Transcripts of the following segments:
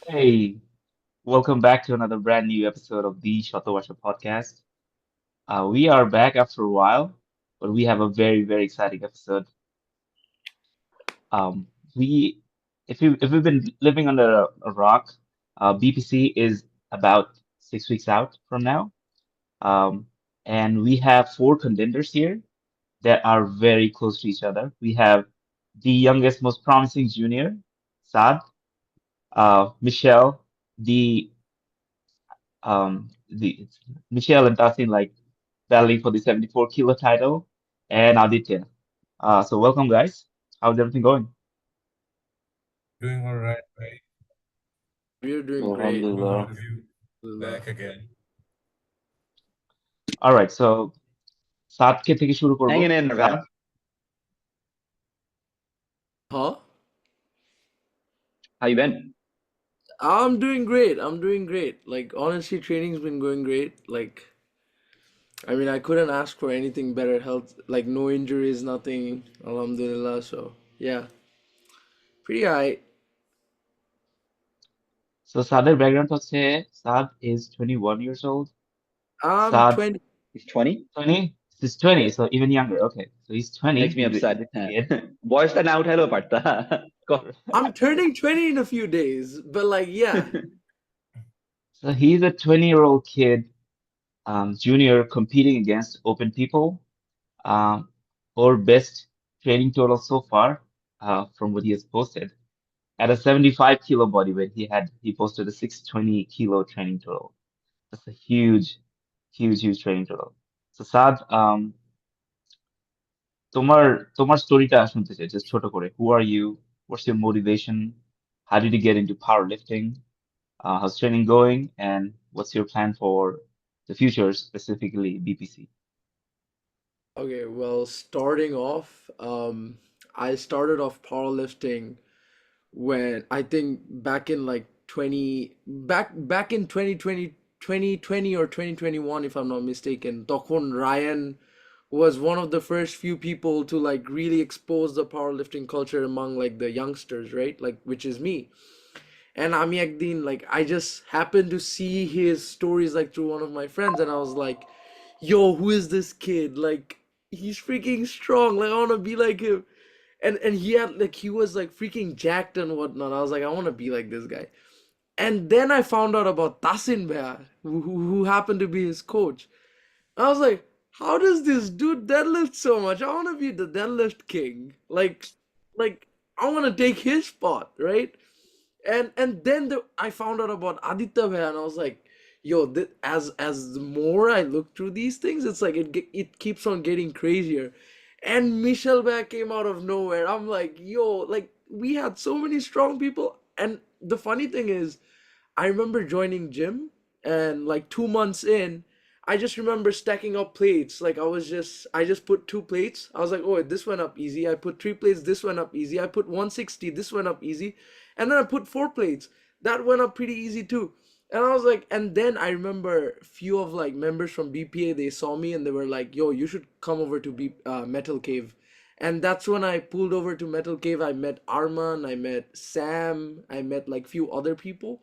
Hey, welcome back to another brand new episode of the Shotowasha podcast. We are back after a while, but we have a very exciting episode. Um, we, if we've been living under a rock, BPC is about 6 weeks out from now, um, and we have four contenders here that are very close to each other. We have the youngest, most promising junior, Saad, Michelle, the the Michelle and Tasin like battling for the 74 kilo title, and Aditya. So welcome guys. How's everything going? Doing all right, right? We're doing great. Good to Alhamdulillah. have you Alhamdulillah. back again. All right, so সাতকে থেকে শুরু করব। Hanging in there, সাত, man. Huh? How you been? I'm doing great. I'm doing great. Like honestly, training's been going great. I couldn't ask for anything better. Health, like no injuries, nothing. Alhamdulillah. So yeah, pretty high. so সাদের background হচ্ছে সাদ is 21 years old. I'm Saad 20. He's 20? 20? He's 20, Yeah. so even younger. Okay, so he's 20. Makes me He's a upset. kid. বয়সটা না উঠাইলেও পারতা I'm turning 20 in a few days, but like yeah. So he's a 20-year-old kid, junior competing against open people. Um, or best training total so far, from what he has posted. At a 75 kilo body weight, he posted a 620 kilo training total. That's a huge training total. So Saad, তোমার তোমার স্টোরিটা শুনতে চাই, just ছোট করে. Who are you? What's your motivation? How did you get into powerlifting? How's training going? And what's your plan for the future, specifically BPC? Okay. Well, starting off, I started off powerlifting when I think back in like 20 back in 2020 or 2021 if I'm not mistaken. তখন Ryan was one of the first few people to like really expose the powerlifting culture among like the youngsters, right? Like which is me. And আমি একদিন like I just happened to see his stories like through one of my friends and I was like, yo, who is this kid? Like he's freaking strong. Like I want to be like him. And he had like he was like freaking jacked and whatnot. I was like, I want to be like this guy. And then I found out about Tasin Bhaiya, who happened to be his coach. I was like, how does this dude deadlift so much? I want to be the deadlift king. Like I want to take his spot, right? And then I found out about Aditya Bhaiya, and I was like, yo, as the more I look through these things, it's like it keeps on getting crazier. And Michel Bhaiya came out of nowhere. I'm like, yo, like we had so many strong people. And the funny thing is, I remember joining gym, and like 2 months in, I just remember stacking up plates. Like I just put two plates. I was like, oh, this went up easy. I put three plates. This went up easy. I put 160. This went up easy. And then I put four plates. That went up pretty easy too. And I was like, and then I remember few of like members from BPA, they saw me and they were like, yo, you should come over to Metal Cave. And that's when I pulled over to Metal Cave. I met Arman, I met Sam, I met like few other people.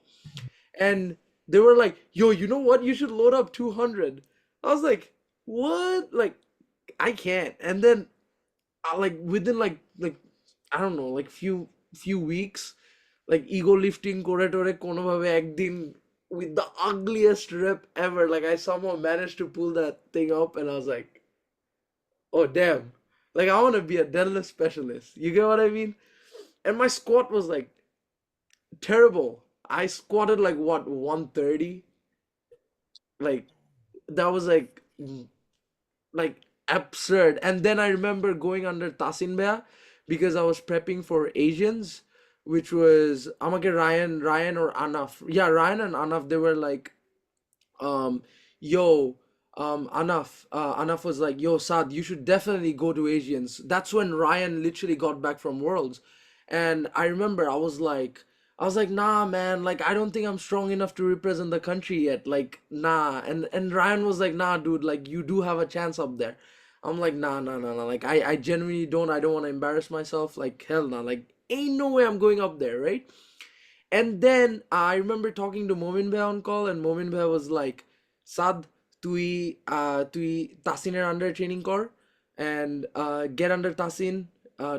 And they were like, yo, you know what? You should load up 200. I was like, what? Like, I can't. And then like within like I don't know, like few weeks, like ego lifting করে টোরে কোনোভাবে একদিন with the ugliest rep ever, like I somehow managed to pull that thing up and I was like, oh damn, like I want to be a deadlift specialist. You get what I mean? And my squat was like terrible. I squatted like what 130. Like that was like absurd. And then I remember going under Tasinbea because I was prepping for Asians, which was Amake Ryan or Anaf. Yeah, Ryan and Anaf, they were like, um, yo, Anaf was like, yo, Saad, you should definitely go to Asians. That's when Ryan literally got back from Worlds. And I remember I was like, nah, man, like I don't think I'm strong enough to represent the country yet. Like, nah. And Ryan was like, nah, dude, like you do have a chance up there. I'm like, nah. Like I genuinely don't. I don't want to embarrass myself. Like, hell nah. Like, ain't no way I'm going up there, right? And then I remember talking to Momin Bhai on call, and Momin Bhai was like, Sad, তুই তাসিনের আন্ডারে training কর and get under Tasin,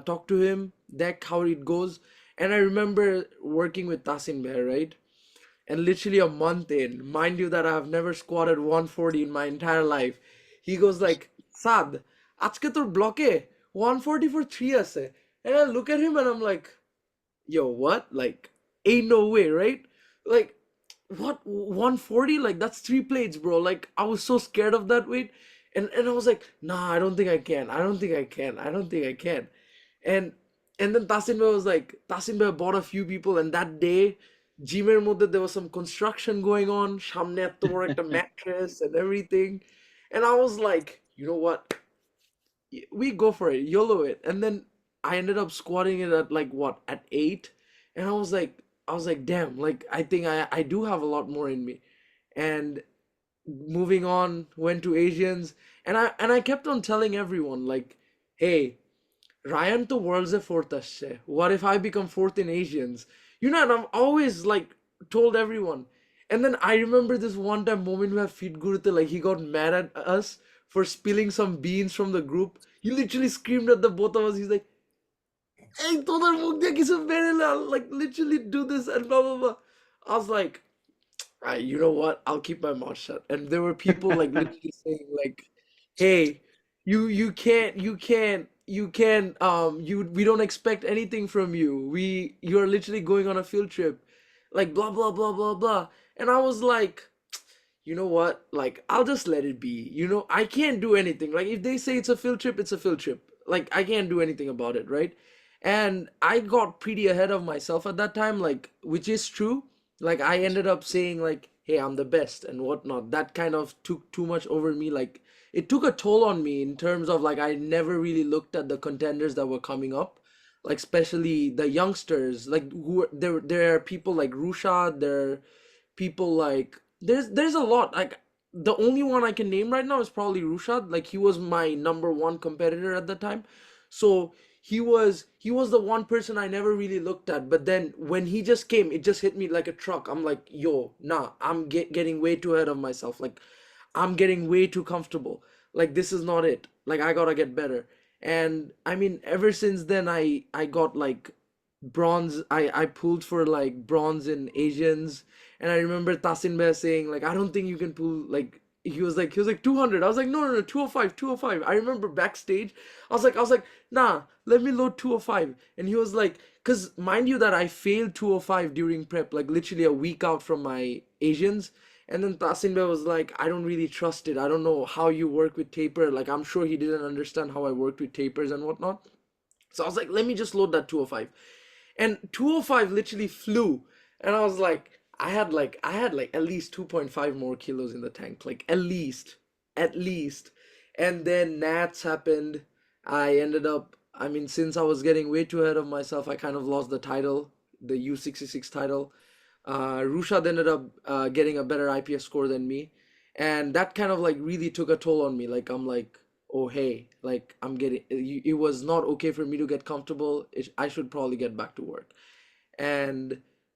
talk to him, দেখ how it goes. And I remember working with Tasin Bhai, right? And literally a month in, mind you that I have never squatted 140 in my entire life, he goes like, Sad, আজকে তোর ব্লকে 140 for 3 আছে. And I look at him and I'm like, yo, what? Like, ain't no way, right? Like, what? 140? Like, that's 3 plates, bro. Like, I was so scared of that weight. And I was like, nah, I don't think I can. I don't think I can. I don't think I can. And and then Tasin Bhai was like, Tasin Bhai bought a few people, and that day, জিমের মধ্যে there was some construction going on, সামনে এত বড় একটা mattress and everything. And I was like, you know what? We go for it, YOLO it. And then I ended up squatting it at like what, at 8. And I was like, damn, like I think I do have a lot more in me. And moving on, went to Asians, and I kept on telling everyone like, hey, Ryan to world's a fourth asche. What if I become fourth in Asians? And I've always like told everyone. And then I remember this one time moment where Feed Gurute, like he got mad at us for spilling some beans from the group. He literally screamed at the both of us. He's like, hey, তোদের মুখ দিয়ে কিছু বেরোলে, like literally do this and blah blah blah. I was like, you know what? I'll keep my mouth shut. And there were people like literally saying like, "Hey, you can't we don't expect anything from you. You're literally going on a field trip, like blah blah blah blah blah." And I was like, you know what? Like, I'll just let it be. I can't do anything. Like, if they say it's a field trip, it's a field trip. Like, I can't do anything about it, right? And I got pretty ahead of myself at that time, like, which is true. Like, I ended up saying, like, hey, I'm the best and whatnot. That kind of took too much over me. Like, it took a toll on me in terms of, like, I never really looked at the contenders that were coming up. Like, especially the youngsters. Like, there are people like Rusha, there are people like there's a lot. Like the only one I can name right now is probably Rushad. Like he was my number one competitor at the time. So he was the one person I never really looked at. But then when he just came, it just hit me like a truck. I'm like, yo, nah, I'm getting way too ahead of myself. Like I'm getting way too comfortable. Like this is not it. Like I gotta get better. And I mean, ever since then, I got like bronze. I pulled for like bronze in Asians, and I remember Tasin Bhai saying like, I don't think you can pull like. He was like 200. I was like, no, no, no, 205, 205. I remember backstage, I was like, nah, let me load 205. And he was like, cause mind you that I failed 205 during prep, like literally a week out from my Asians. And then Tasin Bhai was like, I don't really trust it. I don't know how you work with taper. Like I'm sure he didn't understand how I worked with tapers and whatnot. So I was like, let me just load that 205. And 205 literally flew. And I had like at least 2.5 more kilos in the tank, like at least. And then Nats happened. I ended up, I mean, since I was getting way too ahead of myself, I kind of lost the title, the U66 title. Rushad ended up getting a better IPS score than me, and that kind of like really took a toll on me. Like I'm like, oh hey, like it was not okay for me to get comfortable. I should probably get back to work. And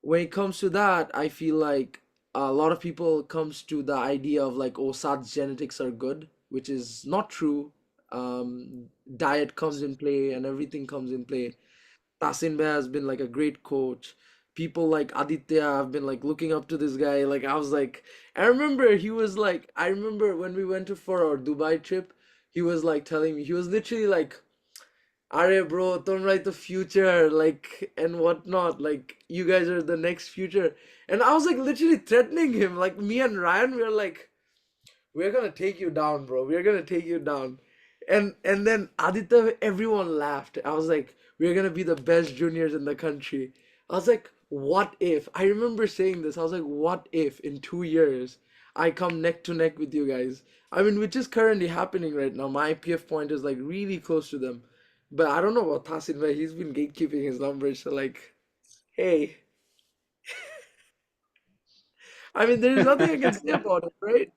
when it comes to that, I feel like a lot of people comes to the idea of like, oh, Sad's genetics are good, which is not true. Diet comes in play and everything comes in play. Tasin Bhai has been like a great coach. People like Aditya have been like looking up to this guy. Like I was like, I remember when we went to for our Dubai trip, he was like telling me, he was literally like, Are bro, তোমরাই the future, like and whatnot. Like you guys are the next future. And I was like literally threatening him. Like me and Ryan, we were like, we're gonna take you down, bro. We're gonna take you down. And then Aditya, everyone laughed. I was like, we're gonna be the best juniors in the country. I was like, what if? I remember saying this. I was like, what if in 2 years I come neck to neck with you guys? I mean, which is currently happening right now. My IPF point is like really close to them. But I don't know about Tasin, but he's been gatekeeping his numbers. So like, hey, I mean, there's nothing I can say about it, right?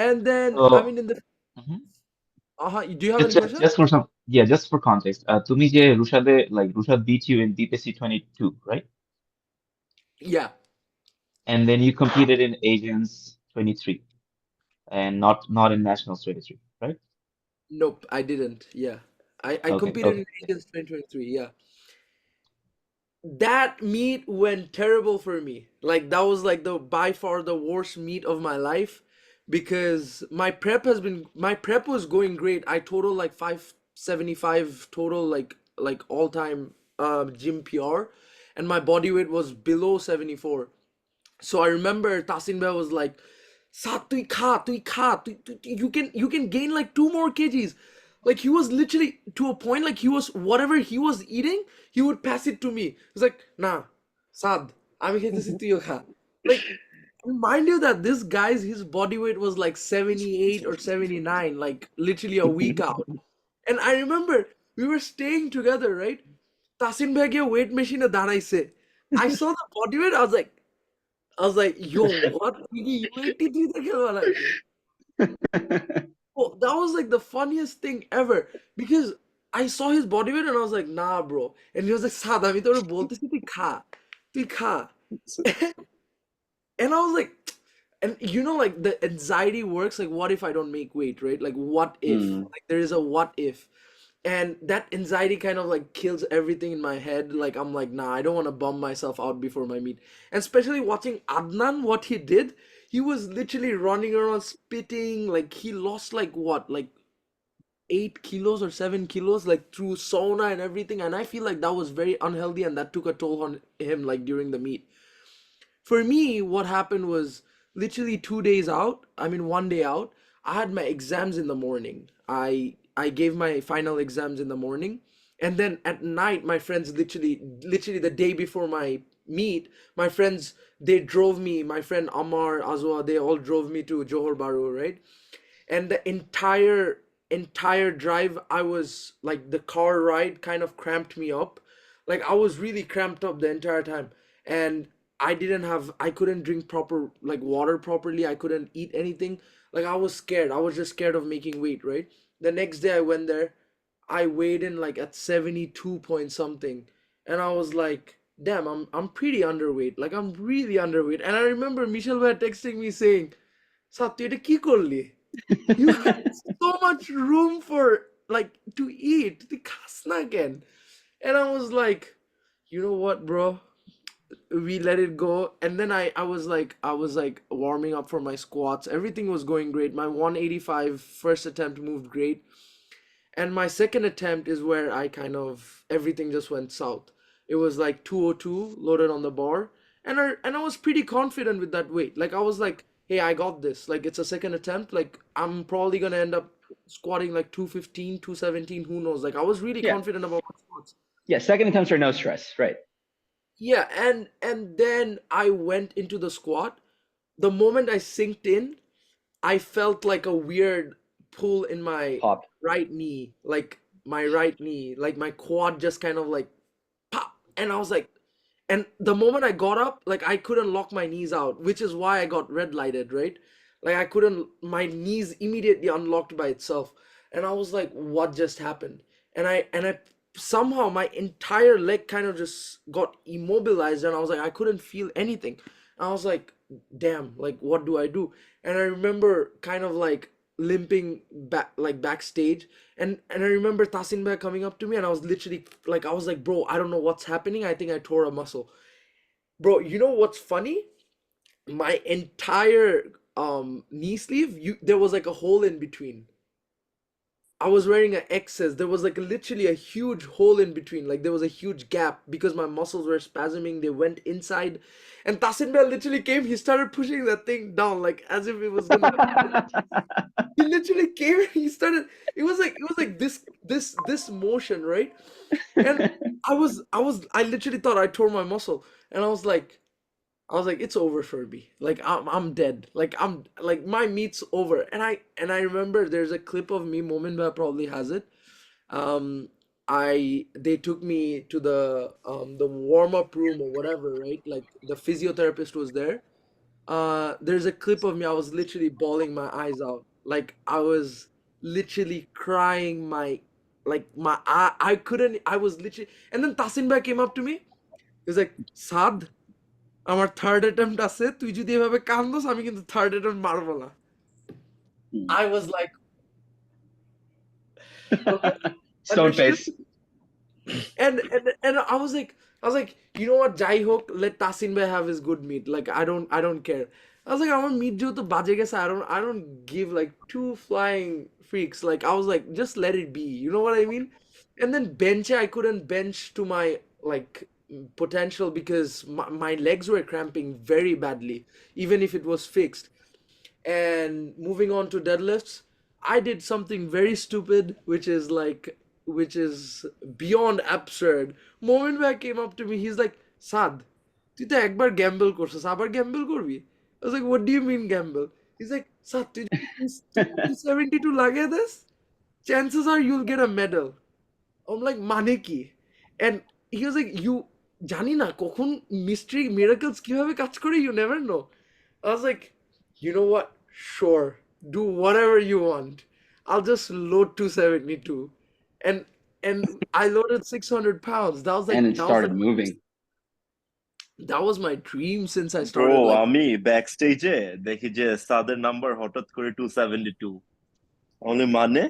And then, I So, mean, in the mhm. do you have any just questions? just for some. yeah, just for context, তুমি যে রুশাদে like Rushad beat you in BPC 22, right? Yeah. And then you competed in Asians 23 and not in nationals 23, right? Nope, I didn't. Yeah. I Okay, competed okay. in Asians 2023. Yeah. That meet went terrible for me. Like that was like the by far the worst meet of my life because my prep was going great. I total like 575 total like all time gym PR and my body weight was below 74. So I remember Tasin Bhai was like, Saad, you can gain like 2 more kgs. Like he was literally to a point like he was whatever he was eating, he would pass it to me. He's like, nah, Saad, আমি খেতেছি তুইও খা. Like mind you that this guy's his body weight was like 78 or 79, like literally a week out. And I remember we were staying together, right? Tasin Bhai gave weight machine a দাঁড়াইছে. I saw the body weight, I was like, yo, what? তুই কি UAT তে খেলবা নাকি? Oh, that was like the funniest thing ever because I saw his body weight and I was like, nah, bro. And he was like, Sad, আমি তোরে বলতেছি তুই খা. And I was like, and you know, like the anxiety works like, what if I don't make weight, right? Like, what if? Mm. Like, there is a what if. And that anxiety kind of like kills everything in my head. Like, I'm like, nah, I don't want to bum myself out before my meet. And especially watching Adnan, what he did, he was literally running around spitting. Like, he lost like what? Like 8 kilos or 7 kilos, like through sauna and everything. And I feel like that was very unhealthy and that took a toll on him, like during the meet. For me, what happened was literally 2 days out. I mean, one day out. I had my exams in the morning. I gave my final exams in the morning, and then at night, my friends literally the day before my meet, my friends they drove me. My friend Amar, Azwa, they all drove me to Johor Bahru, right? And the entire drive I was like the car ride kind of cramped me up, like I was really cramped up the entire time. And I couldn't drink proper like water properly, I couldn't eat anything. Like I was scared, I was just scared of making weight, right? The next day I went there, I weighed in like at 72 point something, and I was like, damn, I'm pretty underweight, like I'm really underweight. And I remember Michelle were texting me saying, Satya, এটা কি করলি? You had so much room for like to eat. তুই খাস না কেন? And I was like, you know what, bro? We let it go. And then I was like warming up for my squats. Everything was going great. My 185 first attempt moved great. And my second attempt is where I kind of everything just went south. It was like 202 loaded on the bar, and I was pretty confident with that weight. Like I was like, "Hey, I got this. Like it's a second attempt. Like I'm probably going to end up squatting like 215, 217, who knows." Like I was really Yeah. confident about my squats. Yeah. Second attempts are no stress, right? Yeah, and then I went into the squat. The moment I synced in, I felt like a weird pull in my Pop. right knee, like my right knee, like my quad just kind of like pop. And I was like, and the moment I got up, like I couldn't lock my knees out, which is why I got red lighted, right? Like I couldn't, my knees immediately unlocked by itself. And I was like, what just happened? And I somehow my entire leg kind of just got immobilized, and I was like, I couldn't feel anything. I was like, damn, like what do I do? And I remember kind of like limping back like backstage, and I remember Tasin Bhai coming up to me, and I was literally like, I was like, bro, I don't know what's happening. I think I tore a muscle. Bro, you know what's funny? My entire knee sleeve, there was like a hole in between. I was wearing an XS. There was like literally a huge hole in between. Like there was a huge gap because my muscles were spasming. They went inside. And Tasin Bhai literally came. He started pushing that thing down like as if it was gonna. He literally came. He started. It was like this motion, right? And I literally thought I tore my muscle. And I was like, it's over for me. Like I'm dead. Like I'm like my meet's over. And I remember there's a clip of me, Momin probably has it. Um I they took me to the warm-up room or whatever, right? Like the physiotherapist was there. There's a clip of me, I was literally bawling my eyes out. Like I was literally crying my like I couldn't, I was literally, and then Tasin Bhai came up to me. He was like, Saad, আমার third attempt আছে, তুই যদি এভাবে কান্দোস আমি কিন্তু third attempt মারবো না। I was like, okay, Stone understood. face. And I was like, you know what, যাই হোক, let Tasin Bhai have his good meat. Like I don't care. I was like, আমার meat যেহেতু বাজে গেছে, I don't give like two flying freaks. Like I was like, just let it be. You know what I mean? And then bench, I couldn't bench to my like potential because my legs were cramping very badly, even if it was fixed. And moving on to deadlifts, I did something very stupid, which is beyond absurd. Moment where came up to me, he's like, Sad, তুই তো একবার gamble করছিস, আবার gamble করবি? I was like, what do you mean gamble? He's like, Sad, তুই যদি 272 লাগিয়ে this, chances are you'll get a medal. I'm like, মানে কি? And he was like, you জানি না কখন mystery miracles কিভাবে কাজ করে, you never know. I was like, you know what? Sure, do whatever you want. I'll just load 272. And I loaded 600 pounds. That was like And it started moving. that was my dream since I bro started like আমি back স্টেজে দেখি যে সাদের number হঠাৎ করে 272 only মানে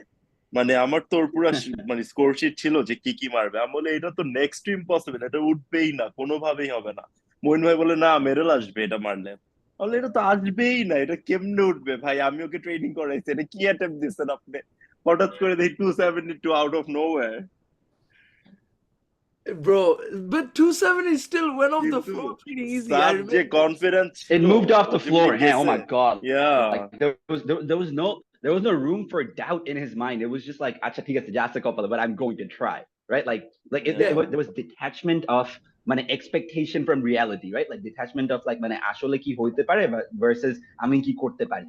মানে আমার তোর পুরা মানে স্কোর শিট ছিল যে কি কি মারবে, আমি বলে এটা তো নেক্সট টু ইম্পসিবল, এটা উঠবেই না, কোনোভাবেই হবে না। মোহিন ভাই বলে না মেডেল আসবে এটা মারলে, বলে এটা তো আসবেই না, এটা কেমনে উঠবে ভাই, আমি ওকে ট্রেনিং করাইছি, এটা কি অ্যাটেম্প দিচ্ছেন আপনি, হঠাৎ করে দেখি 272 out of nowhere. bro, but 270 still went off the কিন্তু floor pretty easy. I সাদ যে remember. কনফিডেন্স It ছিল moved off ও the যে floor. উঠে Hey, oh গেছে, my God. Yeah Like there was no room for doubt in his mind. It was just like, acha ঠিক আছে, যা আছে কপালে, but I'm going to try. Right? Like Yeah. there was detachment of মানে expectation from reality, right? Like detachment of like মানে আসলে কি হইতে পারে versus আমি কি করতে পারি.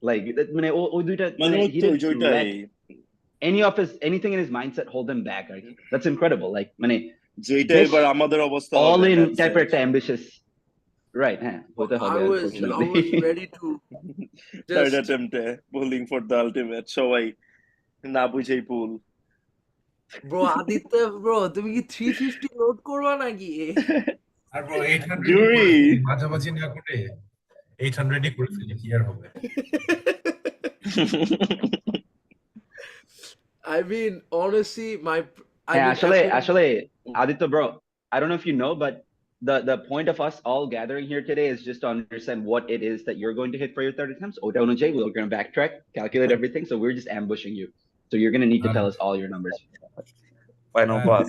Like মানে ওই দুইটা মানে মানে ওই he তো didn't ওইটাই let anything in his mindset hold him back. Like, that's incredible. Like মানে যেটা বেশ এবার আমাদের অবস্থা all হবে, in দ্যাটস type ইট। একটা ambitious, right? হ্যাঁ, হতে হবে I unfortunately. was ready to third just, অ্যাটেম্পটে বোলিং ফর দ্য আলটিমেট, সবাই না বুঝেই পুল। bro, আদিত্য bro, তুমি কি 350 লোড করবা নাকি? আর ব্রো 800 ই জুরি করে ফেলি, মাঝামাঝি না করে 800 ই করে ফেলি, কি আর হবে। I mean, honestly, I হ্যাঁ, mean, আসলে Aditya bro, I don't know if you know, but the point of us all gathering here today is just to understand what it is that you're going to hit for your third attempts. ওটা অনুযায়ী we're going to backtrack, calculate everything, so we're just ambushing you. So you're going to need to tell us all your numbers. Final boss.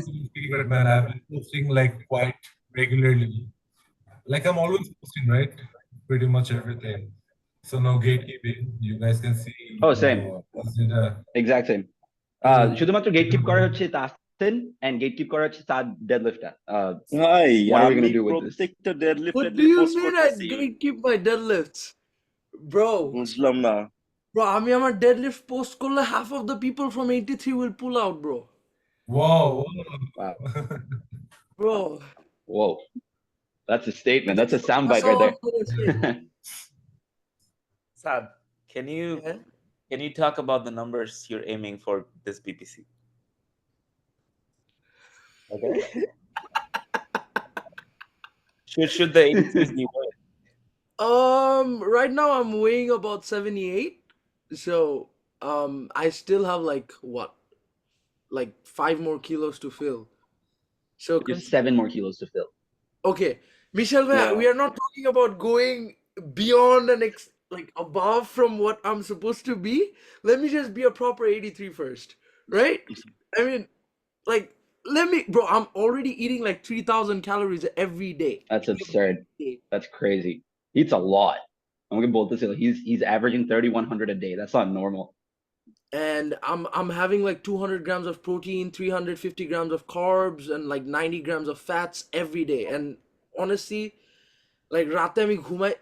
Man, I've been posting like quite regularly. Like I'm always posting, right? Pretty much everything. So no gatekeeping. You guys can see. Oh, same. Is it a Exact same. শুধুমাত্র gatekeep করা হচ্ছে Tasin and gatekeep করা হচ্ছে Saad deadlift. ভাই What are we আমি going to do with this? প্রত্যেকটা deadlift what do you post mean I করতেছি, gatekeep my deadlifts? Bro, বুঝলাম না। আমি আমার deadlift post করলে half of the people from 83 will pull out, bro. wow? Wow. Bro, Whoa. That's a statement. That's a that's soundbite all right I'm gonna say. there. Saad, Yeah. can you talk about the numbers you're aiming for this BPC? Okay. Should the 83s be worth? Right now I'm weighing about 78. So, I still have like what? Like 5 more kilos to fill. So, Just 7 more kilos to fill. okay, Michel, Yeah. we are not talking about going beyond and like above from what I'm supposed to be. Let me just be a proper 83 first, right? I mean, like, bro, I'm already eating like 3,000 calories every day. That's absurd. Every day. That's crazy. He eats a lot. I'm gonna bold this. He's averaging 3,100 a day. That's not normal. And I'm having like 200 grams of protein, 350 grams of carbs, and like 90 grams of fats every day. And honestly, like রাতে আমি ঘুমাই,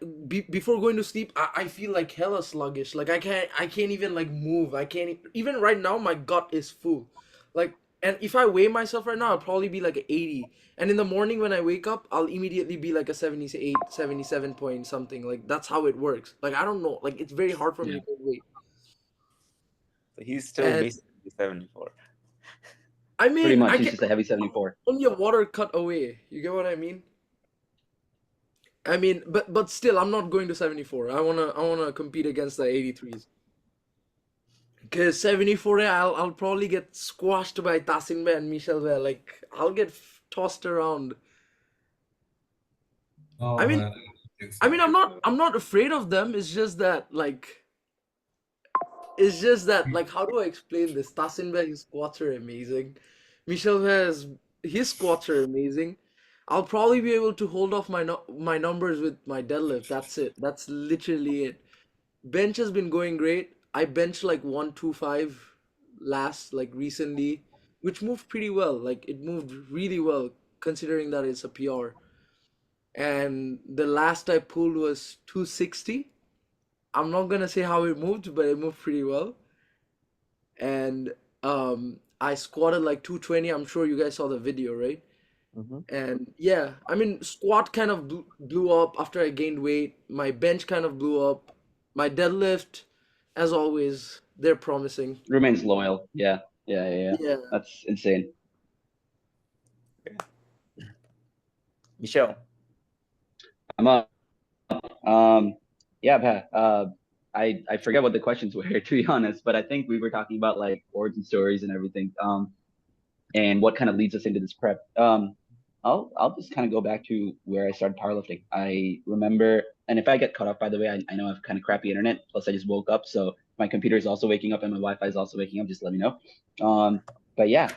before going to sleep, I feel like hella sluggish. Like I can't even like move. I can't even right now my gut is full. Like, and if I weigh myself right now, I'll probably be like a 80. And in the morning when I wake up, I'll immediately be like a 78, 77 point something. Like that's how it works. Like I don't know. Like it's very hard for me to weight. So he's still And basically 74. I Pretty mean, much, I he's get just a heavy 74. only a water cut away. You get what I mean? I mean, but still, I'm not going to 74. I wanna compete against the 83s. Cause 74, I'll probably get squashed by Tasin Bhai and Michel Bhai. Like I'll get tossed around. I Oh mean, man, I don't think I so. mean, I'm not afraid of them. It's just that, how do I explain this? Tasin Bhai, his squats are amazing. Michel Bhai's his squats are amazing. I'll probably be able to hold off my numbers with my deadlift. That's it. That's literally it. Bench has been going great. I benched like 125 last like recently, which moved pretty well. Like it moved really well considering that it's a PR. And the last I pulled was 260. I'm not gonna say how it moved, but it moved pretty well. And I squatted like 220. I'm sure you guys saw the video, right? Mhm. And yeah, I mean, squat kind of blew up after I gained weight. My bench kind of blew up. My deadlift, as always, they're promising. Remains loyal. Yeah, yeah, yeah, yeah. Yeah. That's insane. Michelle. I'm up. Yeah, Pat. I forget what the questions were to be honest, but I think we were talking about like origin stories and everything. And what kind of leads us into this prep. I'll just kind of go back to where I started powerlifting. I remember, and if I get cut off, by the way, I know I have kind of crappy internet. Plus, I just woke up, so my computer is also waking up and my Wi-Fi is also waking up. Just let me know. But yeah,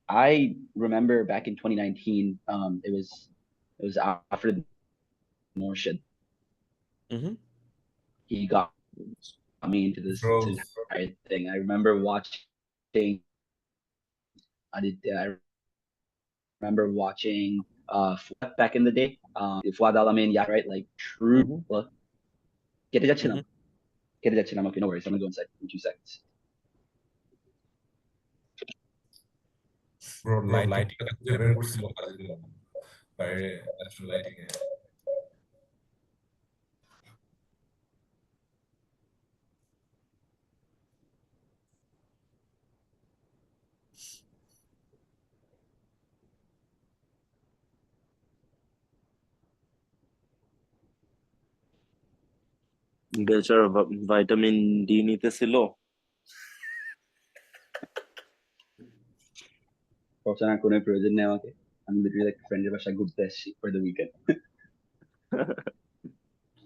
I remember back in 2019. It was after the Morshid. Mm-hmm. He got me into this Bro, entire thing. I remember watching Aditya. I remember watching Fuad back in the day. Fuad Alamin, yeah, right? Like true. Mm-hmm. Well, get it Mm-hmm. get it. Okay, no worries. I'm gonna go inside in 2 seconds. bro, lighting একেবারে slow কাজে দিলাম বাইরে natural lighting এ বেচারা vitamin D নিতেছিল। পড়াশোনার কোনো প্রয়োজন নেই আমাকে। আমি literally like friend এর বাসায় ঘুরতে আসছি for the weekend.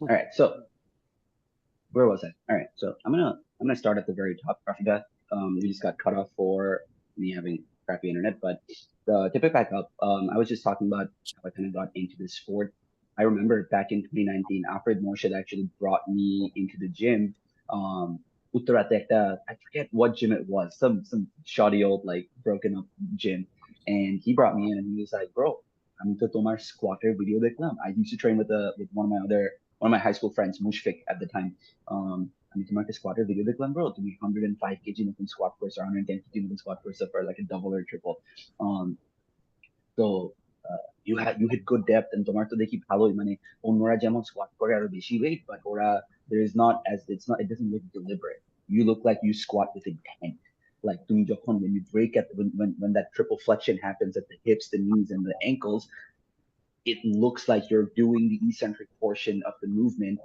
All right, so where was I? All right, so I'm gonna start at the very top. Rafee, we just got cut off for me having crappy internet, but to pick back up, I was just talking about how I kind of got into this sport. I remember back in 2019, Alfred Morshid actually brought me into the gym. Um, Uttarate I forget what gym it was, some shoddy old like broken up gym, and he brought me in and he was like, "Bro, I'm to Tomar squatter video deklam." I used to train with one of my high school friends, Mushfik at the time. আমি তোমাকে স্কোয়াটের video দেখলাম bro তুমি 105 KG মতন squat করছো 110 KG মতন squat করছো for like a double or triple. um so you hit good depth and তোমার তো দেখি ভালোই মানে অন্যরা যেমন স্কোয়াট করে আরো বেশি weight but ওরা there is not as it's not it doesn't look deliberate. You look like you squat with intent. Like তুমি যখন when you break at when that triple flexion happens at the hips, the knees and the ankles, it looks like you're doing the eccentric portion of the movement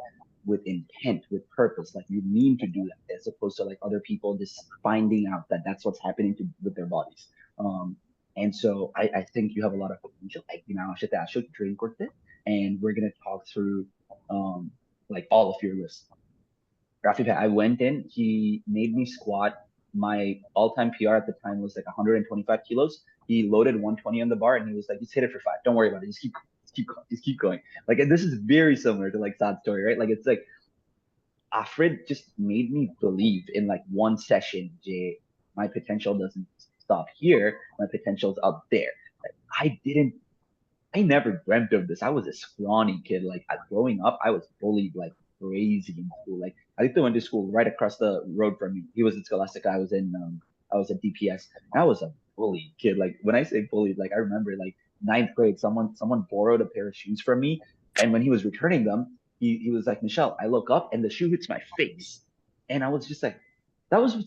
with intent, with purpose. Like you mean to do that, as opposed to like other people just finding out that that's what's happening with their bodies. And so I think you have a lot of potential. Like, you know, I should train করতে, and we're gonna talk through um like all of your lists. Rafee, I went in, he made me squat. My all-time PR at the time was like 125 kilos. He loaded 120 on the bar and he was like, just hit it for 5. Don't worry about it. Just keep going. Like, and this is very similar to like Saad's story, right? Like, it's like Afrid just made me believe in like one session, Jay, my potential doesn't stop here. My potential's up there. Like, I never dreamt of this. I was a scrawny kid. Like growing up, I was bullied like crazy in school. Like I think I went to school right across the road from me. He was in Scholastica. I was at DPS. And I was a bullied kid. Like when I say bullied, like I remember like ninth grade, someone borrowed a pair of shoes from me, and when he was returning them, he was like, Michelle, I look up and the shoe hits my face, and I was just like,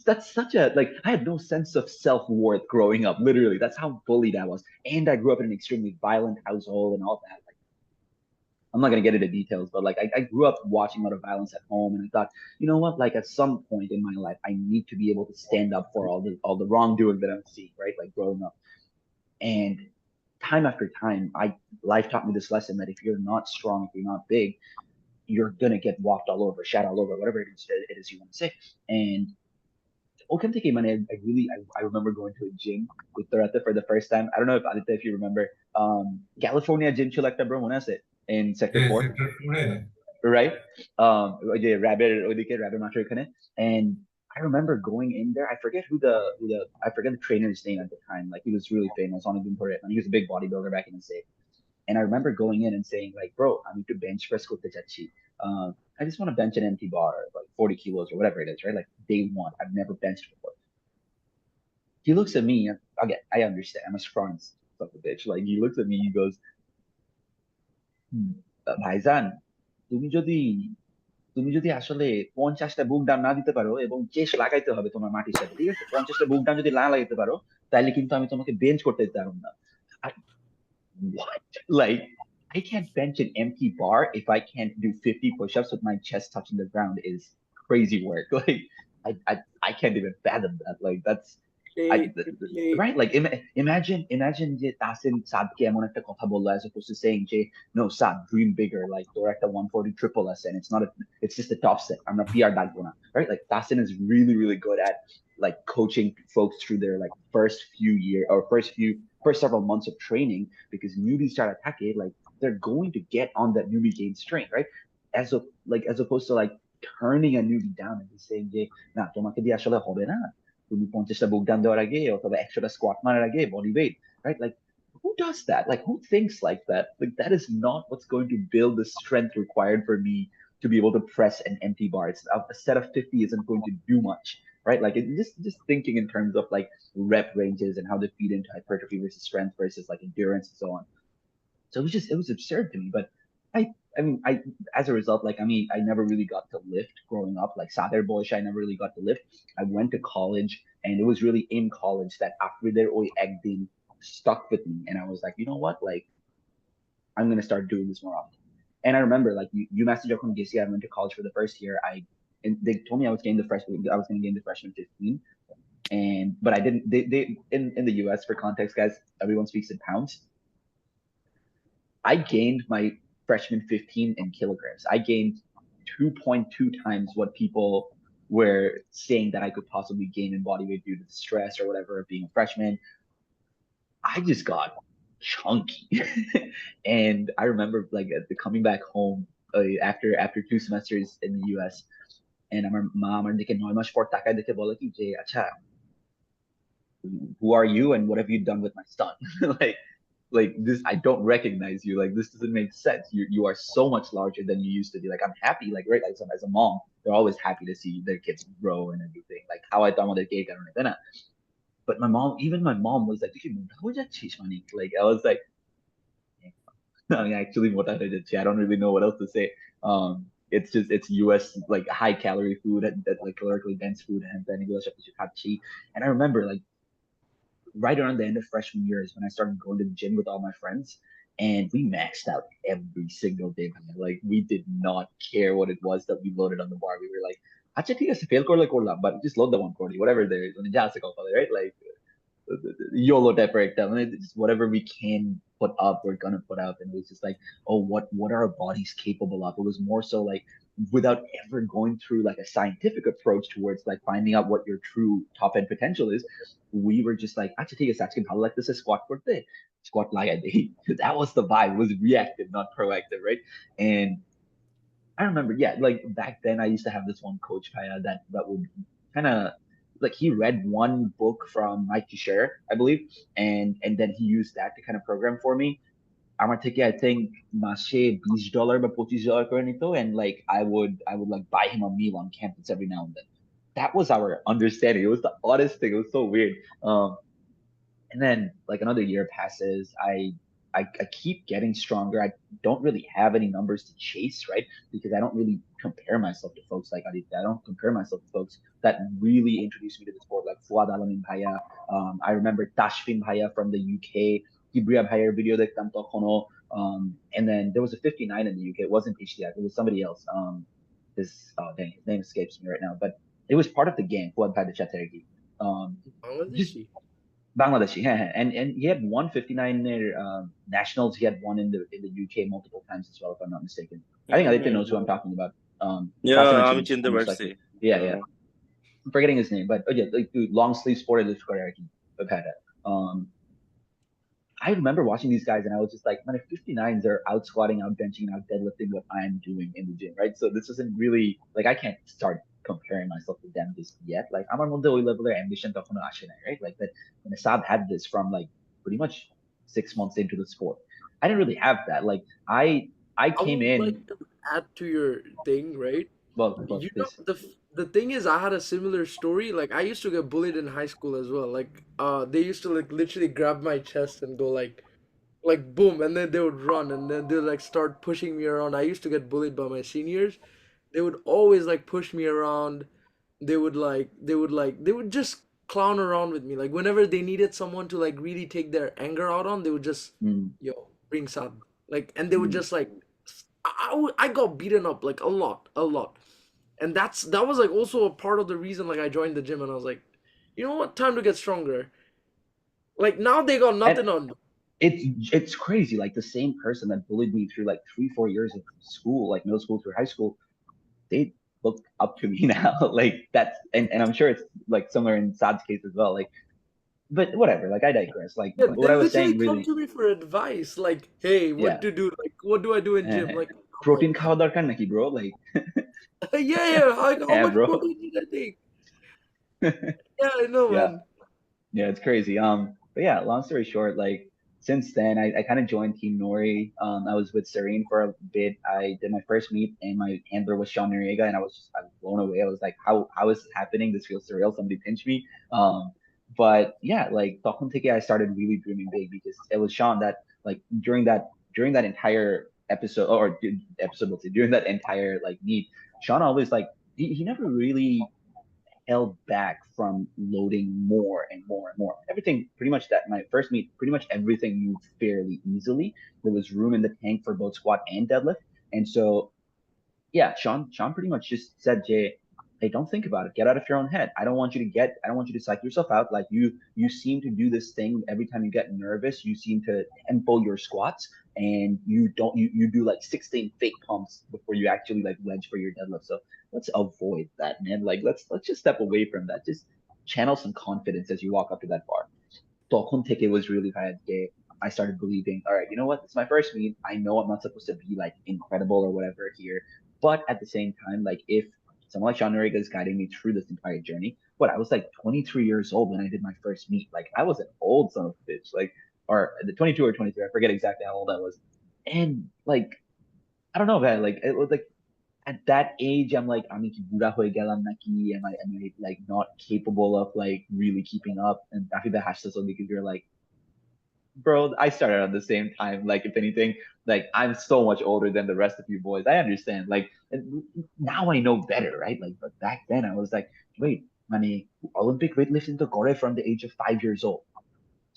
that's such a like I had no sense of self-worth growing up. Literally, that's how bullied I was. And I grew up in an extremely violent household and all that. Like I'm not gonna get into details, but like I grew up watching a lot of violence at home, and I thought, you know what, like at some point in my life, I need to be able to stand up for all the wrongdoing that I'm seeing, right? Like growing up. And time after time, I life taught me this lesson that if you're not strong, if you're not big, you're gonna get walked all over, shat all over, whatever it is you want to say. And Okan Teke Mane, I remember going to a gym with Doretta for the first time. I don't know if Aditya, if you remember, California gym Chilakta bro, muna ase in Sector Yes, 4, sector 4 right? ওই যে র্যাবের ওইদিকে র্যাবের মাঠের ওখানে, and I remember going in there. I forget who the I forget the trainer's name at the time. Like he was really famous on Pore, and he was a big bodybuilder back in the day. And I remember going in and saying like, bro, I need to bench press করতে চাচ্ছি. I just want to bench an empty bar, like 40 kilos or whatever it is, right? Like day one, I've never benched before. He looks at me, and again, I understand. I'm a strong son of a bitch. Like he looks at me, he goes, ভাইজান, তুমি যদি তুমি যদি আসলে 50টা বুক down না দিতে পারো এবং চেস্ট লাগাইতে হবে তোমার মাটির সাথে, ঠিক আছে? 50টা বুক ডাউন যদি না লাগাইতে পারো, তাহলে কিন্তু আমি তোমাকে বেঞ্চ করতে দিতে পারবো না। What? Like, I can't bench an empty bar if I can't do 50 push-ups with my chest touching the ground is crazy work. Like, I can't even fathom that. Like, that's Complete. right. Like, imagine যে তাসিন সাদকে এমন একটা কথা বললো as opposed to saying যে no Sad, dream bigger. Like, তোর একটা 140 triple S and it's just a top set. I'm not PR ডাকবো না, right? Like, Tasin is really good at like coaching folks through their like first several months of training, because newbies start attacking, like they're going to get on that newbie gain strength, right? As opposed to like turning a newbie down and just saying, "Na, তোমাকে দিয়ে আসলে হবে না। তুমি 50টা বুক down দেওয়ার আগে অথবা 100টা squat মারার আগে body weight," right? Like who does that? Like who thinks like that? Like that is not what's going to build the strength required for me to be able to press an empty bar. It's a set of 50 isn't going to do much, right? Like it, just thinking in terms of like rep ranges and how they feed into hypertrophy versus strength versus like endurance and so on. So it was absurd to me. But I mean I as a result, like I mean I never really got to lift growing up. Like Saad and Mishel, I never really got to lift. I went to college, and it was really in college that after their oy egg thing stuck with me, and I was like, you know what, like I'm gonna start doing this more often. And I remember like you messaged up from GC. I went to college for the first year. And they told me I was going to gain the freshman 15, and but I didn't. They in the US, for context, guys, everyone speaks in pounds. I gained my freshman 15 in kilograms. I gained 2.2 times what people were saying that I could possibly gain in body weight due to the stress or whatever of being a freshman. I just got chunky. And I remember like coming back home after 2 semesters in the US, and আমার মা আমার দিকে 9 মাস পর তাকায় দেখে বলে কি যে আচ্ছা, who are you and what have you done with my son? like this, I don't recognize you. Like this doesn't make sense. You are so much larger than you used to be. Like I'm happy, like right, like as a mom, they're always happy to see their kids grow and everything. Like how I thought their cake, I don't know. But even my mom was like, like I was like, I mean, actually, I don't really know what else to say. It's US like high calorie food that like calorically dense food, and then and I remember like right around the end of freshman year is when I started going to the gym with all my friends, and we maxed out every single day. Man. Like we did not care what it was that we loaded on the bar. We were like, "Acha ঠিক আছে fail করলে করলাম, but just load the 140, whatever there is." When right? Like YOLO type breakdown. I mean, it's whatever we can put up, we're gonna put up. And it was just like, oh, what are our bodies capable of? It was more so like without ever going through like a scientific approach towards like finding out what your true top end potential is. We were just like, আচ্ছা ঠিক আছে আজকে ভালো লাগতেছে squat করতে, squat লাগাই দেই. That was the vibe. It was reactive, not proactive, right? And I remember, yeah, like back then I used to have this one coach, Paya, that would kind of like he read one book from Mike Share, I believe, and then he used that to kind of program for me. আমার থেকে I think মাসে $20 বা $25 করে নিত, and like I would like buy him a meal on campus every now and then. That was our understanding. It was the oddest thing. It was so weird. And then like another year passes. I keep getting stronger. I don't really have any numbers to chase, right? Because I don't really compare myself to folks like Aditya. I don't compare myself to folks that really introduced me to the sport, like Fuad Alamin Bhaya. I remember Tashfin Bhaya from the UK. Kibriya Bhaya video দেখতাম তখনও. And then there was a 59 in the UK. It wasn't HDI. It was somebody else. This oh dang, his name escapes me right now, but it was part of the game. Fuad Bhaya Chatergi. Just Bangladeshi. Bangladeshi, and he had won 59 nationals. He had won in the UK multiple times as well, if I'm not mistaken. I think Aditya knows who I'm talking about. Not to Yeah, mention আমি চিনতে most পারছি likely. Yeah. I'm forgetting his name, but yeah, like dude, long sleeve sported lift hierarchy. I've had that. I remember watching these guys and I was just like, man, if 59s are out squatting, out benching, out deadlifting what I'm doing in the gym, right? So this isn't really like I can't start comparing myself to them just yet. Like I'm on the level of ambition, right? Like that when Saad had this from like pretty much 6 months into the sport. I didn't really have that. Like I I came would in, like to add to your thing, right? well, You know, please. the thing is, I had a similar story. Like, I used to get bullied in high school as well. Like, they used to like literally grab my chest and go like boom, and then they would run, and then they would like start pushing me around. I used to get bullied by my seniors. They would always like push me around. They would just clown around with me. Like, whenever they needed someone to like really take their anger out on, they would just, Mm, yo, bring Sad. Like, and they would mm. just like, I got beaten up like a lot. And that was like also a part of the reason like I joined the gym, and I was like, you know what, time to get stronger. Like, now they got And nothing on me. it's crazy. Like the same person that bullied me through like 3-4 years of school, like middle school through high school, they look up to me now. Like that's and I'm sure it's like similar in Saad's case as well. Like, but whatever. Like I digress. Like Yeah, what they I was literally saying come really, to me for advice, like, hey, what yeah. to do? Like, what do I do in gym? Like, I'm like, Protein খাওয়া দরকার নাকি bro? Like, yeah, like, how yeah, much bro. protein did I take? Yeah, I know, Yeah. man. Yeah, it's crazy. But yeah, long story short, like since then I kind of joined Team Nori. I was with Serene for a bit. I did my first meet and my handler was Sean Noriega and I was blown away. I was like, how is this happening? This feels surreal. Somebody pinched me. But yeah, like Tokun Teke, I started really dreaming big because it was Sean that like during that entire episode or episode, let's say, during that entire like meet, Sean always like he never really held back from loading more and more and more. Everything pretty much that my first meet, pretty much everything moved fairly easily. There was room in the tank for both squat and deadlift. And so yeah, Sean pretty much just said, Jay, hey, don't think about it. Get out of your own head. I don't want you to psych yourself out. Like you seem to do this thing every time you get nervous, you seem to tempo your squats and you do like 16 fake pumps before you actually like wedge for your deadlift. So let's avoid that, man. Like let's just step away from that. Just channel some confidence as you walk up to that bar. তখন থেকে was really bad day. I started believing, all right, you know what? It's my first meet. I know I'm not supposed to be like incredible or whatever here. But at the same time, like if someone like Sean Noriega is guiding me through this entire journey, but I was like 23 years old when I did my first meet. Like I was an old son of a bitch. Like or the 22 or 23, I forget exactly how old I was. And like I don't know, man. Like it was like at that age, I'm like, আমি কি বুড়া হয়ে গেলাম নাকি? Am I like not capable of like really keeping up? And after that হাসতেছো because you're like, bro, I started at the same time. Like, if anything, like I'm so much older than the rest of you boys. I understand. Like, now I know better, right? Like, but back then I was like, wait, money, Olympic weightlifting to Korea from the age of 5 years old.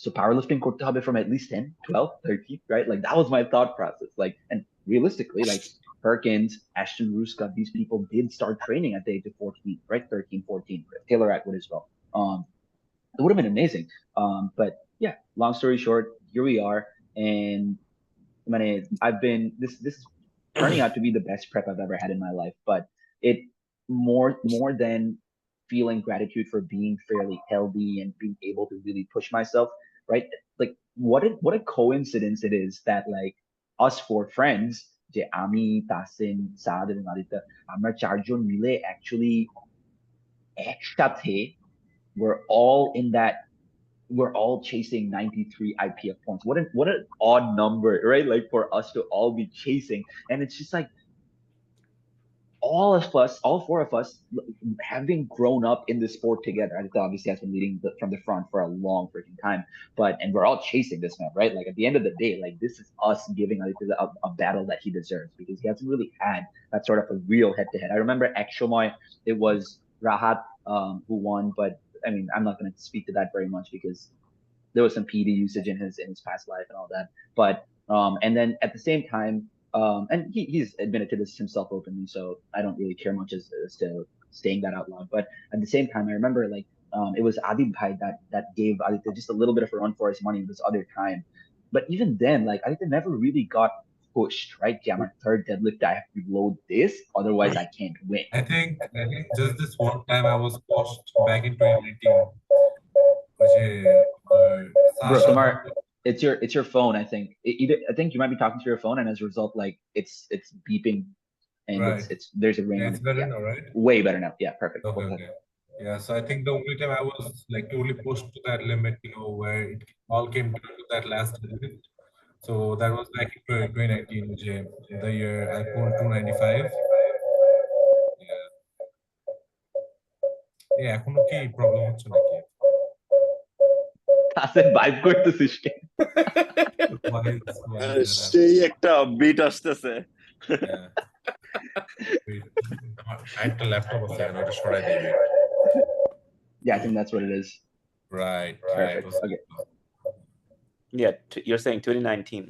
So powerlifting করতে হবে from at least 10, 12, 13, right? Like that was my thought process. Like, and realistically, like Perkins, Ashton Ruska, these people did start training at the age of 14, right? 13, 14. Taylor Atwood as well. It would have been amazing. But yeah, long story short, here we are. And I've been this is turning out to be the best prep I've ever had in my life. But it more than feeling gratitude for being fairly healthy and being able to really push myself, right? Like what a coincidence it is that like us four friends, যে আমি তাসিন সাদ এবং আদিত্য আমরা চারজন মিলে actually একসাথে we're all in that we're all chasing 93 IPF points. What an odd number, right? Like for us to all be chasing. And it's just like all four of us, having grown up in the sport together. Aditya obviously has been leading from the front for a long freaking time, and we're all chasing this man, right? Like at the end of the day, like this is us giving Aditya a battle that he deserves, because he hasn't really had that sort of a real head-to-head. I remember Ekshomoy, it was Rahat who won, but I mean, I'm not going to speak to that very much because there was some PD usage in his past life and all that. But and then at the same time, and he's admitted to this himself openly, so I don't really care much as to saying that out loud. But at the same time, I remember like it was Adib Bhai that gave Aditya just a little bit of a run for his money this other time. But even then, like Aditya never really got pushed, right? Yeah, my third deadlift, I have to load this, otherwise I can't win. I think just this one time I was pushed back in 2019. Bro, Kumar, it's your phone. I think I think you might be talking to your phone, and as a result, like it's beeping, and Right. it's there's a ring on It's it. better Yeah. now, right? Way better now. Yeah, perfect. Okay. Yeah, so I think the only time I was like totally pushed to that limit, where it all came down to that last limit. So that was back in 2019, the year I pulled 295. Yeah. এখনো কি problem হচ্ছে নাকি? কাছে vibe করতেছিস কে? সেই একটা bit আসতেছে। একটা ল্যাপটপ আছে এখানে, ওটা সরাই দিবি। Yeah, I think that's what it is. Right. Perfect. Okay. Yeah, you're saying 2019.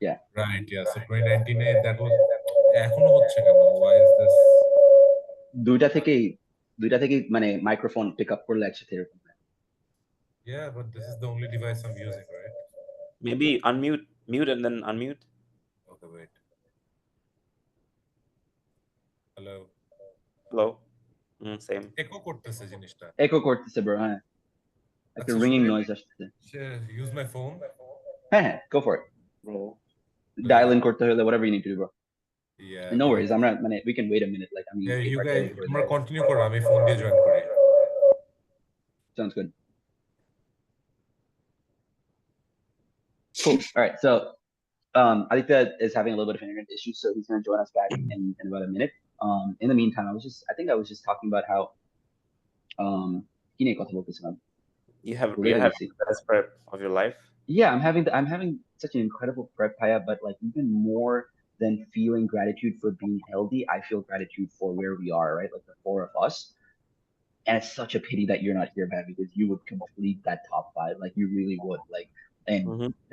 Yeah. Right. Yeah. So 2019 that was এখনো হচ্ছে কেন? Why is this? দুইটা থেকে মানে মাইক্রোফোন পিক আপ করলে একসাথে এরকম। Yeah, but this is the only device I'm using, right? Maybe mute and then unmute. Okay, wait. Hello. Same. Echo করতেছে জিনিসটা। Echo করতেছে bro, হ্যাঁ। Like a ringing noise আসছে। Use my phone? হ্যাঁ, go for it. Bro. Dial in করতে হলে whatever you need to do, bro. Yeah. No worries, we can wait a minute. Like, I mean, yeah, you guys, তোমরা continue করো, আমি phone দিয়ে join করি। Sounds good. Cool. All right. So, Aditya is having a little bit of internet issues, so he's going to join us back in about a minute. In the meantime, I think I was just talking about how, you have the best prep of your life. Yeah, I'm having such an incredible prep, Bhaia, but like even more than feeling gratitude for being healthy, I feel gratitude for where we are, right? Like the four of us. And it's such a pity that you're not here, Bhaia, because you would complete that top 5. Like you really would. Like, and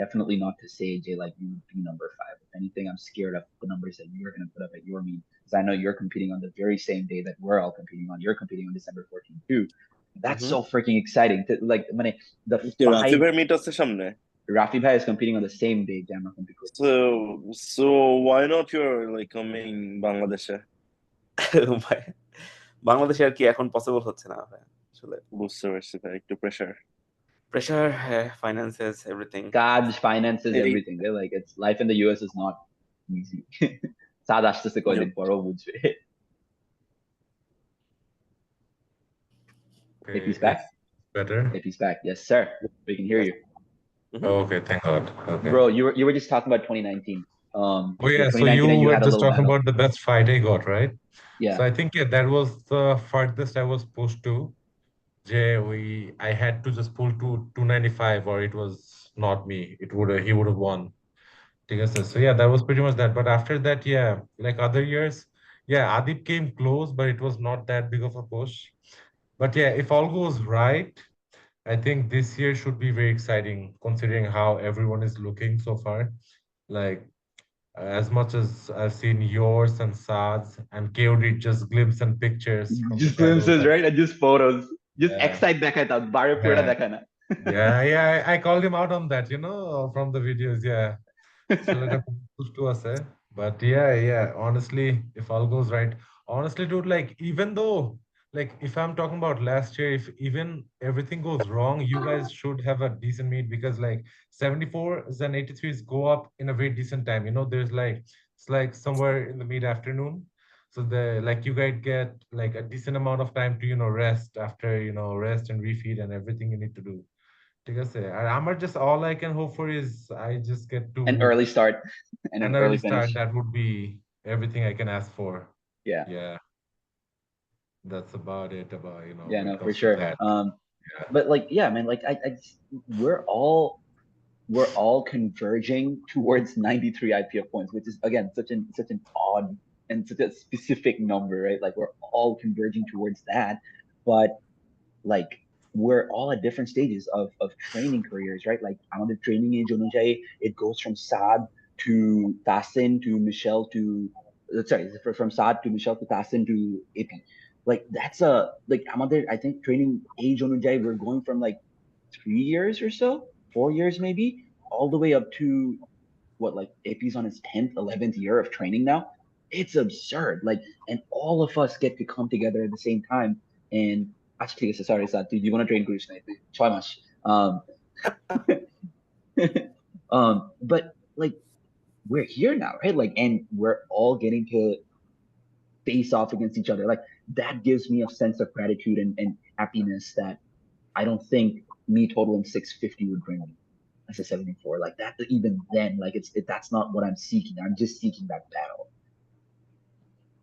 definitely not to say, Jay, like you would be number 5. If anything, I'm scared of the numbers that you're going to put up at your meet, because I know you're competing on the very same day that we're all competing on. You're competing on December 14th too. That's so freaking exciting. Like when the 5 meet আছে সামনে. Rafee Bhai is competing on the same day Jamra competes. So why not you're like coming Bangladesh? বাংলাদেশে আর কি এখন possible হচ্ছে না আসলে। বুঝতে পারছি ভাই, একটু pressure, finances, everything. God's finances, everything. They're like, it's life in the US is not easy. Saad আসতেছে কয়দিন পরও বুঝবে। If he's back. Better? If he's back, yes sir, we can hear you. Okay, thank God. Okay. Bro, you were just talking about 2019. Oh yeah, so you were just talking about the best fight I got, right? Yeah. So I think that was the farthest I was pushed to. I had to just pull to 295, or it was not me. He would have won. So yeah, that was pretty much that. But after that, yeah, like other years, yeah, Adib came close, but it was not that big of a push. But yeah, if all goes right, I think this year should be very exciting, considering how everyone is looking so far. Like, as much as I've seen yours and Saad's and KOD, just glimpses and pictures. Just glimpses, right? And just photos. Just excite dekhai tha, bare pura dekhai na. Yeah, I called him out on that, from the videos, yeah. But yeah, honestly, if all goes right, honestly, dude, like, even though, like, if I'm talking about last year, if even everything goes wrong, you guys should have a decent meet, because like 74s and 83s go up in a very decent time. There's like, it's like somewhere in the mid-afternoon. So you guys get like a decent amount of time to, rest after, rest and refeed and everything you need to do. ঠিক আছে, আর আমার just all I can hope for is I just get to an early start and an early finish. That would be everything I can ask for. Yeah. Yeah, that's about it about, Yeah, when it no, for comes to sure. that. Yeah. But like, yeah, man, like we're all converging towards 93 IPF points, which is again such an odd and such a specific number, right? Like we're all converging towards that, but like we're all at different stages of training careers, right? Like আমাদের training age অনুযায়ী it goes from Saad to Tassin to Michelle to sorry, from Saad to Michelle to Tassin to AP. Like that's a like আমাদের I think training age অনুযায়ী we're going from like 3 years or so, 4 years maybe, all the way up to what, like AP's on his 10th, 11th year of training now. It's absurd. Like, and all of us get to come together at the same time. And actually, sorry, Sad, dude, you want to train Krishna? Try much. But like we're here now, right? Like, and we're all getting to face off against each other. Like that gives me a sense of gratitude and happiness that I don't think me totaling 650 would bring me as a 74. Like that, even then, like that's not what I'm seeking. I'm just seeking that battle.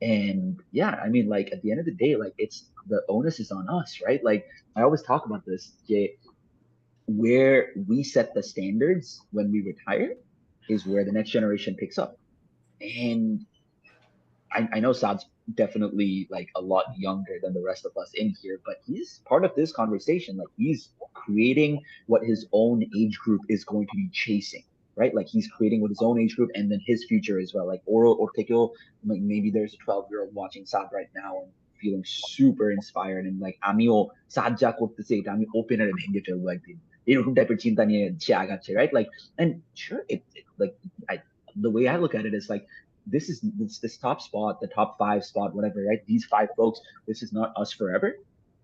And yeah, I mean, like at the end of the day, like it's the onus is on us, right? Like I always talk about this, Jay, where we set the standards when we retire is where the next generation picks up. And I know Saad's definitely like a lot younger than the rest of us in here, but he's part of this conversation. Like he's creating what his own age group is going to be chasing, right? Like he's creating with his own age group and then his future as well. Like Oro or Tekil, like maybe there's a 12-year-old watching Saad right now and feeling super inspired and like আমিও সাদ যা করতেছে এটা আমি ওপেনারে ভেঙে ফেলবো একদিন এরকম টাইপের চিন্তা নিয়ে সে আগাচ্ছে, right? Like, and sure, like I the way I look at it is like this top spot, the top five spot, whatever, right? These five folks, this is not us forever.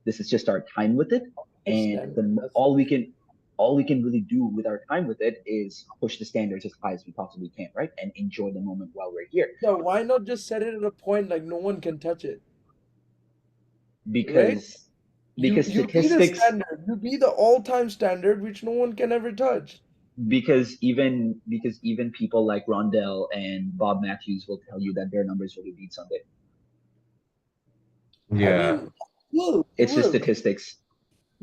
This is just our time with it. The And standard. That's all we can really do with our time with it is push the standards as high as we possibly can, right? And enjoy the moment while we're here. yeah. Why not just set it at a point like no one can touch it, right? Because You you be the statistics, standard. You be the all-time standard, which no one can ever touch. because even people like Rondell and Bob Matthews will tell you that their numbers will be beat someday. I Yeah. mean, will it It's just will. statistics.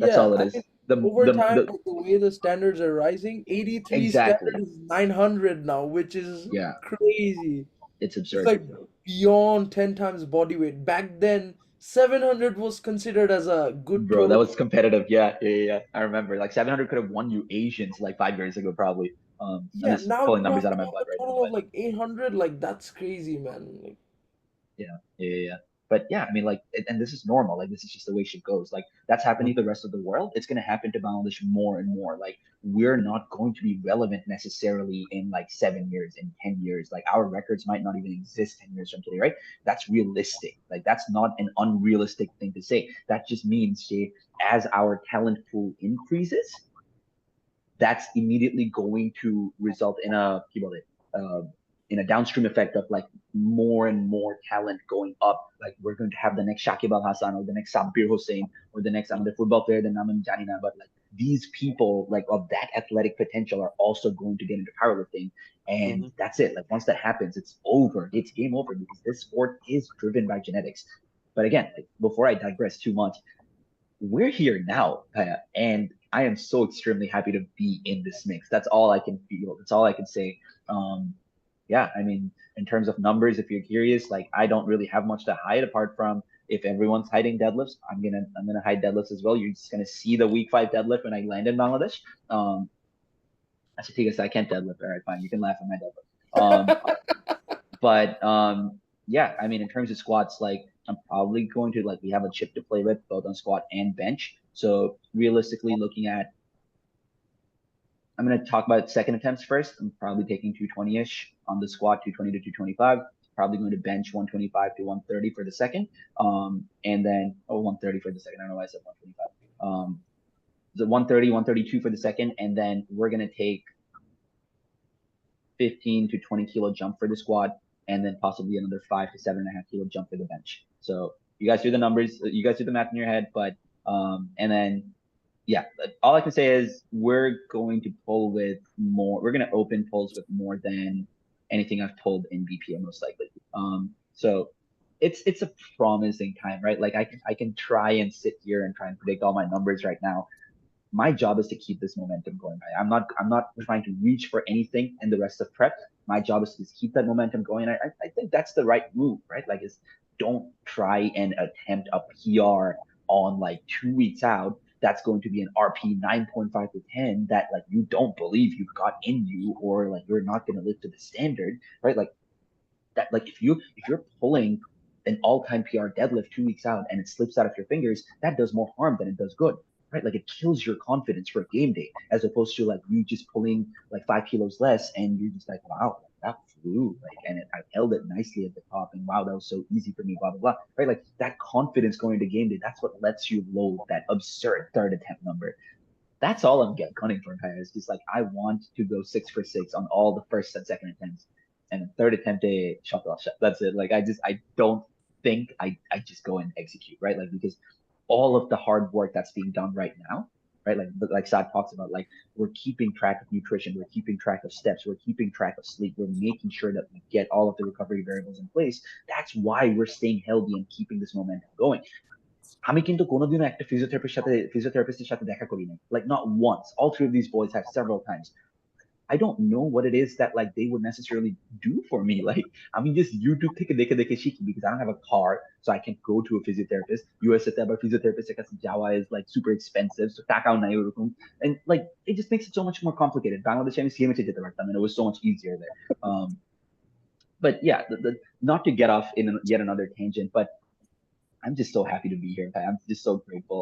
That's Yeah, all it I is. mean, over time, The with the way the standards are rising, 83 exactly. standard is 900 now, which is Yeah, crazy. it's It's absurd. like beyond 10 times body weight. Back then, 700 was considered as a good Bro, that total. was competitive. Yeah. I remember. Like 700 could have won you Asians like 5 years ago, probably. I'm Yeah, just now pulling now numbers out of to my have butt a right now, total but of like 800, like that's crazy, man. Like, yeah. But yeah, I mean, like, and this is normal. Like, this is just the way shit goes. Like, that's happening to the rest of the world. It's gonna happen to Bangladesh more and more. Like, we're not going to be relevant necessarily in like 7 years, in 10 years. Like, our records might not even exist 10 years from today, right? That's realistic. Like, that's not an unrealistic thing to say. That just means, Jay, as our talent pool increases, that's immediately going to result in uh, in a downstream effect of like more and more talent going up. Like we're going to have the next Shakib Al Hassan or the next Sabir Hossein or the next another football player, the Naman Janina. But like these people like of that athletic potential are also going to get into powerlifting. And Mm-hmm. that's it. Like once that happens, it's over. It's game over because this sport is driven by genetics. But again, like, before I digress too much, we're here now, and I am so extremely happy to be in this mix. That's all I can feel. That's all I can say. Yeah, I mean, in terms of numbers, if you're curious, like I don't really have much to hide apart from if everyone's hiding deadlifts, I'm gonna hide deadlifts as well. You're just gonna see the week 5 deadlift when I land in Bangladesh. I should take a I can't deadlift. All right, fine. You can laugh at my deadlift. But yeah, I mean, in terms of squats, like I'm probably going to like we have a chip to play with both on squat and bench. So realistically, looking at, I'm going to talk about second attempts first. I'm probably taking 220-ish on the squat, 220 to 225. Probably going to bench 125 to 130 for the second. And then 130 for the second. I don't know why I said 125. The 130, 132 for the second, and then we're going to take 15 to 20 kilo jump for the squat, and then possibly another 5 to 7.5 kilo jump for the bench. So you guys do the numbers, you guys do the math in your head, but and then yeah, all I can say is we're going to pull with more. We're going to open pulls with more than anything I've pulled in BPM most likely. So it's a promising time, right? Like I can try and sit here and try and predict all my numbers right now. My job is to keep this momentum going. Right? I'm not trying to reach for anything in the rest of prep. My job is to just keep that momentum going. I think that's the right move, right? Like, is don't try and attempt a PR on like 2 weeks out. That's going to be an RP 9.5 to 10 that like you don't believe you've got in you, or like you're not going to live to the standard, right? Like that, like if you're pulling an all-time PR deadlift 2 weeks out and it slips out of your fingers, that does more harm than it does good, right? Like it kills your confidence for a game day, as opposed to like you just pulling like 5 kilos less and you're just like, wow, that flew, like, and I held it nicely at the top, and wow, that was so easy for me, blah blah blah, right? Like that confidence going into game day, that's what lets you load that absurd third attempt number. That's all I'm getting gunning for, guys. Just like I want to go 6 for 6 on all the first and second attempts, and the third attempt a shot off shot. That's it. Like I don't think I just go and execute, right? Like because all of the hard work that's being done right now, right? Like Saad talks about, like we're keeping track of nutrition, we're keeping track of steps, we're keeping track of sleep, we're making sure that we get all of the recovery variables in place. That's why we're staying healthy and keeping this momentum going. আমি কিন্তু কোনোদিনও একটা ফিজিওথেরাপিস্টের সাথে দেখা করি নাই, like not once. All three of these boys have several times. I don't know what it is that like they would necessarily do for me. Like I mean, just YouTube থেকে দেখে দেখে শিখি, because I don't have a car, so I can't go to a physiotherapist. USA তে আবার physiotherapist কাছে যাওয়া is like super expensive, so টাকাও নাই ওরকম, and like it just makes it so much more complicated. বাংলাদেশে আমি সিএমএইচ যেতে পারতাম, and it was so much easier there. But yeah, not to get off in yet another tangent, but I'm just so happy to be here. I'm just so grateful.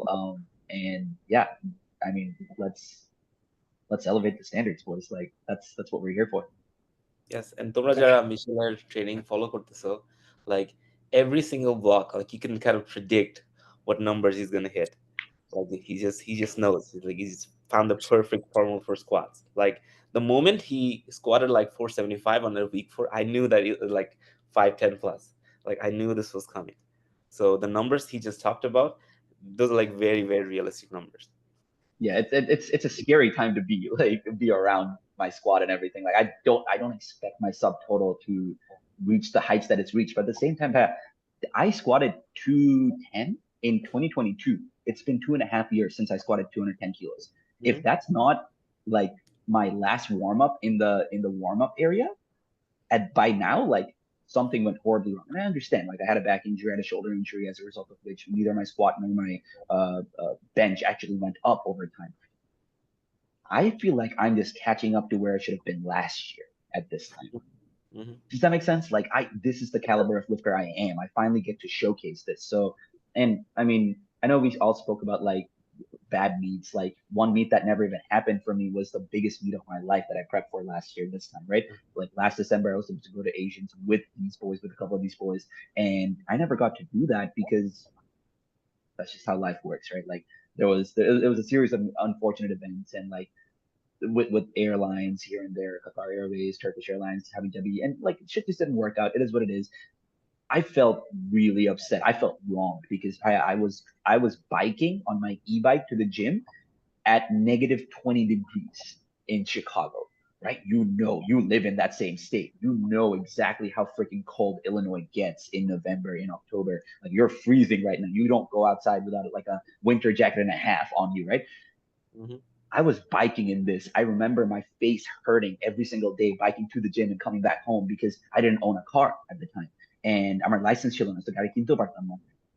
And yeah, I mean, let's elevate the standards, boys. Like that's what we're here for. Yes, and তোমরা যারা মিশেলের training follow করতেছো, like every single block, like you can kind of predict what numbers he's gonna hit. Like he just knows. He's found the perfect formula for squats. Like the moment he squatted like 475 on a week 4, I knew that it was like 510 plus. Like I knew this was coming. So the numbers he just talked about, those are like very, very realistic numbers. Yeah, it's a scary time to be around my squad and everything. Like I don't expect my subtotal to reach the heights that it's reached, but at the same time, I squatted 210 in 2022. It's been 2.5 years since I squatted 210 kilos. If that's not like my last warm up in the warm up area, by now, like something went horribly wrong. And I understand, like I had a back injury, I had a shoulder injury, as a result of which neither my squat nor my bench actually went up over time. I feel like I'm just catching up to where I should have been last year at this time. Does that make sense? Like this is the caliber of lifter I am. I finally get to showcase this. So, and I mean, I know we all spoke about like bad meets. Like one meet that never even happened for me was the biggest meet of my life that I prepped for last year this time, right? Like last December, I was able to go to Asians with these boys, with a couple of these boys, and I never got to do that because that's just how life works, right? Like it was a series of unfortunate events, and like with airlines here and there, Qatar Airways, Turkish Airlines, having to be, and like shit just didn't work out. It is what it is. I felt really upset. I felt wrong because I was biking on my e-bike to the gym at negative 20 degrees in Chicago, right? You live in that same state. You know exactly how freaking cold Illinois gets in November, in October. Like you're freezing right now. You don't go outside without like a winter jacket and a half on you, right? I was biking in this. I remember my face hurting every single day biking to the gym and coming back home because I didn't own a car at the time. And আমার licence ছিল না, তো গাড়ি কিনতেও পারতাম না।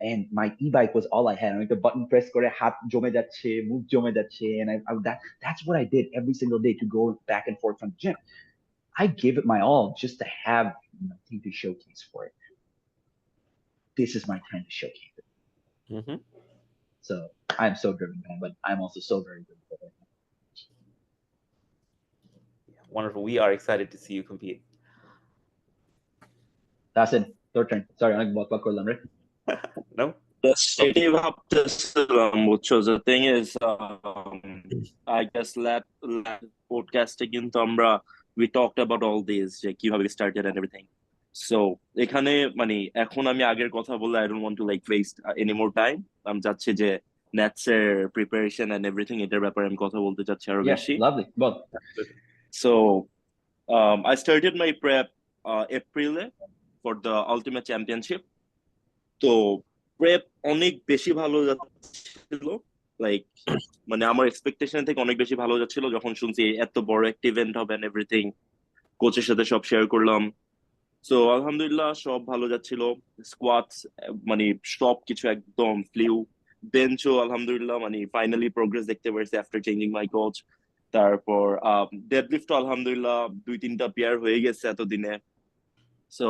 And my e-bike was all I had. আমি একটা button press করে হাত জমে যাচ্ছে, মুখ জমে যাচ্ছে, and that's what I did every single day to go back and forth from the gym. I gave it my all just to have nothing to showcase for it. This is my time to showcase it. So I'm so driven, man, but I'm also so very grateful. Wonderful. We are excited to see you compete. That's it. Your turn. Sorry, অনেক বকবক করলাম রে। No? সেটাই ভাবতেছিলাম, বুঝছো? The thing is, I guess lab podcast কিন্তু আমরা we talked about all these, যে কিভাবে started and everything. So এখানে মানে এখন আমি আগের কথা বলে I don't want to like waste any more time. আমি চাচ্ছি যে Nats এর preparation and everything এটার ব্যাপারে আমি কথা বলতে চাচ্ছি আরো বেশি। Lovely. Well, so I started my prep April for the Ultimate Championship. তো প্রেপ অনেক বেশি ভালো যাচ্ছিল, লাইক মানে আমার এক্সপেকটেশন থেকে অনেক বেশি ভালো যাচ্ছিল যখন শুনছি এত বড় একটা ইভেন্ট হবে এন্ড এভরিথিং। কোচের সাথে সব শেয়ার করলাম। সো আলহামদুলিল্লাহ সব ভালো যাচ্ছিল। স্কোয়াটস মানে সব কিছু একদম ফ্লিউ। বেঞ্চও আলহামদুলিল্লাহ মানে ফাইনালি প্রোগ্রেস দেখতে পারছি আফটার চেঞ্জিং মাই কোচ। তারপর ডেডলিফটও আলহামদুলিল্লাহ 2-3টা পেয়ার হয়ে গেছে এতদিনে। সো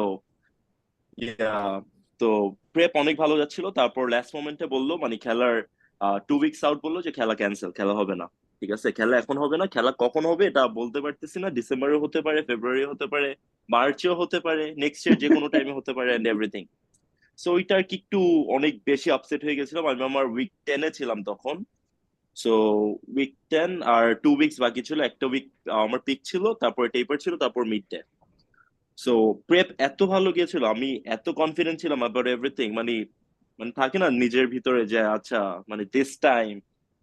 ইয়া, তো প্রেপ অনেক ভালো যাচ্ছিল। তারপর লাস্ট মোমেন্টে বললো মানে খেলার 2 উইকস আউট বললো যে খেলা ক্যান্সেল, খেলা হবে না। ঠিক আছে, খেলা এখন হবে না, খেলা কখন হবে এটা বলতে পারতেছি না। ডিসেম্বরে হতে পারে, ফেব্রুয়ারি হতে পারে, মার্চেও হতে পারে, নেক্সট ইয়ার যে কোনো টাইমে হতে পারে এন্ড এভরিথিং। সো ওইটা আর কি একটু অনেক বেশি আপসেট হয়ে গেছিলাম। আমি আমার উইক 10-এ ছিলাম তখন। সো উইক 10 আর 2 উইকস বাকি ছিল। একটা উইক আমার পিক ছিল, তারপর টেপার ছিল, তারপর মিড ডে। সো প্রেপ এত ভালো গিয়েছিল, আমি এত কনফিডেন্ট ছিলাম অ্যাবাউট এভরিথিং। মানে মানে থাকে না নিজের ভিতরে যে আচ্ছা মানে দিস টাইম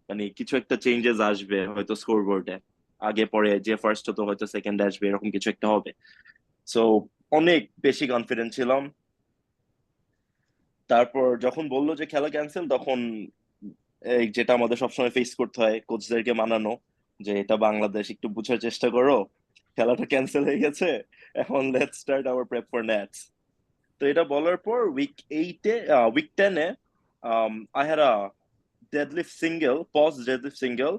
মানে কিছু একটা চেঞ্জেস আসবে হয়তো স্কোর বোর্ডে, আগে পরে যে ফার্স্ট হতো হয়তো সেকেন্ড আসবে, এরকম কিছু একটা হবে। সো অনেক বেশি কনফিডেন্ট ছিলাম। তারপর যখন বললো যে খেলা ক্যান্সেল, তখন এই যেটা আমাদের সবসময় ফেস করতে হয় কোচদেরকে মানানো, যে এটা বাংলাদেশ, একটু বুঝার চেষ্টা করো, খেলাটা ক্যান্সেল হয়ে গেছে, এখন let's start our prep for nets. তো এটা বলার পর উইক 10-এ I had a deadlift single, pause deadlift single.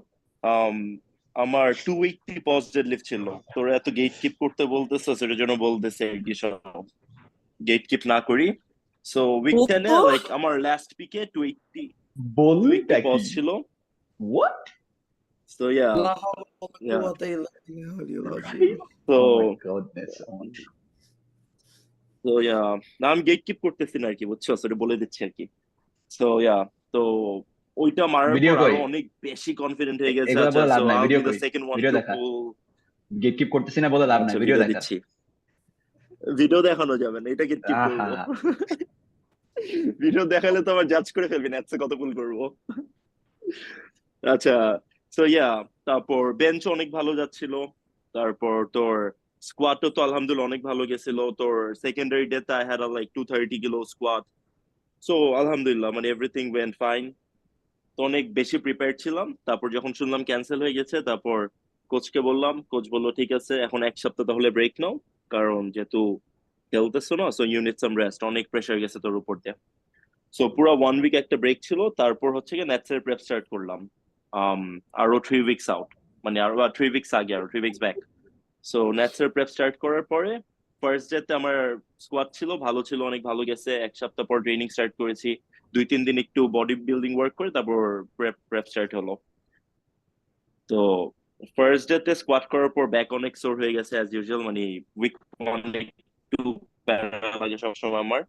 আমার 280 পজ ডেডলিফট ছিল। তোরা এত গেট কিপ করতে বলতেছে, সেটার জন্য বলতেছে আর কি সব গেট কিপ না করি। সো উইক 10-এ ও লাইক আমার লাস্ট পিকে 280 বলটা পজ কি? ছিল। What? সো ইয়া, লা হাওলা ওয়ালা ইয়া, কুওয়াতা ইল্লা বিল্লাহিল আলিয়্যিল আযীম। Right? তো Oh my goodness. তো ইয়া, না আমি গেট কিপ করতেছি না আর কি, বুঝছো, সেটা বলে দিচ্ছি আর কি। সো ইয়া, তো ওইটা মারার ভিডিও পর কই? আরো অনেক বেশি কনফিডেন্ট হয়ে গেছে। এগুলা আচ্ছা, বলে সো লাভ নাই, আইল বি ভিডিও দ্য কই? সেকেন্ড ওয়ান ভিডিও টু দেখা। পুল। গেট কিপ করতেছি না বলে লাভ নাই, আচ্ছা ভিডিও ভিডিও দেখা। দিচ্ছি। ভিডিও দেখানো যাবে না, এটা কি আহা। করবো? ভিডিও দেখালে তো আবার জাজ করে ফেলবি, নেটসে কত পুল করবো। আচ্ছা, সো ইয়া, তারপর বেঞ্চ অনেক ভালো যাচ্ছিল। তারপর তোর স্কোয়াটও তো আলহামদুলিল্লাহ অনেক ভালো গেছিল। তোর সেকেন্ডারি ডেতে I had like 230 kilo squat. So আলহামদুলিল্লাহ মানে এভরিথিং ওয়েন্ট ফাইন। তো অনেক বেশি প্রিপেয়ার ছিলাম। তারপর যখন শুনলাম ক্যান্সেল হয়ে গেছে, তারপর কোচকে বললাম, কোচ বললো ঠিক আছে এখন এক সপ্তাহ তাহলে ব্রেক নাও, কারণ যেহেতু খেলতেছো না, so you need some rest, অনেক প্রেশার গেছে তোর উপর দিয়ে। সো পুরো 1 উইক একটা ব্রেক ছিল। তারপর হচ্ছে কি নেটসের প্রেপ স্টার্ট করলাম। আম, আরো 3 উইকস আউট, মানে আরো 3 উইকস আগে, আরো 3 উইকস ব্যাক। সো নেটসের প্রেপ স্টার্ট করার পরে ফার্স্ট ডেতে আমার স্কোয়াড ছিল ভালো, ছিল অনেক ভালো গেছে। এক সপ্তাহ পর ট্রেনিং স্টার্ট করেছি। 2-3 দিন একটু বডি বিল্ডিং ওয়ার্ক করে তারপর প্রেপ স্টার্ট হলো। তো ফার্স্ট ডেতে স্কোয়াট করার পর ব্যাক অনেক সোর হয়ে গেছে অ্যাজ ইউজুয়াল, মানে উইক অনেক একটু প্যারা লাগে সবসময় আমার।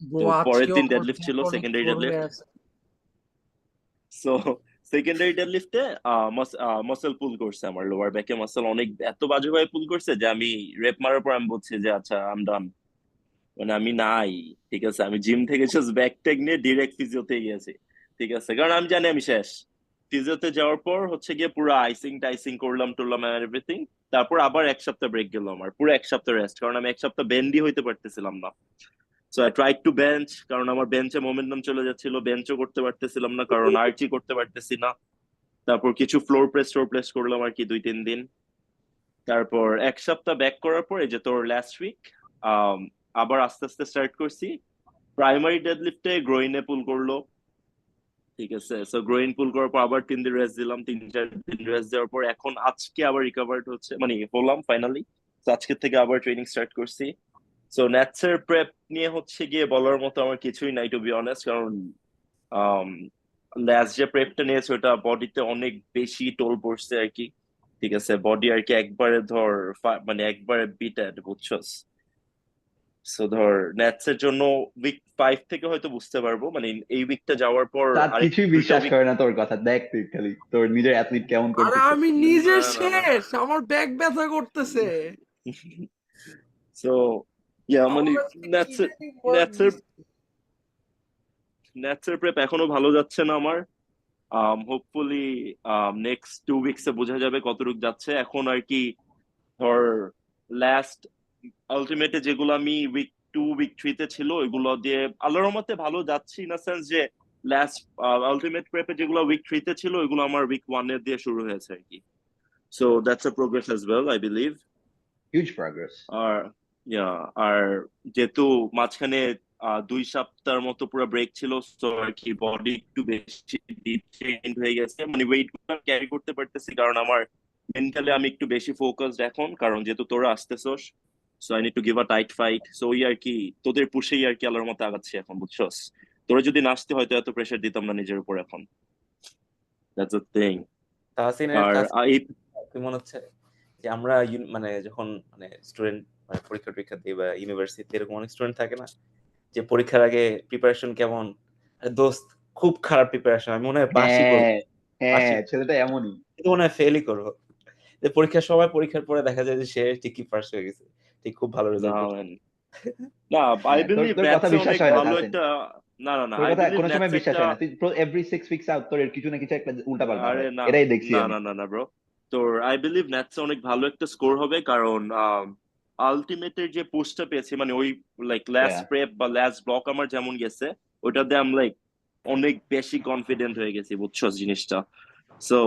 তো ব্রো পরের আজকেও দিন আমার ডেডলিফট ব্যাক ছিল, অনেক সেকেন্ডারি সর হয়ে ডেডলিফট। আছে। সো সেকেন্ডারি ডেডলিফটে মাসেল পুল করছে, আমার লোয়ার ব্যাকে মাসেল অনেক এত বাজেভাবে পুল করছে যে আমি রেপ মারার পর আমি বলছি যে আচ্ছা আই এম ডান, মানে আমি নাই। ঠিক আছে, আমি জিম থেকে জাস্ট ব্যাক টেক নিয়ে ডিরেক্ট ফিজিওতে গিয়েছি। ঠিক আছে, কারণ আমি জানি আমি শেষ। ফিজিওতে যাওয়ার পর হচ্ছে গিয়ে পুরো আইসিং টাইসিং করলাম টুরলাম এভরিথিং। তারপর আবার এক সপ্তাহ ব্রেক গেল আমার, পুরো এক সপ্তাহ রেস্ট, কারণ আমি এক সপ্তাহ বেন্ডই হইতে পারতেছিলাম না। So I try to bench, কারণ আমার বেঞ্চে মোমেন্টাম চলে যাচ্ছিল, বেঞ্চও করতে পারতেছিলাম না কারণ আর্চি করতে পারতেছি না। তারপর কিছু ফ্লোর প্রেস করলাম আর কি 2-3 দিন। তারপর এক সপ্তাহ ব্যাক করার পর এই যে তোর লাস্ট উইক আবার আস্তে আস্তে স্টার্ট করছি। প্রাইমারি ডেডলিফটে গ্রোইনে পুল করলো। ঠিক আছে, সো গ্রোইন পুল করার পর আবার 3 দিন রেস্ট দিলাম, 3-4 দিন রেস্ট দেওয়ার পর এখন আজকে আবার রিকভার্ড হচ্ছে, মানে হলাম ফাইনালি। তো আজকে থেকে আবার ট্রেনিং স্টার্ট করছি। সো ন্যাটসের প্রেপ নিয়ে হচ্ছে গিয়ে বলার মতো আমার কিছুই নাই টু বি অনেস্ট, কারণ লাস্ট যে প্রেপটা নিয়েছে ওটা বডিতে অনেক বেশি টোল পড়ছে আর কি। ঠিক আছে, বডি আর কি একবারে ধর মানে একবারে বিটেড, বুঝছস। সো ধর নেটস এর জন্য উইক 5 থেকে হয়তো বুঝতে পারবো, মানে এই উইকটা যাওয়ার পর তার আরেক কিছুই 2টা বিশ্বাস উইক। করে না তোর কথা, দেখ তুই খালি তোর নিজের অ্যাথলিট কেমন আরে করতেছে। আমি নিজে না না না। শেষ, আমার ব্যাক ব্যথা করতেছে। সো ইয়া মানে আমার আজকে কি নেটস জানি ওয়ার্ক নেটস এর দিছে। নেটস এর প্রেপ এখনো ভালো যাচ্ছে না আমার। হোপফুলি নেক্সট 2 উইকসে বোঝা যাবে কতটুকু যাচ্ছে এখন আর কি। ধর লাস্ট আলটিমেটে যেগুলো আমি উইক 2 উইক 3 তে ছিল ওইগুলো দিয়ে আল্লাহর রহমতে ভালো যাচ্ছে ইন আ সেন্স যে লাস্ট আলটিমেট প্রেপে যেগুলো উইক 3 তে ছিল ওইগুলো আমার উইক 1 এর দিয়ে শুরু হয়েছে আর কি so that's a progress as well I believe Huge progress. আর আর যেহেতু মাঝখানে 2 সপ্তাহের মতো পুরো ব্রেক ছিল তো আর কি বডি একটু বেশি ডিট্রেন্ড হয়ে গেছে মানে ওয়েট ক্যারি করতে পারতেছি কারণ আমার মেন্টালি আমি একটু বেশি ফোকাসড এখন কারণ যেহেতু তোরা আসতেছস so I need to give a tight fight so ওই আর কি তোদের পুশেই আর কি আল্লাহর মতো আগাচ্ছি এখন বুঝছস তোরা যদি নাচতে হয়তো এত প্রেশার দিতাম না নিজের উপর এখন দ্যাটস আ থিং তাহসিনের আর কাছে এই কি মনে হচ্ছে যে আমরা মানে যখন মানে স্টুডেন্ট মানে পরীক্ষা টরীক্ষা দিই বা ইউনিভার্সিটি এরকম অনেক স্টুডেন্ট থাকে না যে পরীক্ষার আগে প্রিপারেশন কেমন আরে দোস্ত খুব খারাপ প্রিপারেশন আমি মনে হয় পাসই করবো ছেলেটা এমনই। কিন্তু মনে হয় ফেলই করবো যে পরীক্ষার সময় পরীক্ষার পরে দেখা যায় যে সে ঠিকই ফার্স্ট হয়ে গেছে ঠিক খুব ভালো না রেজাল্ট করছে man, না আই বিলিভ তোর কথা ম্যাথসে বিশ্বাস অনেক হয় না ভালো তাহসিন, একটা না তোর আই কথা বিলিভ কোনো সময় ম্যাথসে বিশ্বাস একটা হয় না। তুই এভরি 6 উইকস আউট তোর কিছু না কিছু একটা উল্টা পাল্টা আরে হয়, না এটাই দেখছি না আমি। না না না ব্রো তোর আই বিলিভ ম্যাথসে অনেক ভালো একটা স্কোর হবে কারণ আলটিমেটের যে পোস্টটা পেয়েছি মানে ওই লাইক লাস্ট Yeah. প্রেপ বা লাস্ট ব্লক আমার যেমন গেছে ওইটাতে আমি লাইক অনেক বেশি কনফিডেন্ট হয়ে গেছি বুঝছো জিনিসটা সো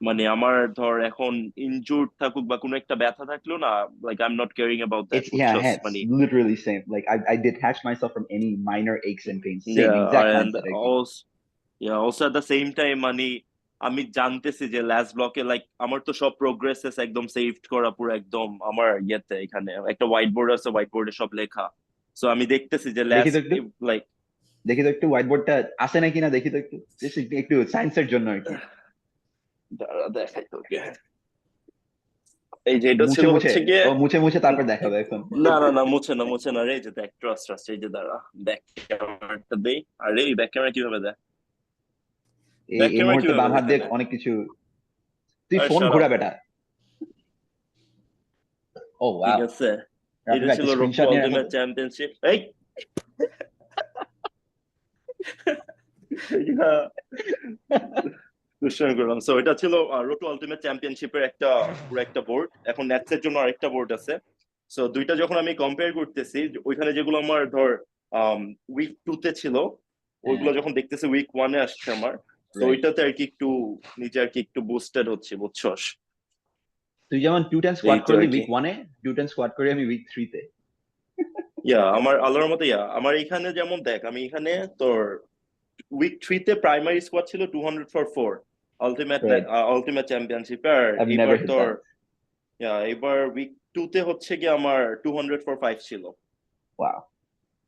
মানে আমার ধর এখন ইনজুর্ড থাকুক বা কোনো একটা ব্যথা থাকলো না like I am not caring about that বুঝছস It's মানে literally same. Like I detach myself from any minor aches and pains. Same exact and mindset. also at the same time মানে আমি জানতেছি যে লাস্ট ব্লকে লাইক আমার তো সব প্রোগ্রেসেস একদম সেভড করা পুরো একদম আমার ইয়েতে এখানে একটা হোয়াইট বোর্ড আছে হোয়াইট বোর্ডে সব লেখা সো আমি দেখতেছি যে দেখি লাস্ট তো একটু, লাইক দেখি তো একটু হোয়াইট বোর্ডটা আছে নাকি না, দেখি তো একটু, Just একটু সায়েন্সের জন্য আর কি। দাঁড়া দেখাই তোকে এই যে এটা মুছে ছিল মুছে, হচ্ছে গিয়ে ও মুছে মুছে তারপর দেখাবে এখন। না মুছে না রে এই যে দেখ ট্রাস্ট এই যে দাঁড়া ব্যাক ক্যামেরাটা দেই আরে এই ব্যাক ক্যামেরা কিভাবে দেয় ব্যাক এই ক্যামেরা মুহূর্তে কিভাবে বাম হাত দিয়ে দেখানে অনেক কিছু, তুই আরে ফোন shut ঘুরা up. বেটা। ও ঠিক ওয়াও, আছে রাফি এটা ভাই ছিল রোড টু স্ক্রিনশট নিয়ে রাখো আলটিমেট তো। চ্যাম্পিয়নশিপ এই দুষ্টামি করলাম সো এটা ছিল রোড টু আলটিমেট চ্যাম্পিয়নশিপের একটা পুরো একটা বোর্ড এখন ন্যাটসের জন্য আরেকটা বোর্ড আছে সো দুইটা যখন আমি কম্পেয়ার করতেছি ওইখানে যেগুলো আমার ধর উইক 2 তে ছিল ওইগুলো যখন দেখতেছি উইক 1 এ আসছে আমার তো Right. ওইটাতে আর কি একটু নিজে আর কি একটু বুস্টেড হচ্ছে বুঝছস তুই যেমন 210 এই স্কোয়াট তো করলি আর কি উইক 1 এ, 210 স্কোয়াট করি আমি উইক 3 তে। আমার আল্লাহর মতো আমার এখানে যেমন দেখ আমি এখানে তোর উইক 3 তে প্রাইমারি স্কোয়াড ছিল 200 ফর 4 Right. আলটিমেট চ্যাম্পিয়নশিপ আর I've never এবার hit তোর that. এবার উইক 2 তে হচ্ছে কি আমার 200 ফর 5 ছিল Wow,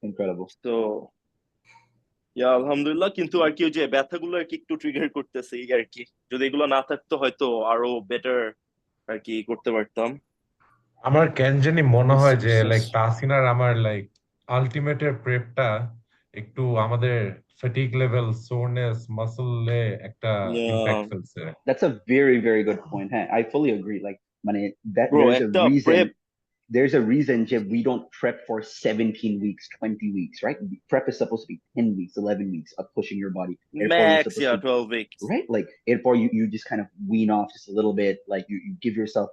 incredible. তো আলহামদুলিল্লাহ কিন্তু আর কি ওই যে ব্যথাগুলো আর কি একটু ট্রিগার করতেছে এই আর কি যদি এগুলো না থাকতো হয়তো আরো বেটার আর কি করতে পারতাম আমার কেন জানি মনে হয় যে বুঝছিস? লাইক তাসিনার আমার লাইক আলটিমেটের প্রেপটা একটু আমাদের ফ্যাটিক লেভেল সোরনেস মাসলে একটা ইম্প্যাক্ট ফেলছে That's a very, very good point. Huh? I fully agree. Like, মানে, that ব্রো there's a একটা reason. Prep There's a reason Jeb, we don't prep for 17 weeks, 20 weeks, right? Prep is supposed to be 10 weeks, 11 weeks of pushing your body. Therefore, you're max supposed to, 12 weeks right? Like, therefore, you just kind of wean off just a little bit. Like, you give yourself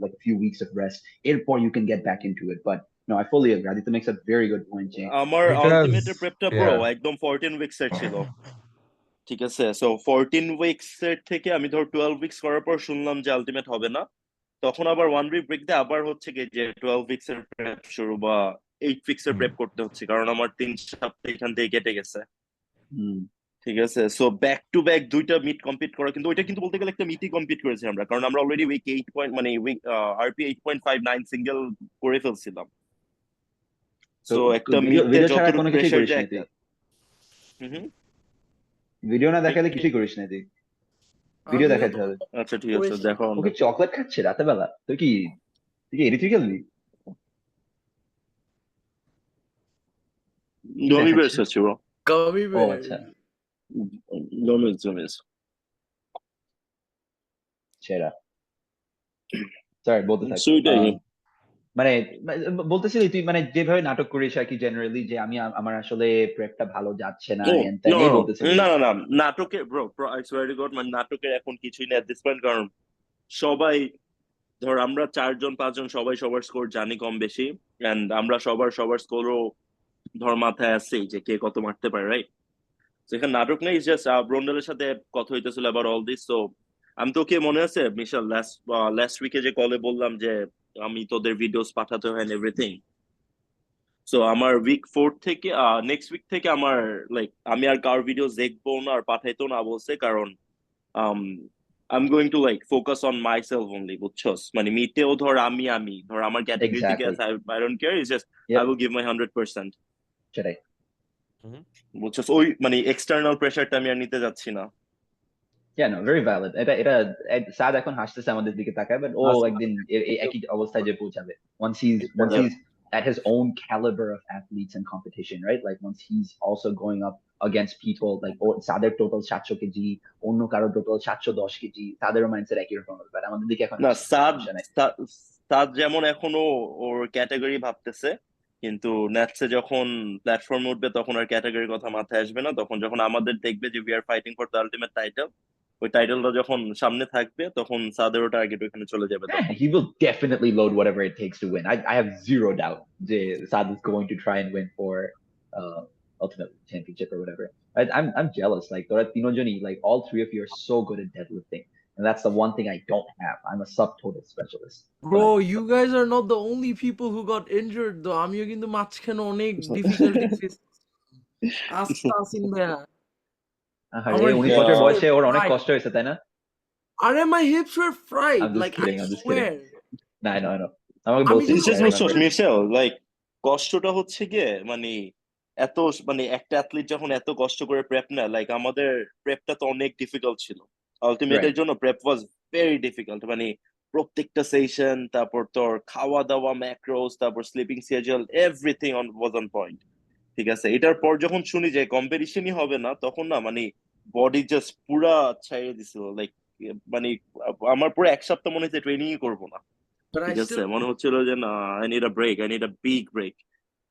like a few weeks of rest. Therefore, you can get back into it. But no, I fully agree. Aditya makes a very good point, Jay. আমার because আলটিমেটের প্রেপটা bro একদম 14 weeks এর ছিল ঠিক আছে so 14 weeks এর থেকে আমি ধর 12 উইকস করার পর শুনলাম যে আলটিমেট হবে না তখন আবার 1 উইক ব্রেক দিয়ে আবার হচ্ছে কি যে 12 উইকস এর প্রেপ শুরু বা 8 উইকস এর প্রেপ করতে হচ্ছে কারণ আমার 3 সপ্তাহ এখান থেকে কেটে গেছে ঠিক আছে সো ব্যাক টু ব্যাক দুইটা মিট কমপ্লিট করা কিন্তু ওইটা কিন্তু বলতে গেলে একটা মিটই কমপ্লিট করেছি আমরা কারণ আমরা অলরেডি উইক 8 পয়েন্ট মানে উইক আরপি 8.59 সিঙ্গেল করে ফেলছিলাম So, সো একটা video মিটে ছাড়া যতটুকু কোনো কিছুই প্রেসার করিস যায় না তুই? হুম ভিডিও না দেখালে কিছুই করিস না তুই? ভিডিও আমিও দেখাতে হবে। আচ্ছা ঠিক আছে করিস না। দেখো ওকে চকলেট খাচ্ছে রাতে বেলা? তুই কি এডিট খেলবি? গমি দেখাচ্ছে? বেরস আছে ব্রো Gummy ও bears. আচ্ছা, গমিস সেরা। সরি, বলতে থাক। সুইটাই মানে বলতেছিলি তুই মানে যেভাবে নাটক করিস আর কি জেনারেলি, যে আমার আসলে প্রেপটা ভালো যাচ্ছে না, এই বলতেছিলি। না নাটকের bro I swear two god মানে নাটকের এখন কিছুই নেই এট দিস পয়েন্ট কারণ সবাই ধর আমরা 4-5 জন সবাই সবার স্কোর জানি কম বেশি, এন্ড আমরা সবার স্কোরও ধর মাথায় আসছেই যে কে কত মারতে পারে, রাইট? এখানে নাটক নেই, জাস্ট ব্রন্ডেলের সাথে কথা হইতেছিল আবার অল দিস। তো আমি তোকে মনে আছে মিশাল লাস্ট উইকে যে কলে বললাম যে আমি তোদের ভিডিওস পাঠাতে হয় এভরিথিং। সো আমার উইক 4 থেকে নেক্সট উইক থেকে আমার লাইক আমি আর কার ভিডিও দেখবো না আর পাঠাইতো না বলছে, কারণ um I'm going to like focus on myself only, বুঝছস? মানে মিটেও ধর আমি ধর আমার ক্যাটাগরি থেকে Exactly. আছে, I don't care, it's just I Yep. will give my 100%, সেটাই। বুঝছস? ওই মানে এক্সটার্নাল প্রেশারটা আমি আর নিতে যাচ্ছি না। Yeah, no, very valid. সাদ এখন হাসতেছে আমাদের দিকে তাকায়, but ও একদিন একই অবস্থায় যে পৌঁছাবে once he's at his own caliber of athletes and competition, right? Like once he's also going up against people like সাদের টোটাল 700 কেজি, অন্য কারো টোটাল 710 কেজি, তাদেরও মাইন্ডসেট একই রকম হবে, বাট আমাদের দিকে এখন না, সাদ সমস্যা নাই। সাদ সাদ যেমন এখনো ওর ক্যাটাগরি ভাবতেছে, কিন্তু নেক্সটে যখন প্ল্যাটফর্মে উঠবে তখন আর ক্যাটাগরির কথা মাথায় আসবে না। তখন যখন আমাদের দেখবে যে we are fighting for the ultimate title, ওই টাইটেলটা যখন সামনে থাকবে তখন সাদেরও টার্গেট ওখানে চলে যাবে Yeah, তখন। he will definitely load whatever it takes to win. I have zero doubt that Saad is going to try and win for ultimate championship or whatever. I'm jealous. Like Tora Tinojani, like all three of you are so good at deadlifting, and that's the one thing I don't have. I'm a subtotal specialist. Bro, you guys are not the only people who got injured though. আমিও কিন্তু মাঝখানে অনেক difficulty face আসতাছিন ভাইয়া। আমার এই 19 hips বছর were বয়সে ওর অনেক fried. কষ্ট হয়েছে, তাই না? আরে my hips were fried. I'm just Like I kidding. I'm just kidding. swear. No, I know. আমাকে আমি বলছিস, It's যখন just I বুঝছস remember. মিশেল, লাইক কষ্টটা হচ্ছে গিয়ে মানে এত মানে একটা অ্যাথলিট যখন এত কষ্ট করে প্রেপ নেয়, লাইক আমাদের প্রেপটা তো অনেক ডিফিকাল্ট ছিল। আলটিমেটের Right. জন্য প্রেপ ওয়াজ ভেরি ডিফিকাল্ট, মানে প্রত্যেকটা সেশন, তারপর তোর খাওয়া দাওয়া, ম্যাক্রোস, তারপর sleeping schedule, everything was on point. ঠিক আছে, এটার পর যখন শুনি যে কম্পিটিশনই হবে না, তখন না মানে বডি জাস্ট পুরা ছাইড়ে দিছিল। লাইক মানে আমার পুরো 1 সপ্তাহ মনে হচ্ছে ট্রেনিংই করবো না। but I ঠিক আছে, still মনে হচ্ছিল যে না, I need a break, I need a big break.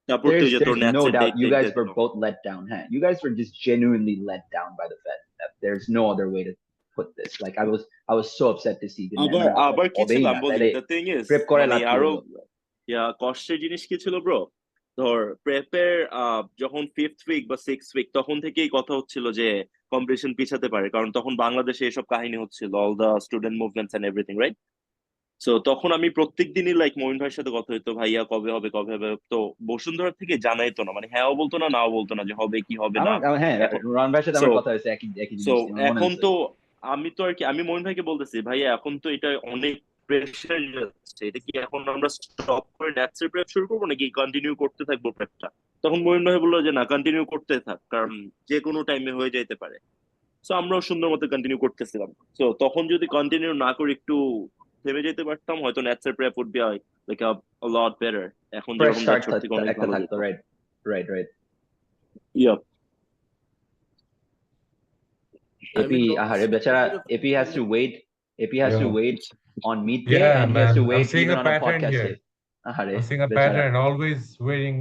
তারপর তো এই যে তোর There's no ন্যাটসের doubt ডেট you ডেট guys ডেট were both let down. Huh? You guys were just genuinely let down by the Fed. There's no other way to put this. Like I was so upset to see the আবার man আবার কি ছিল আমি বলি, তাহলে the thing is prep করে মানে লাভ কি আরো হলো? কষ্টের জিনিস কি ছিল ব্রো, ধর প্রেপের যখন 5th উইক বা 6th উইক তখন থেকেই কথা হচ্ছিল যে কম্পিটিশন পিছাতে পারে, কারণ তখন বাংলাদেশে এসব কাহিনী হচ্ছিল, all the student movements and everything, right? So তখন আমি প্রত্যেক দিনই লাইক মইন ভাইয়ের সাথে কথা হইতো, ভাইয়া কবে হবে কবে হবে। তো বসুন্ধরা থেকে জানাইতো না, মানে হ্যাঁও বলতো না নাও বলতো না যে হবে কি হবে না। হ্যাঁ, এখন রন ভাইয়ের সাথে সো আমার কথা হয়েছে একই একই সো জিনিস, আমার মনে এখন আছে। তো আমি তো আর কি আমি মইন ভাইকে বলতেছি, ভাইয়া এখন তো এটা অনেক প্রেশার যাচ্ছে, এটা কি এখন আমরা স্টপ করে ন্যাটসের প্রেপ শুরু করবো নাকি কন্টিনিউ করতে থাকবো প্রেপটা? তখন মইন ভাই বললো যে না, কন্টিনিউ করতে থাক, কারণ যে কোনো টাইমে হয়ে যাইতে পারে। সো আমরাও সুন্দর মতো কন্টিনিউ করতেছিলাম। সো তখন যদি কন্টিনিউ না করে একটু থেমে যেতে পারতাম, হয়তো ন্যাটসের prep would be like a lot better. এখন ফ্রেশ যেরকম স্টার্ট যাচ্ছে ওর থেকে অনেক একটা ভালো থাকতো, যেত। Right right. Yeah I AP, mean আহারে honestly বেচারা, even if AP has to wait. Epi has to Yeah. wait on meet day, Yeah, and he has man. to I'm wait seeing even a on a pattern podcast day. here. আহারে I'm seeing a বেচারা, pattern, always waiting,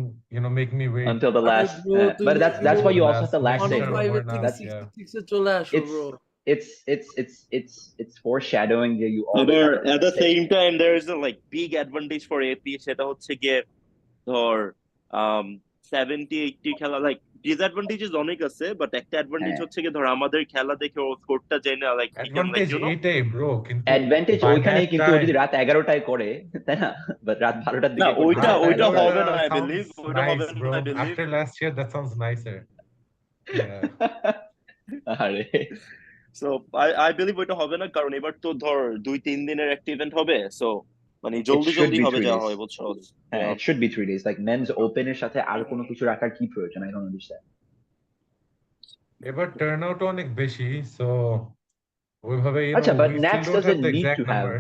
making me wait. until the আরে last. bro But তুমি that's why পুরো you The also have last the last minute or segment. 105 এর থেকে whatnot. That's Yeah. 66 এ চলে আসো it's bro. it's foreshadowing that you always আবার have a at last the same segment. time there is a like big advantage for AP, সেটা হচ্ছে গিয়ে ধর 70-80 খেলা, লাইক ডিসঅ্যাডভান্টেজেস অনেক আছে, বাট একটা অ্যাডভান্টেজ হ্যাঁ, হচ্ছে গিয়ে ধর আমাদের খেলা দেখে ও স্কোরটা জেনে like he can like Advantage এইটাই ব্রো, কিন্তু অ্যাডভান্টেজ by ওইখানেই, that কিন্তু ও time, যদি রাত 11টায় করে, তাই না? বাট রাত 12টার না, দিকে করতে ওইটা যায়, রাত তাহলে ওইটা হয়। হবে 11টা না আই sounds বিলিভ, ওইটা হবে nice, না bro. I believe. After last year, that sounds nicer. Yeah. আরে সো আই বিলিভ ওইটা হবে না, কারণ এবার তো ধর 2-3 দিনের একটা ইভেন্ট হবে। সো মানে it জলদি should জলদি be হবে 3 যা days. হয়, বুঝছো? হ্যাঁ, it should be 3 days. Like men's open এর সাথে আর কোনো কিছু রাখার কি প্রয়োজন? I don't understand. এবার turnout অনেক বেশি, so ওইভাবে, আচ্ছা, but we still Nats don't have doesn't the need exact to have number.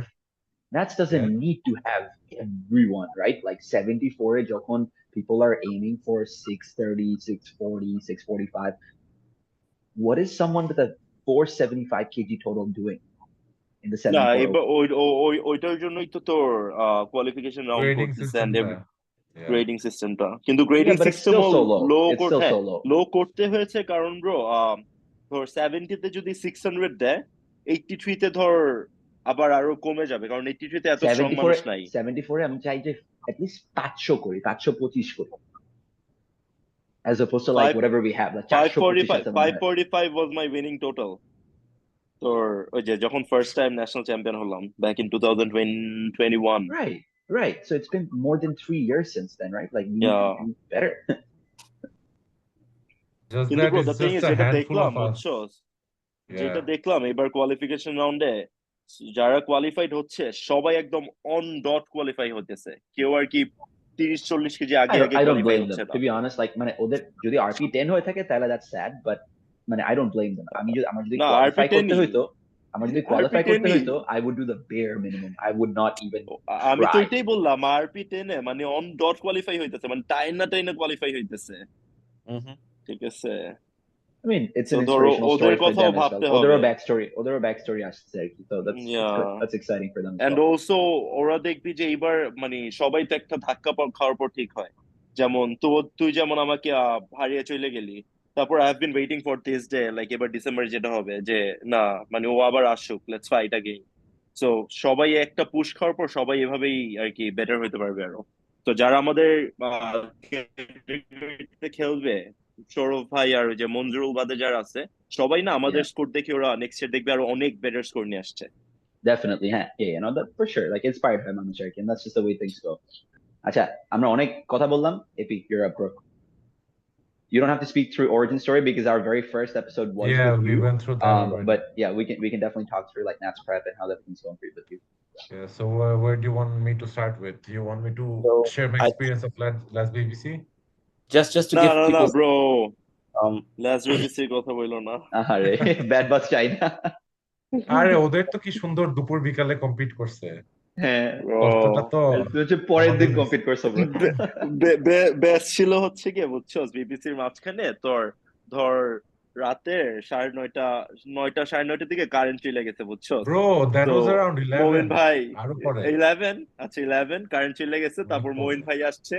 Nats Yeah. doesn't need to have everyone, right? Like 74 এ যখন people are aiming for 630, 640, 645. What is someone with a 475 kg total doing in the না, 74 এবার open? ওইটার জন্যই তো তোর qualification round Grading করতেছে and systemটা. Yeah. Grading সিস্টেমটা, কিন্তু Yeah, grading but it's still সিস্টেমও so low. Low It's still হ্যাঁ so low. লো করতে হয়েছে, কারণ ব্রো ধর 70-তে যদি 600 দেয়, 83-তে ধর আবার আরো কমে যাবে, কারণ এই টি-টোয়েন্টিতে এত স্ট্রং 74 মানুষ নাই। 74 আমি চাই যে অ্যাটলিস্ট 500 করি, 525 করি, as opposed to like Five whatever we have, like 425 545 আছে মনে হয়। 545 was my winning total. তোর ওই যে যখন ফার্স্ট টাইম ন্যাশনাল চ্যাম্পিয়ন হলাম back in 2021. Right, so it's been more than 3 years since then, right? Like we need Yeah. to do better. Just কিন্তু that bro it's the thing just is, a যেটা handful দেখলাম of us. বুঝছো, যেটা Yeah. দেখলাম এবার qualification রাউন্ডে যারা qualified হচ্ছে সবাই একদম অন ডট কোয়ালিফাই হতেছে, কেউ আর কি 30-40 কেজি আগে আগে I don't কোয়ালিফাই blame হচ্ছে them, না। to be honest. Like মানে ওদের যদি RP 10 হয়ে থাকে তাহলে that's sad, but মানে I don't blame them. আমার যদি না কোয়ালিফাই করতে RP10ই হইতো, I would do the bare minimum. I would not even আমি তো try. এটাই বললাম, RP10 মানে অন ডট কোয়ালিফাই হইতেছে, মানে টাইনা টাইনা কোয়ালিফাই হইতেছে, ঠিক আছে। I mean, it's তো an ধরো inspirational ওদের story for কথাও them as well. ভাবতে হবে। ওদেরও backstory আসছে আর কি, so that's good. That's exciting for them as and well. Also ওরা দেখবি যে এইবার মানে সবাই তো একটা ধাক্কা খাওয়ার পর ঠিক হয়, যেমন তো তুই যেমন আমাকে হারিয়ে চলে গেলি, তারপর I have been waiting for this day, like এবার ডিসেম্বর যেটা হবে যে না মানে ও আবার আসুক, লেটস ফাইট अगेन। সো সবাই একটা পুশ খাওয়ার পর সবাই এভাবেই আর কি বেটার হতে পারবে আরো। তো যারা আমাদের category-তে খেলবে, সৌরভ ভাই আর ওই যে মঞ্জুরুল বাদে যারা আছে, সবাই না আমাদের Yeah, স্কোর দেখে ওরা নেক্সট ইয়ার দেখবে আরো অনেক বেটার স্কোর নিয়ে আসছে। definitely. Yeah, no, that for sure. Like inspired by মানুষ আর কি, and that's just the way things go. আচ্ছা, আমরা অনেক কথা বললাম. Epi, you're up, bro. You don't have to speak through origin story because our very first episode was Yeah, with we you. went through that already. But yeah, we can definitely talk through like Nats prep and how everything's going for you with you. Yeah, so where do you want me to start with? Do you want me to So share my I experience of last BBC? just to না give না না people bro, um last বিবিসির কথা বললো না। আরে bad বাস চাই না। আরে ওদের তো কি সুন্দর দুপুর বিকালে কম্পিট করছে, হ্যাঁ, কষ্টটা তো হচ্ছে পরের দিন আমাদের কমপ্লিট করছো bro. বেস্ট ছিল হচ্ছে কি বুঝছো, বিবিসির মাঝখানে তোর ধর রাতে 9:30 9:30 দিকে কারেন্ট চলে গেছে বুঝছো। ব্রো দ্যাট তো ওয়াজ অ্যারাউন্ড মমিন 11 ভাই আরো পরে 11, আচ্ছা 11 কারেন্ট চলে গেছে, অনেক তারপর পরে। মমিন ভাই আসছে,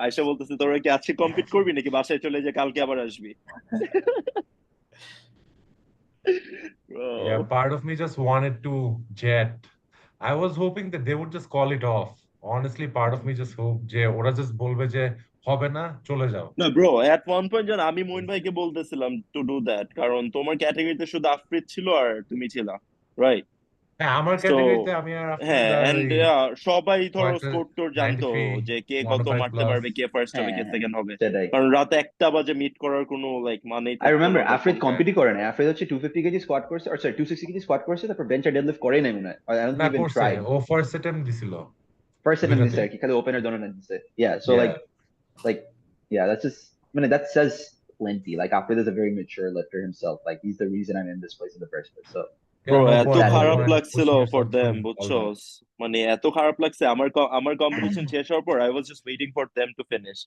আয়সা বলতেছে তোরা কি আজকে কমপ্লিট করবি নাকি বাসায় চলে যে কালকে আবার আসবি। Yeah, Bro, part of me just wanted to jet. I was hoping that they would just call it off. Honestly, part of me just hope যে ওরা just বলবে যে হবে না, চলে যাও। না ব্রো, এট ওয়ান পয়েন্ট যেন আমি মইন ভাইকে বলতেছিলাম টু ডু দ্যাট, কারণ তোমার ক্যাটাগরিতে শুধু আফ্রিদ ছিল আর তুমি ছিলা, রাইট? হ্যাঁ, আমার তো ক্যাটাগরিতে আমি আর আফ্রিদ হ্যাঁ, আর এন্ড ওই সবাই ধরো কয়েকটা স্কোর টোর জানতো 93 যে কে কত 105 মারতে প্লাস। পারবে, কে ফার্স্ট হবে, কে হ্যাঁ, সেকেন্ড হবে, সেটাই। কারণ রাত 1টা বাজে মিট করার কোনো লাইক মানেই I থাকতো remember না তখন। আফ্রিদ কম্পিটই করে না। আফ্রিদ হচ্ছে 250 কেজি স্কোয়াট করছে, or sorry 260 কেজি স্কোয়াট করছে, তারপর বেঞ্চ আর ডেডলিফট করেই নাই মনে হয়। I don't না even করছে, tried. ও ফার্স্ট অ্যাটেম্প দিছিল First attempt দিছে দুইটাতেই। আর কি, খালি ওপেনার দোনো দিছে। Yeah, so Yeah. like yeah, that's just, I mean, that says plenty. Like Afrid is a very mature lifter himself. Like he's the reason I'm in this place in the first place. So Yeah, bro no এত point, no খারাপ point লাগছিল pushing for yourself them through all বুঝছো, that. মানে এত খারাপ লাগছে। আমার competition শেষ হওয়ার পর I was just waiting for them to finish,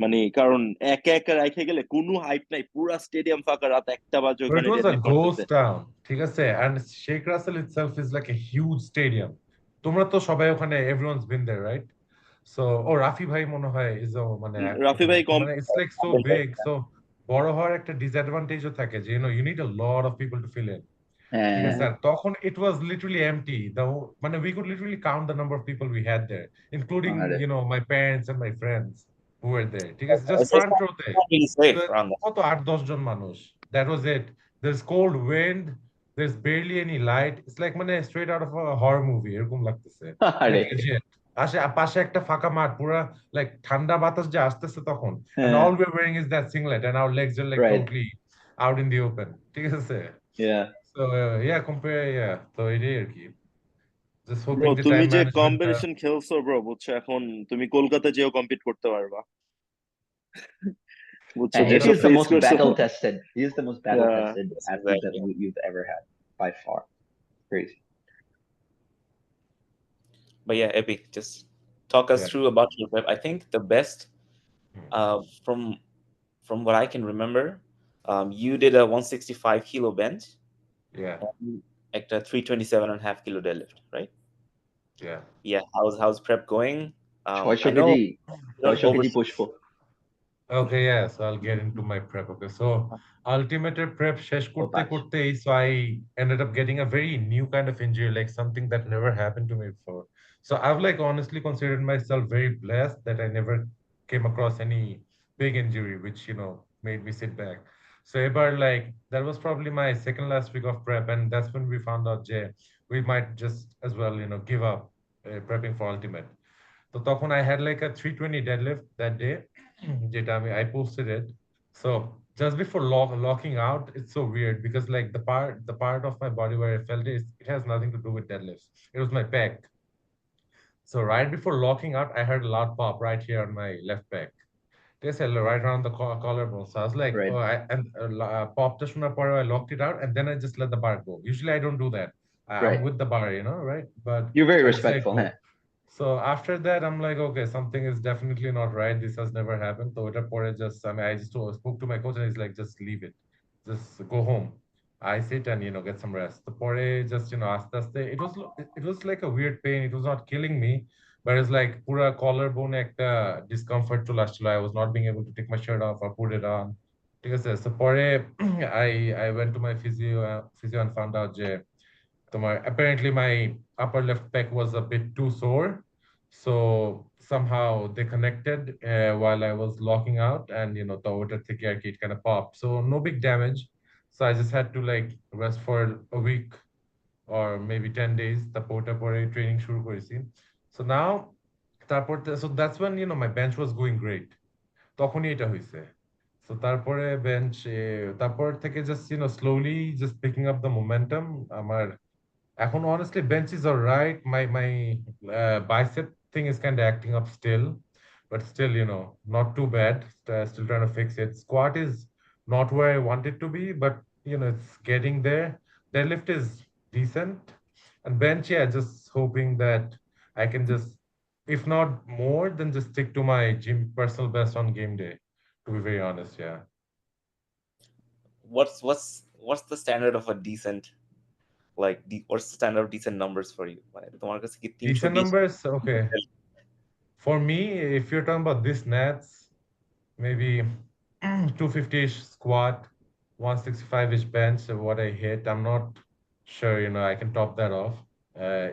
মানে কারণ একা একা রাইখে গেলে কোনো হাইট নাই, পুরা স্টেডিয়াম ফাঁকা, রাত 1টা বাজে But ওখানে it was a ডেডলিফট করতেছে। ghost town, ঠিক আছে, and Sheikh Russell itself is like a huge stadium. তোমরা তো সবাই ওখানে, everyone's been there, right? So, ও রাফি ভাই মনে হয় is a মানে রাফি ভাই কম মানে it's like so big, so বড় হওয়ার একটা ডিসঅ্যাডভান্টেজও থাকে যে you need a lot of people to fill in. ঠিক আছে, আর তখন it was literally empty. মানে we could literally count the number of people we had there, including my parents and my friends who were there. ঠিক আছে, just front row তে really safe তো around that. কত 8-10 জন মানুষ, that was it. There's cold wind, there's barely any light. It's like মানে straight out of a horror movie এরকম লাগতেছে, like legit. পাশে একটা ফাঁকা মাঠ, পুরা like ঠান্ডা বাতাস যে আসতেছে তখন, and all we're wearing is that singlet and our legs are like right. totally out in the open, ঠিক আছে। Yeah. So তো এটাই আর কি, just ব্রো hoping the তুমি time যে management কম্পিটিশন খেলছো ব্রো বুঝছো, এখন তুমি কলকাতা যেও কম্পিট করতে পারবা বুঝছো, And he যেসব is the ফেস most করছো। battle tested. He is the most battle tested Yes, athlete that exactly. you've ever had by far. Crazy. But yeah, Epi, just talk us Yeah. through about your prep. I think the best, from what I can remember, you did a 165 kilo bench, Yeah. and একটা 327.5 kilo deadlift, right? Yeah. Yeah. How's prep going? I 600 know KG you don't 600 KG overshoot. Push Okay, yeah, so I'll get into my prep. Okay, so ultimate prep শেষ Oh, করতে patch. করতেই, so I ended up getting a very new kind of injury, like something that never happened to me before. So I've like honestly considered myself very blessed that I never came across any big injury, which made me sit back. So ever like that was probably my second last week of prep, and that's when we found out, Jay, we might just as well, give up prepping for ultimate. তো তখন I had like a 320 deadlift that day, যেটা I posted it. So just before locking out, it's so weird because like the part of my body where I felt it has nothing to do with deadlifts. It was my pec. So right before locking out, I heard a loud pop right here on my left pec. They said right around the collarbone. So I was like, Right. oh, popped the pore, I locked it out, and then I just let the bar go. Usually I don't do that. I'm Right. with the bar, right? But You're very I just let respectful, huh? go. So after that, I'm like, okay, something is definitely not right. This has never happened. So I just spoke to my coach and he's like, just leave it. Just go home. I sit and, get some rest. The pore just, aste, it was like a weird pain. It was not killing me, but it's like pura collarbone একটা discomfort চলে আসছিল. I was not being able to take my shirt off or put it on. ঠিক আছে? So পরে I went to my physio and found out যে apparently my upper left pec was a bit too sore. So somehow they connected while I was locking out, and the ওটা থেকে আর কি it kind of popped. So no big damage. So I just had to like rest for a week or maybe 10 days. তারপর ওটা পরে training শুরু করেছি. So now so that's when my bench was going great. তখনই এটা হইছে. So তারপরে bench তারপর থেকে just slowly just picking up the momentum. আমার এখন honestly bench is alright. My bicep thing is kind of acting up still, but still not too bad. Still trying to fix it. Squat is not where I want it to be, but it's getting there. Deadlift is decent, and bench, yeah, just hoping that I can just, if not more, then just stick to my gym personal best on game day. To be very honest, yeah. What's the standard of a decent, like what's the standard of decent numbers for you? মানে তোমার কাছে কি Decent 320? numbers, okay. For me, if you're talking about this nats, maybe 250-ish squat, 165-ish bench, what I hit. I'm not sure, I can top that off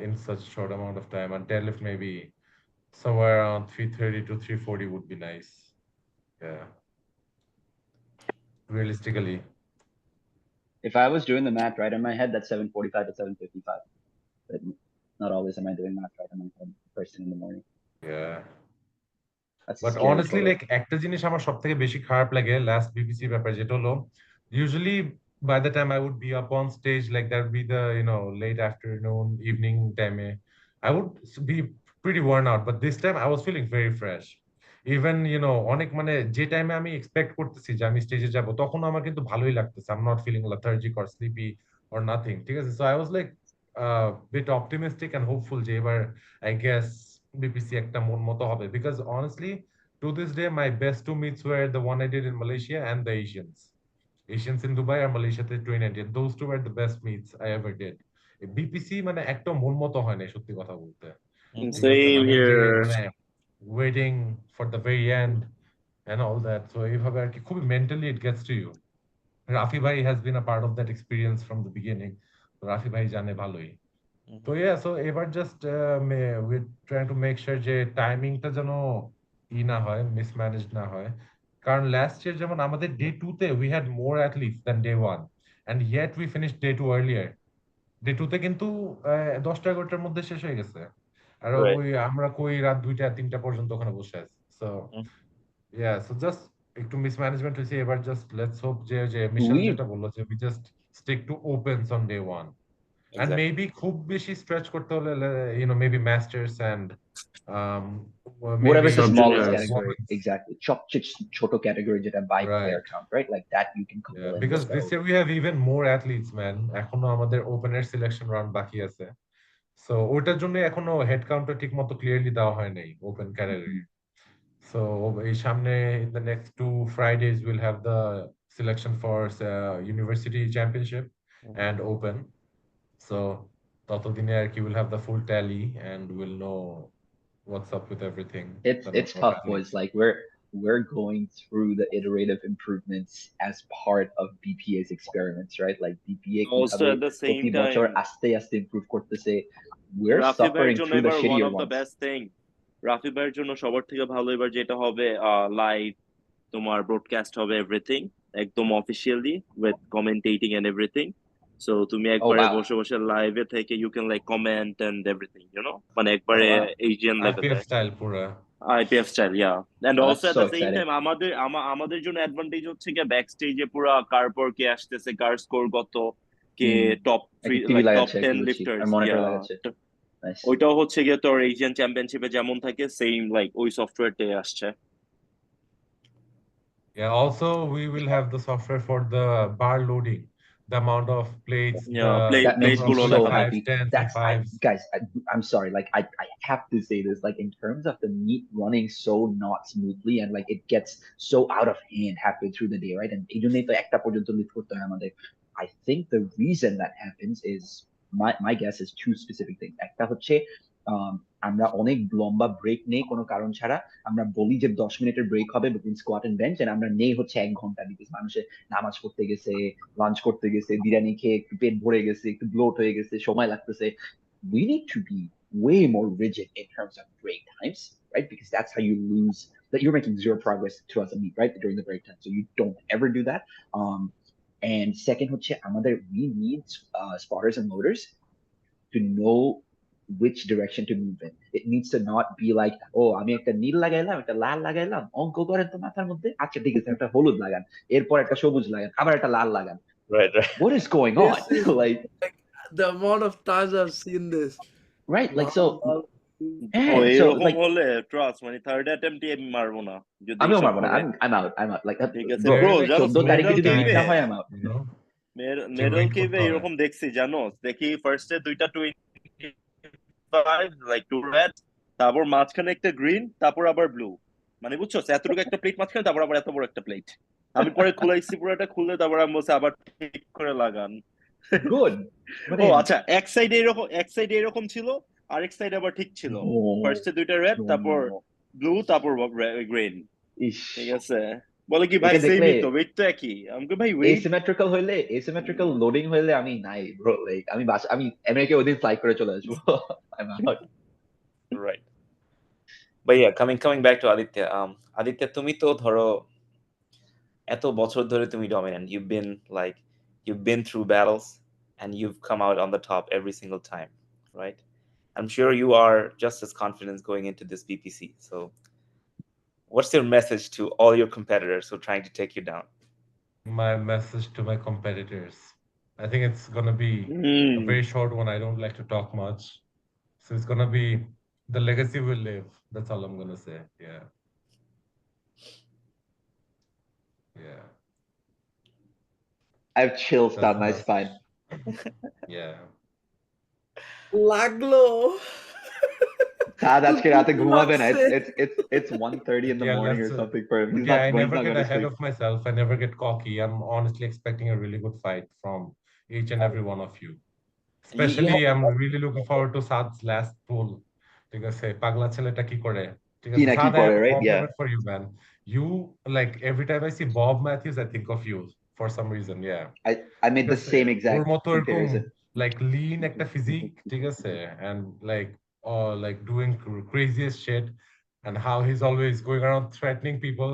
in such short amount of time. And deadlift maybe somewhere around 330 to 340 would be nice. Yeah, realistically. If I was doing the math right in my head, that's 745 to 755. But not always am I doing math right in my head first thing in the morning. Yeah. That's a But scary honestly, total. like একটা জিনিস আমার সব থেকে বেশি খারাপ লাগে last BPC ব্যাপার যেটা হলো, usually by the time I would be up on stage, like that would be the late afternoon evening time, I would be pretty worn out, but this time I was feeling very fresh. Even অনেক মানে যে টাইমে আমি expect করতেছি যে আমি স্টেজে যাব, তখন আমার কিন্তু ভালোই লাগতেছে. I'm not feeling lethargic or sleepy or nothing. ঠিক আছে? So I was like bit optimistic and hopeful যে এবার I guess BPC একটা মন মতো হবে, because honestly to this day my best two meets were the one I did in Malaysia and the Asians in Dubai or Malaysia তে 2019. Those two were the best meets I ever did. BPC মানে একটা মন মতো হয় না, সত্যি কথা বলতে. ঠিক আছে? Same মানে ওই যে here. মানে waiting for the very end and all that. So এইভাবে আর কি খুবই mentally it gets to you. Rafee bhai has been a part of that experience from the beginning. Rafee bhai জানে ভালোই. তো so এবার just we're trying to make sure যে টাইমিংটা যেন না হয়, মিসম্যানেজ না হয়। কারণ লাস্ট ইয়ার যেমন আমাদের ডে 2 তে we had more athletes than day 1, and yet we finished day 2 earlier. Day 2 তে কিন্তু 10টা 11টার মধ্যে শেষ হয়ে গেছে, আর Right. ওই আমরা কই রাত 2টা 3টা পর্যন্ত ওখানে বসে আছি। So yeah, so just একটু মিসম্যানেজমেন্ট হয়েছে এবার। জাস্ট লেটস হোপ যে মিশেল We যেটা বললো যে we just stick to opens on day 1. And Exactly. maybe খুব বেশি stretch করতে হলে maybe masters and um maybe whatever's the Sub smallest juniors. category, women's. exactly. Choto category যেটা by player Right. count, right? Like that you can Yeah, couple in with because the this year we have even more athletes, man. এখনো আমাদের ওপেনের selection round বাকি আছে। So ওটার জন্য এখনো head কাউন্টটা ঠিকমতো ক্লিয়ারলি দেওয়া হয় নাই ওপেন ক্যাটাগরি। So এই সামনে in the next 2 Fridays we'll have the selection for university championship and open. So ততদিনে আর কি we'll have the full tally and we'll know what's up with everything. it's The it's number of tough, boys. athletes. Like we're going through the iterative improvements as part of BPA's experiments, right? Like BPA Also কিভাবে at the প্রতি same বছর time, আস্তে আস্তে improve করতেছে, we're Rafi ভাইয়ের suffering জন্য through the এবার one shittier of the ones. best thing, Rafi ভাইয়ের জন্য সবার থেকে ভালো এবার যেটা হবে, লাইভ তোমার ব্রডকাস্ট হবে এভরিথিং একদম officially with commentating and everything. So তুমি Oh একবারে wow. বসে বসে লাইভে থেকে you can like comment and everything, মানে Oh একবারে wow. এশিয়ান লেভেলে IPF style পুরা। IPF style, yeah. And Oh, also that's at so the same exciting. Time আমাদের জন্য অ্যাডভান্টেজ হচ্ছে কি ব্যাক স্টেজে পুরা কার পর কে আসতেছে, কার স্কোর কত, কে টপ থ্রি একটা টিভি লাইক টপ লাগাচ্ছে আর 10 কি বুঝছি, আর লিফটার্স, মনিটর ইয়া। লাগাচ্ছে। Nice. ওইটাও হচ্ছে গিয়ে তোর এশিয়ান চ্যাম্পিয়নশিপে যেমন থাকে সেম লাইক ওই সফটওয়্যারটাই আসছে। Yeah, also we will have the software for the bar loading, the amount of plates, yeah, the plate That plate makes me number গুলো of so লেখা থাকে। fives, happy. tens, and That's fives. guys, I'm sorry. Like I have to say this. Like in terms of the meet running so not smoothly and like it gets so out of hand halfway through the day, right? And এই জন্যই তো একটা পর্যন্ত lift করতে হয় আমাদের। I think the reason that happens is my guess is two specific things. একটা হচ্ছে আমরা অনেক লম্বা ব্রেক নেই কোনো কারণ ছাড়া। আমরা বলি যে 10 মিনিটের ব্রেক হবে between squat and bench, and আমরা নেই হচ্ছে 1 ঘন্টা, বিকজ মানুষের নামাজ পড়তে গেছে, লাঞ্চ করতে গেছে, বিরিয়ানি খেয়ে একটু পেট ভরে গেছে, একটু ব্লোট হয়ে গেছে, সময় লাগতেছে। We need to be way more rigid in terms of break times, right? Because that's how you lose, that you're making zero progress towards a meet, right? During the break time. So you don't ever do that. And second হচ্ছে আমাদের, we need spotters and loaders to know which direction to move in. It needs to not be like, oh, আমি একটা নীল লাগাইলাম, একটা লাল লাগাইলাম, অঙ্ক করেন তো মাথার মধ্যে, আচ্ছা ঠিক আছে একটা হলুদ লাগান, এরপর একটা সবুজ লাগান, আবার একটা লাল লাগান। Right, right. What is going on? This is Like, like the amount of times I've seen this. right? Like Lal, so, lal, O yeah. So এরকম like, হলে ট্রাস্ট মানে থার্ড অ্যাটেম্পটে আমি মারবো না যদি আমিও এইসব মারবো না, করে। I'm out. Like ঠিক আছে bro, ব্রো, There is জানো a 14 তারিখে মেডাল specific যদি মিট কেভে, না time, হয়, I'm out. you know, যে মেডাল wait কেভে করতে হয়। এরকম দেখছি জানো, দেখি ফার্স্টে দুইটা 25 লাইক টু রেড, তারপর মাঝখানে একটা গ্রিন, তারপর আবার ব্লু, মানে বুঝছো এতটুকু একটা প্লেট মাঝখানে, তারপর আবার এত বড় একটা প্লেট। আমি পরে খুলাইছি পুরোটা, খুললে তারপর আমি বলছি আবার ঠিক করে লাগান। Good. But ও then, আচ্ছা, এক সাইডে এরকম ছিল, আরেক সাইডে আবার ঠিক ছিল। no, ফার্স্টে দুইটা রেড, তারপর no. ব্লু, তারপর গ্রিন। Ish. ঠিক আছে, বলে কি ভাই এটা দেখলে সেমই তো, ওয়েট তো একই। আমাকে ভাই ওয়েট, asymmetrical loading হইলে আমি নাই bro, like আমি আমেরিকা ওদিন ফ্লাই করে চলে আসবো। I'm out. Right. But yeah, coming back to Aditya. Aditya, তুমি তো ধরো এত বছর ধরে তুমি dominant. You've been through battles and you've come out on the top every single time, right? I'm sure you are just as confident going into this BPC. So what's your message to all your competitors who are trying to take you down? My message to my competitors. I think it's gonna be a very short one. I don't like to talk much. So it's gonna be the legacy will live. That's all I'm gonna say. Yeah. Yeah. I have chills That's down the my message. spine. Yeah. Laglo. Saad আজকে রাতে Do not ঘুমাবে না, say. it's 1:30 in But the yeah, morning or let's. something for him. But He's yeah, not, I he's never not get going to ahead sleep. of myself. I never get cocky. I'm honestly expecting a really good fight from each and every one of you. Especially, I'm really looking forward to Saad's last poll. ঠিক আছে, পাগলা ছেলেটা কি করে? ঠিক কি আছে, না কি Saad, I করে, have a right? Yeah. compliment for you, man. You, like, every time I see Bob Matthews, I think of you for some reason. Yeah. I made ঠিক the আছে, same ওর exact মতো এরকম comparison. like lean একটা physique, ঠিক আছে, and like doing craziest shit, and how he's always going around threatening people,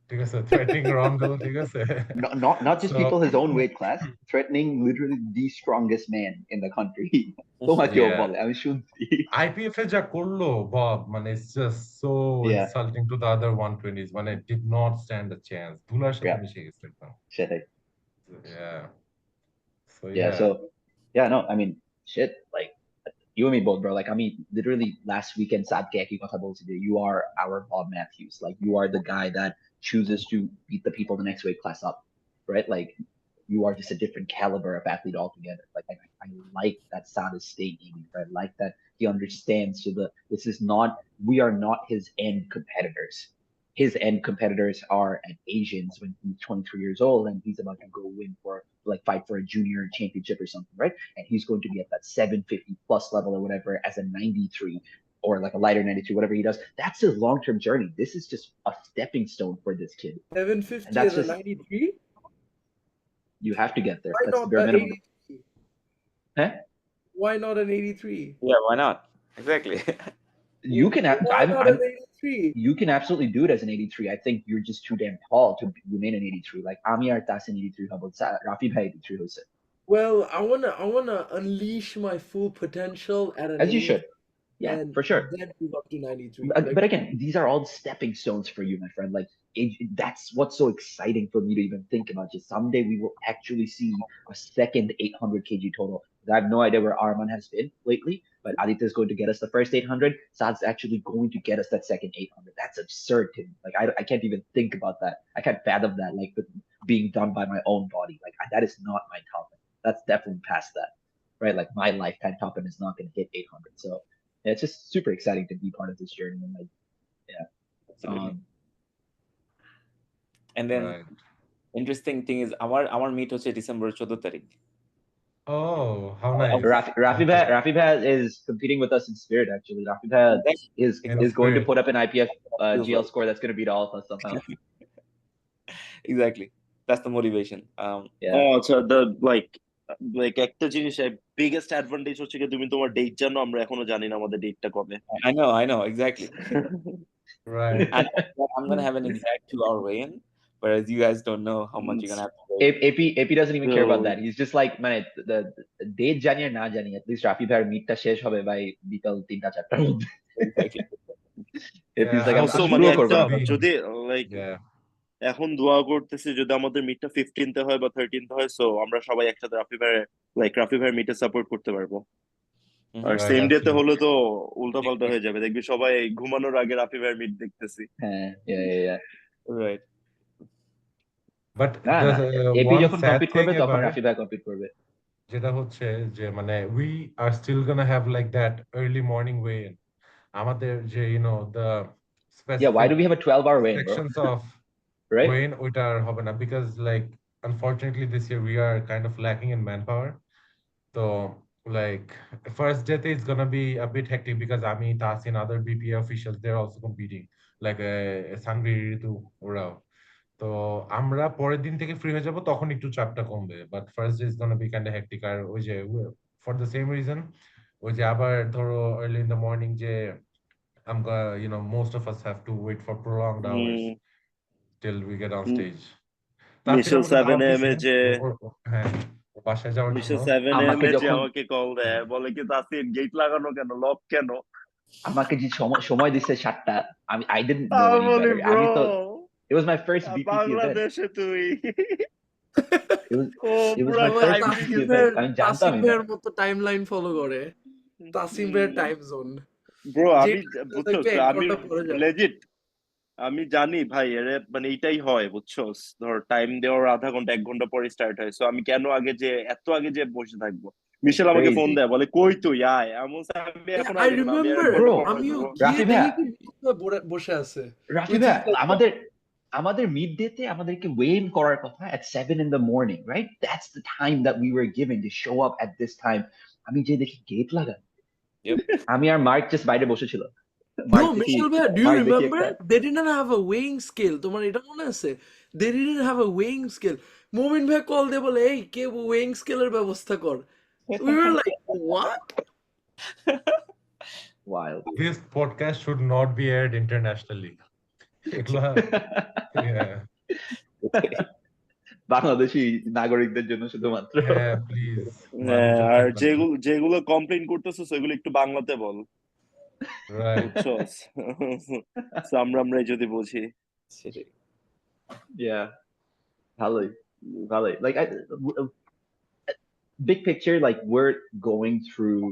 ঠিক আছে, threatening Rondo, ঠিক আছে. Not just So people his own weight class, threatening literally the strongest man in the country. তোমাকেও yeah, বলে, আমি শুনছি। IPF এ যা করলো Bob, মানে it's just so Yeah, insulting to the other 120s, মানে did not stand a chance, ধুলার সাথে yeah, মিশে গেছে একদম। সেটাই। Yeah, so Yeah, yeah. so yeah, no, I mean, shit, like you and me both, bro. Like, I mean, literally last weekend, Sadke একই কথা বলছি যে you are our Bob Matthews. Like, you are the guy that chooses to beat the people the next weight class up, right? Like, you are just a different caliber of athlete altogether. Like, I like that Sad is staying in, right? I like that he understands. So this is not, we are not his end competitors. His end competitors are at Asians when he's 23 years old and he's about to go win for, like, fight for a junior championship or something, right? And he's going to be at that 750 plus level or whatever as a 93. or like a lighter 93, whatever he does. That's his long-term journey. This is just a stepping stone for this kid. And 750 that's and a just, 93? you have to get there. Why That's the not bare an minimum. 83? Huh? Why not an 83? Yeah, why not? Exactly. You can have, Why not an 83? you can absolutely do it as an 83. I think you're just too damn tall to remain an 83. Like আমি আর তাসিন 83 হবো, রাফি ভাই 83 হয়েছে। Well, I wanna unleash my full potential at an As you 80 should. Yeah, and for sure. then move up to 93. But again, these are all stepping stones for you, my friend. Like that's what's so exciting for me to even think about. Just someday we will actually see a second 800 kg total. I have no idea where Arman has been lately, but Aditya is going to get us the first 800. Saad's actually going to get us that second 800. That's absurd to me. Like I can't even think about that. I can't fathom that. Like being done by my own body. Like that is not my top end. That's definitely past that, right? Like my lifetime top end is not going to hit 800. So. Yeah, it's just super exciting to be part of this journey, and like, yeah. And then Right. interesting thing is our meet হচ্ছে December 14 তারিখ। Oh, how nice. Rafee Bhat is competing with us in spirit. Actually, Rafee Bhat is going to put up an IPF GL score that's going to beat all of us somehow. Exactly, that's the motivation. Yeah. Oh, so the like একটা জিনিস biggest advantage হচ্ছে কি তুমি তোমার date জানো, আমরা এখনো জানি না আমাদের ডেটটা কবে। I know exactly. Right. And I'm gonna have an exact 2-hour weigh-in, whereas you guys don't know how much you're gonna have to weigh. AP doesn't even care about that. He's just like, man, the date জানি আর না জানি, at least Rafee Bhat মিটটা শেষ হবে by বিকাল 3টা 4টার মধ্যে। Exactly. AP's like, Also আমি মানে শুরুও করবো একটা না। যদি like এখন দোয়া করতেছি যদি আমাদের মিটটা 15th হয় বা 13th হয়, সো আমরা সবাই একসাথে রাফি ভাইয়ের মিটে সাপোর্ট করতে পারবো। আর সেম ডেতে হলে তো উল্টা পাল্টা হয়ে যাবে, দেখবি সবাই ঘুমানোর আগে রাফি ভাইয়ের মিট দেখতেছি। হ্যাঁ, yeah. Right. But AP one যখন sad কম্পিট thing করবে তখন এবার রাফি ভাই কম্পিট করবে। যেটা হচ্ছে যে মানে we are still gonna have like that early morning weigh-in. আমাদের যে the specific Yeah, why do we have a 12-hour weigh-in, bro? sections of right? weigh-in ওইটা আর হবে না because like unfortunately this year we are kind of lacking in manpower. So like first day it's gonna be a bit hectic because Ami, Tasin, other BPA officials, they're also competing like Sangri Ritu ওরাও। তো আমরা পরের দিন থেকে free হয়ে যাব, তখন একটু চাপটা কমবে, but first day is gonna be kind of hectic. আর ওই যে ফর দ্য সেম রিজন ওই যে আবার ধরো early in the morning যে most of us have to wait for prolonged hours till we get on stage. Michelle 7am এ যে হ্যাঁ বাসায় যাওয়ার জন্য মিশেল 7am এ যে আমাকে কল দেয়, বলে কি তাসিন গেট লাগানো কেন, লক কেন? আমাকে যে সময় দিছে 7টা, I didn't know any better. আমি তো it was my first BPC event. বাংলাদেশে তুই it was my first BPC event. আমি জানতাম না। তাসিমের মতো টাইমলাইন ফলো করে, তাসিমের টাইম জোন। ব্রো আমি বুঝছো, আমি লেজিট আমি জানি ভাই এর মানে এইটাই হয়, বুঝছো, ধর টাইম দেওয়ার আধা ঘন্টা 1 ঘন্টা পরে স্টার্ট হয়, সো আমি কেন এত আগে যে বসে থাকবো? মিশেল আমাকে ফোন দেয়, বলে কই তুই আয়, এমন আমি এখন I remember আমিও গিয়ে দেখি বসে আছে। রাফি ভাই আমাদের মিড ডেতে আমাদেরকে ওয়েইন করার কথা at 7 in the morning, right? That's the time that we were given to show up at this time. আমি যে দেখি গেট লাগানো, আমি আর মার্ক জাস্ট বাইরে বসেছিল। No, Mishel bhai, do you remember? They didn't have a weighing scale. তোমার এটা মনে আছে? They didn't have a weighing scale. মোমিন ভাই কল দিয়ে বলে, এই কে weighing scale এর ব্যবস্থা কর। We were like, what? Wild. This podcast should not be aired internationally. Bangladeshi নাগরিকদের জন্য শুধুমাত্র। হ্যাঁ প্লিজ। আর যেগুলো কমপ্লেইন করতেছো সেগুলো একটু বাংলাতে বল, বুঝছো? আমরা যদি বুঝি। Yeah, ভালোই। Like big picture, like we're going through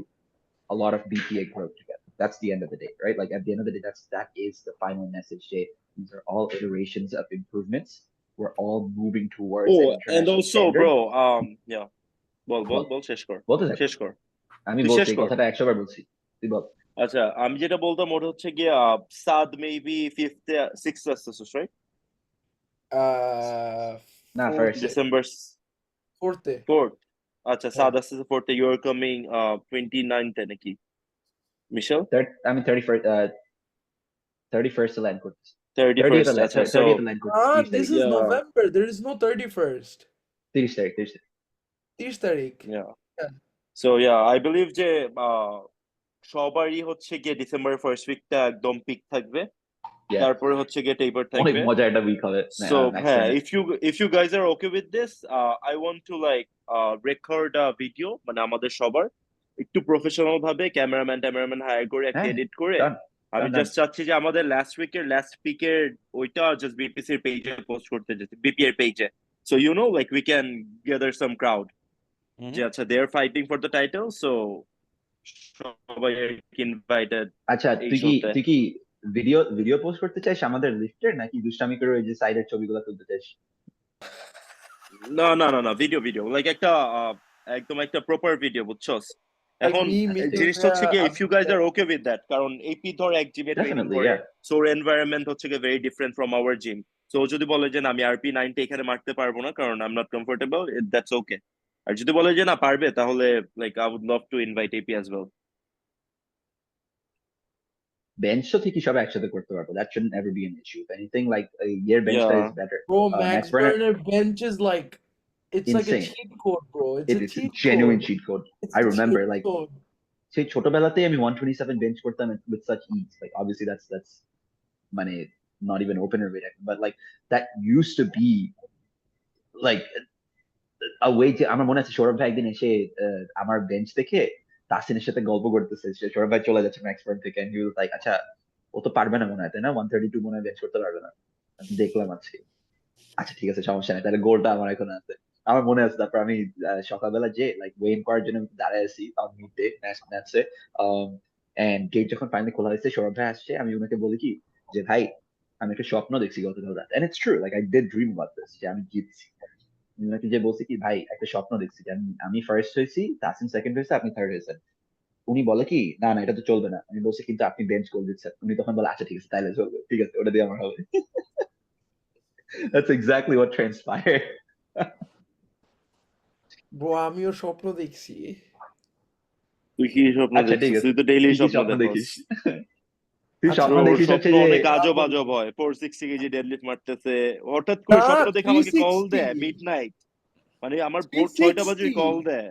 a lot of BPA growth together. That's the end of the day, right? Like at the end of the day, that is the final message, Jay. These are all iterations of improvements. We're all moving towards an international and also standard. bro, yeah, বল শেষ কর। আমি বলছি কথাটা 100 বার বলছি, তুই বল। আচ্ছা, আমি যেটা বলতাম ওটা হচ্ছে গিয়ে সাদ মেবি 5th 6th আসতেছিস, রাইট? না, first December 4th। আচ্ছা, সাদ আসতেছে 4th, you are coming 29th নাকি? Michel? 31st 31st land করতেছে 31st, 30th আচ্ছা, so 30th land করতেছে 30 This তারিখ is yeah, November. There is no 31st. 30 তারিখ 30 তারিখ 30 তারিখ। yeah. Yeah. So yeah, I believe যে সবারই হচ্ছে গিয়ে ডিসেম্বর ফার্স্ট উইকটা একদম পিক থাকবে, Yeah, তারপরে হচ্ছে গিয়ে টেপার অনেক থাকবে। মজার একটা উইক হবে So Max হ্যাঁ, Runner. if you guys are okay with this, I want to like record a video, মানে আমাদের সবার একটু প্রফেশনাল ভাবে ক্যামেরাম্যান হায়ার করে একটা হ্যাঁ এডিট করে done আমি done জাস্ট চাচ্ছি যে আমাদের লাস্ট পিকের ওইটা জাস্ট বিপিসি এর পেজে পোস্ট করতে যেতে, বিপি এর পেজে, so you know like we can gather some crowd যে আচ্ছা they are fighting for the title, so সবাই ইনভাইটেড আচ্ছা এই তুই শোতে। কি ভিডিও পোস্ট করতে চাইস আমাদের লিফটের, নাকি দুষ্টামি করে ওই যে সাইডের ছবিগুলো তুলতে চাইস? না ভিডিও লাইক একটা একদম একটা প্রপার ভিডিও, বুঝছস? Like এখন me, Michel, জিনিসটা হচ্ছে কি, if you guys are okay with that, কারণ এপি ধর এক জিমে ট্রেনিং Definitely, করে, yeah. সো ওর এনভায়রনমেন্ট হচ্ছে কি very different from our gym. So যদি বলে যে না আমি আরপি 90 এখানে মারতে পারবো না কারণ I am not comfortable, that's okay. আর যদি বলে যে না পারবে, তাহলে like I would love to invite AP as well. Bench তো ঠিকই সব একসাথে করতে পারবো, that shouldn't ever be an issue. If anything, like a year bench that is better. bro, Max Max Burner, Burner bench is like, it's like a insane. cheat code, bro. It's a It's a cheat genuine code. cheat code. It's I a remember cheat like code. সেই ছোটবেলাতেই আমি 127 bench করতাম with such ease. Like obviously that's মানে not even opener weight, but like that used to be like a way to, আমার মনে আছে সৌরভ ভাই একদিন এসে আমার বেঞ্চ দেখে তাসিনের সাথে গল্প করতেছে, সৌরভ ভাই চলে যাচ্ছে ম্যাক্স বার্ন থেকে, and he was like আচ্ছা ও তো পারবে না মনে হয়, তাই না 132 মনে হয় বেঞ্চ করতে পারবে না, আমি দেখলাম আজকে, আচ্ছা ঠিক আছে সমস্যা নেই, তাহলে গোলটা আমার এখন আছে। আমার মনে আছে তারপর আমি সকালবেলা যে লাইক ওয়েন করার জন্য দাঁড়ায় আছি মিড ডে ম্যাচে, এন্ড গেট যখন ফাইনালি খোলা হয়েছে সৌরভ ভাই আসছে, আমি ওনাকে বলি কি যে ভাই আমি একটা স্বপ্ন দেখছি গতকাল রাত, and it's true, like I did dream about this, যে আমি জিতছি। ওনাকে যে বলছি কি ভাই একটা স্বপ্ন দেখছি যে আমি ফার্স্ট হয়েছি, তাসিম সেকেন্ড হয়েছে, আপনি থার্ড হয়েছেন। উনি বলে কি না না এটা তো চলবে না, আমি বলছি কিন্তু আপনি বেঞ্চ গোল দিচ্ছেন, উনি তখন বলে আচ্ছা ঠিক আছে তাইলে চলবে, ঠিক আছে ওটা দিয়ে আমার হবে। That's exactly what transpired. Bro, আমিও স্বপ্ন দেখছি। তুই কি স্বপ্ন আচ্ছা ঠিক দেখছিস? আছে তুই তো ডেইলি তুই কি স্বপ্ন স্বপ্ন দেখোস। দেখিস? তুই আচ্ছা, স্বপ্ন ওর দেখিস হচ্ছে স্বপ্ন যে অনেক আজব আজব হয়, 460 কেজি ডেডলিফট মারতেছে, হঠাৎ করে স্বপ্ন দেখে আমাকে কল দেয় 360 মিড নাইট, মানে আমার ভোর 6টা বাজে কল দেয়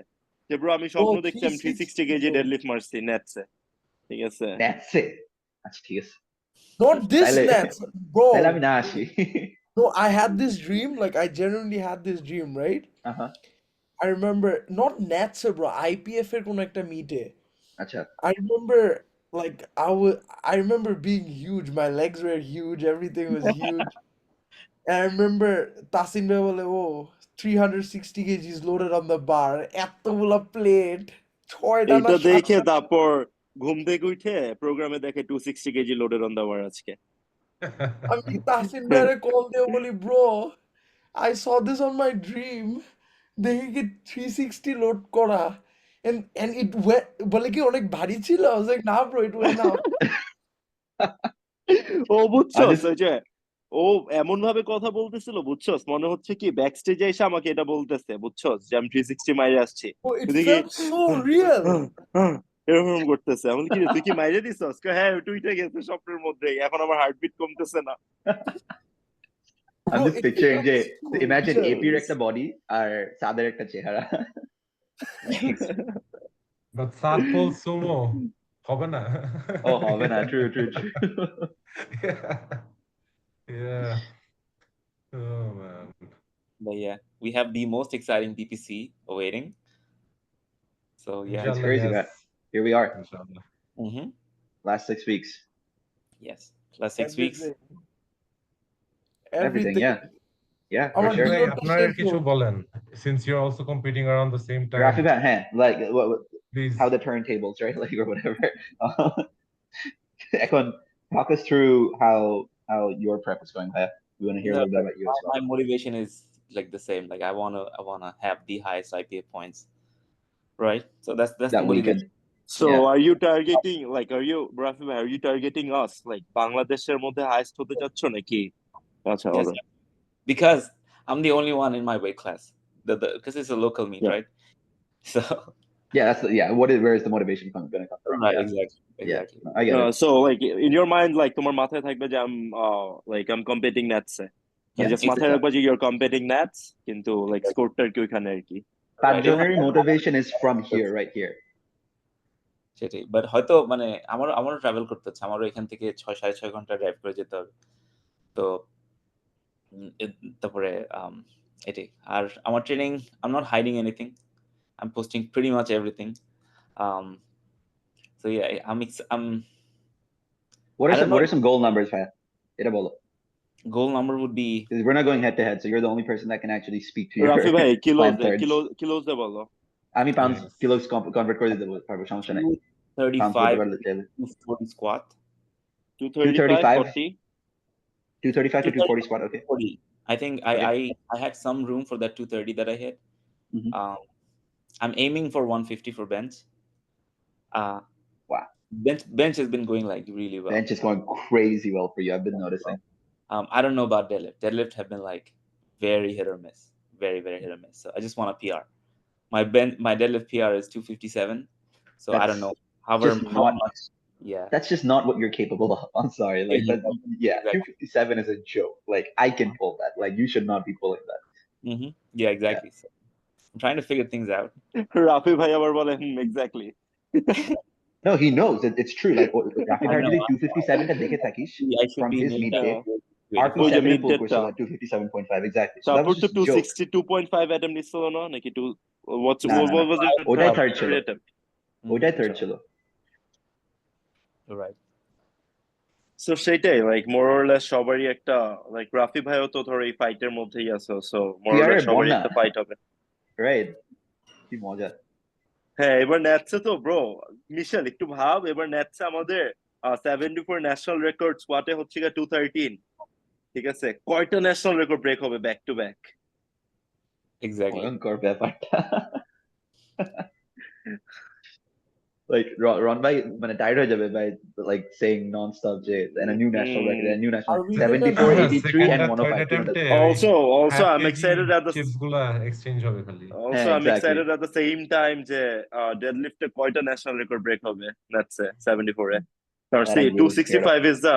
যে ব্রো আমি স্বপ্ন দেখছি আমি 360 কেজি ডেডলিফট মারছি নেটসে, ঠিক আছে? that's it. আচ্ছা ঠিক আছে Not this তাহলে nets, তাহলে bro. আমি না আসি। No, I had this dream, like I genuinely had this dream, right? I remember, not nets, bro, IPF এর কোন একটা মিটে। আচ্ছা I remember, like I remember being huge. My legs were huge. Everything was huge. And I remember Tasin bhai bole, oh, 360 kgs loaded on the bar. এতগুলা plate. 6টা না এইটা দেখে 7টা। তারপর ঘুম থেকে উঠে প্রোগ্রামে দেখে 260 কেজি লোডেড অন দা বার আজকে। আমি তাসিন ভাইয়ের কল দিয়ে বলি, bro, I saw this on my dream. দেখি কি 360 লোড করা। And it went, বলে কি অনেক ভারী ছিল? I was like, nah, bro, it went out. ও বুঝছস, just ওই যে ও এমন ভাবে কথা বলতেছিল, বুঝছস, মনে হচ্ছে কি ব্যাক স্টেজে এসে আমাকে এটা বলতেছে, বুঝছস, যে আমি 360 মাইরে আসছি, Oh, it দেখি felt so real. এরকম করতেছে। আমি কি রে, তুই কি মাইরে দিছস? হ্যাঁ টুইটে গেছে স্বপ্নের মধ্যে, এখন আমার হার্টবিট কমতেছে না। I'm Bro, just it picturing felt যে so imagine AP এর real. একটা body আর সাদের একটা চেহারা। But Saad pulls sumo. হবে না? ও হবে না, true. Yeah. Oh man. But yeah, we have the most exciting BPC awaiting. So yeah. It's Inshallah, crazy, yes. man. Here we are, Inshallah. last 6 weeks. Yes. Last 6 weeks. Everything, yeah for আমার sure. ভাই নিয়তটা আপনার শেষ কিছু হোক। বলেন, since you're also competing around the same time, Rafee man, hey, like what please. how the turntables, right? Like or whatever. Ekon, talk us through how your prep is going. Bhaia. We want to hear a little bit about you as well. My motivation is like the same. Like I wanna have the highest IPA points, right? So that's That the motivation. weekend. So are you targeting, like Rafee ভাই, are you targeting us, like বাংলাদেশের মধ্যে highest হতে যাচ্ছ নাকি? আচ্ছা Yes, alright. because I'm the only one in my weight class. Because it's a local meet, Yeah. right? So Yeah, where is the motivation gonna come from? Right, Yeah. exactly, Yeah, exactly. I get it. So like in your mind, like তোমার মাথায় থাকবে যে I'm competing nats এ মানে Yeah, just মাথায় রাখবা যে you're competing nats কিন্তু like স্কোরটা আর কি ওইখানে আর কি Right, এটা Pajjoner motivation is from here, right here. সেটাই, বাট হয়তো মানে আমারও ট্রাভেল করতে হচ্ছে, আমারও এখান থেকে 6-6.5 ঘন্টা ড্রাইভ করে যেতে হবে। তো তারপরে এটাই। আর আমার training, I'm not hiding anything, I'm posting pretty much everything. So yeah, What I are don't what know. are some goal numbers, Bhaia? Eta bolo. Goal number would be, Because we're not going head to head, so you're the only person that can actually speak to your Rafi ভাই planned thirds. কিলোজ দে বলো আমি pounds kilos convert করে দিতে পারবো সমস্যা নাই। Pounds বলতে 235 পারলে চাইলে। 240 squat. 235 40 235 to 240 squat, okay. 40. I think Okay. I had some room for that 230 that I hit. Mhm. I'm aiming for 150 for bench. Wow. Bench has been going like really well. Bench is going crazy well for you. I've been noticing. I don't know about deadlift. Deadlift have been like very hit or miss, very hit or miss. So I just want a PR. My deadlift PR is 257. So I don't know how much. Yeah, That's just not what you're capable of. I'm sorry. Like that, yeah, Exactly. 257 is a joke. Like I can pull that. Like you should not be pulling that. Yeah, exactly. So I'm trying to figure things out. Rafi ভাই আবার বলে exactly No, he knows it's true. Like Rafee I bhai know. যদি 257 টা দেখে থাকিস I should from be his near mid that. day, ওই RP7 যে এ mid pull date করছিল টা at 257.5 exactly. So that তারপর was তো just a joke. 262.5 অ্যাটেম্প নিছিল না নাকি what না, was it ওটাই third ছিল। third attempt ওটাই third ছিল। Right. সো সেটাই লাইক মোর অর লেস সবারই একটা লাইক রাফি ভাইও তো ধর এই ফাইটের মধ্যেই আছে so more or PR less এর সবারই বন্যা। একটা ফাইট হবে Right. কি মজা। হ্যাঁ এবার ন্যাটসে তো ব্রো মিশেল একটু ভাব এবার ন্যাটসে আমাদের 74 ন্যাশনাল রেকর্ড স্কোয়াটে হচ্ছে গিয়ে 213 ঠিক আছে কয়টা ন্যাশনাল রেকর্ড ব্রেক হবে ব্যাক টু ব্যাক Exactly. ভয়ঙ্কর ব্যাপারটা। Like Ron bhai মানে tired হয়ে যাবে by like saying non-stop যে and a new national record and a new national Are we gonna 74, do 83 second and R third 105 attempt A also half I'm kg excited at the chips গুলা exchange হবে খালি also I'm exactly. excited at the same time যে deadlift এ কয়টা national record break হবে let's say 74 এ কারণ That see I'm really scared of. 265 is the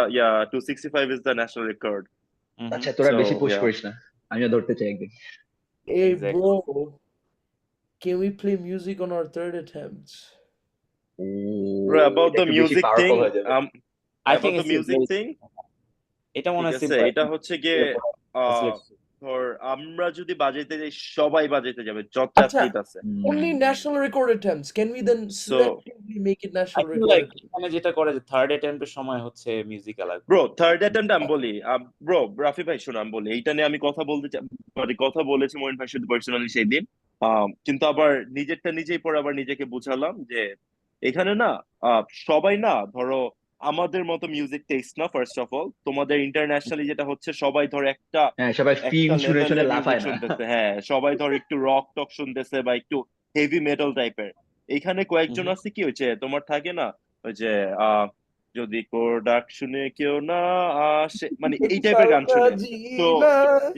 265 is the national record আচ্ছা তোরা So, বেশি পুশ yeah. করিস না আমিও ধরতে চাই একদিন Hey, Exactly. bro, can we play music on our third attempts? Bro, about এটা the একটু বেশি music powerful thing হয়ে যাবে I about think the it's music very thing এটা মনে ঠিক হয় আছে simple. এটা হচ্ছে গিয়ে ধর আমরা যদি বাজাইতে যাই সবাই বাজাইতে যাবে যত আচ্ছা, অ্যাথলিট আছে only national record attempts. Can we then So, selectively make it I national feel record like attempts? এখানে যেটা করে যে থার্ড অ্যাটেম্পের সময় হচ্ছে music allow bro third attempt আমি বলি ব্রো রাফি ভাই শোনো আমি বলি এইটা নিয়ে আমি কথা বলতে চাই মানে কথা বলেছি মোহিন ভাই সাথে পার্সোনালি সেই দিন কিন্তু আবার নিজেরটা নিজেই পরে আবার নিজেকে বুঝালাম যে এখানে না সবাই না ধরো আমাদের মতো মিউজিক টেস্ট না ফার্স্ট অফ অল তোমাদের ইন্টারন্যাশনালি যেটা হচ্ছে সবাই ধর একটা হ্যাঁ সবাই ফিল একটা শুনে শুনে লেভেলের মিউজিক লাফায় না শুনতেছে হ্যাঁ সবাই ধর একটু রক টক শুনতেছে বা একটু হেভি মেটাল টাইপের এইখানে কয়েকজন আছে কি হয়েছে তোমার থাকে না ওই যে যদি প্রোডাকশনে কেউ না আসে মানে এই টাইপের গান শুনে তো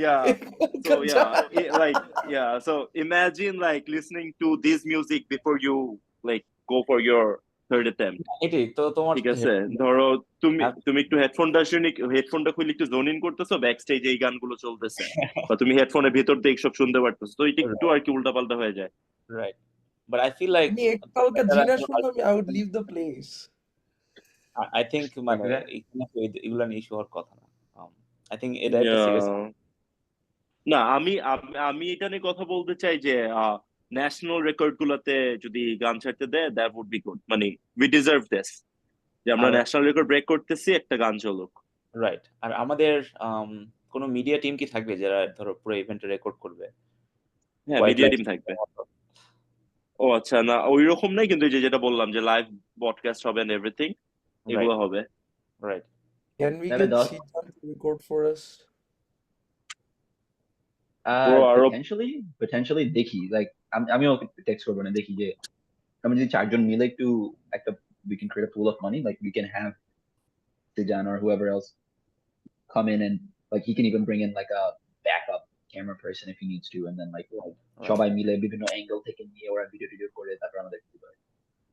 yeah so yeah so imagine like listening to this music before you like go for your third attempt এটাই তো তোমার ঠিক আছে ধরো তুমি আর- তুমি একটু হেডফোনটা শুনে হেডফোনটা খুলে একটু জোন ইন করতেছো ব্যাক স্টেজে এই গানগুলো চলতেছে বা তুমি হেডফোনের ভিতর দিয়ে সব শুনতে পারতেছো তো এটা একটু আর কি উল্টাপাল্টা হয়ে যায় right, but I feel like আমি একটু হালকা জিনা শুনলাম, I would leave the place. I think মানে এগুলা নিয়ে ইস্যু হওয়ার কথা না। I think এটা একটা সিরিয়াস Yeah. না আমি আমি এটা নিয়ে কথা বলতে চাই যে ন্যাশনাল রেকর্ড গুলাতে যদি গান ছাড়তে দেয় দ্যাট উড বি গুড মানে উই ডিজার্ভ দিস যে আমরা ন্যাশনাল রেকর্ড ব্রেক করতেছি একটা গান চলুক রাইট। আর আমাদের কোনো মিডিয়া টিম কি থাকবে যারা ধরো পুরো ইভেন্টে রেকর্ড করবে? হ্যাঁ মিডিয়া টিম থাকবে। ও আচ্ছা না ওই রকম নাই কিন্তু যেটা বললাম যে লাইভ ব্রডকাস্ট হবে এন্ড এভরিথিং এগুলো হবে right. Can we get Sijan to record for us? potentially দেখি like আমিও টেক্সট করব না দেখি যে আমি যদি চারজন মিলে একটু একটা we can create a pool of money like we can have Sijan or whoever else come in and like he can even bring in like a backup camera person if he needs to, and then like Right. সবাই মিলে বিভিন্ন angle থেকে নিয়ে ওরা video করে তারপর আমাদের দিতে পারে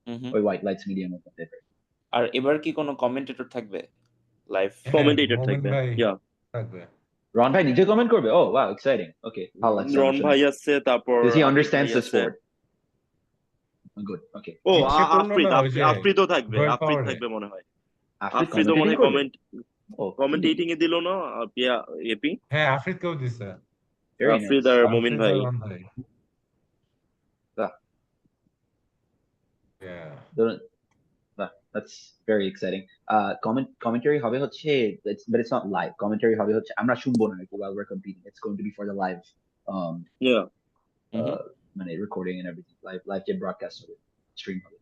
Mhm. ওই হোয়াইট লাইটস মিডিয়াম পেপার। আর এবার কি কোনো কমেন্টেটর থাকবে লাইভ? হ্যাঁ, কমেন্টেটর মোমেন থাকবে, ভাই ইয়া থাকবে। রন ভাই নিজে কমেন্ট করবে? ও ওয়াও এক্সাইটিং, ওকে ভালো লাগছে রন আমার শুনে। ভাই আছে, তারপর Because he আতিক understands ভাই the আছে। sport. Good, okay. ও ইচ্ছে করলো না ওই যে আফ্রিদও থাকবে, রয়্যাল আফ্রিদ পাওয়ারে। থাকবে মনে হয়। আফ্রিদ আফ্রিদও মনে হয় commentating করবে? কমেন্টেটিং এ দিল না এপি। হ্যাঁ, আফ্রিদকেও দিছে। Very Afrid nice. আর মুমিন আফ্রিদ ভাই। আর রন ভাই। বাহ, Yeah. বাহ, that's very exciting. Commentary হবে হচ্ছে, but it's not live. Commentary হবে হচ্ছে আমরা শুনবো না while we're competing. It's going to be for the live ইয়া মানে recording and everything. Live যে broadcast হবে, stream হবে।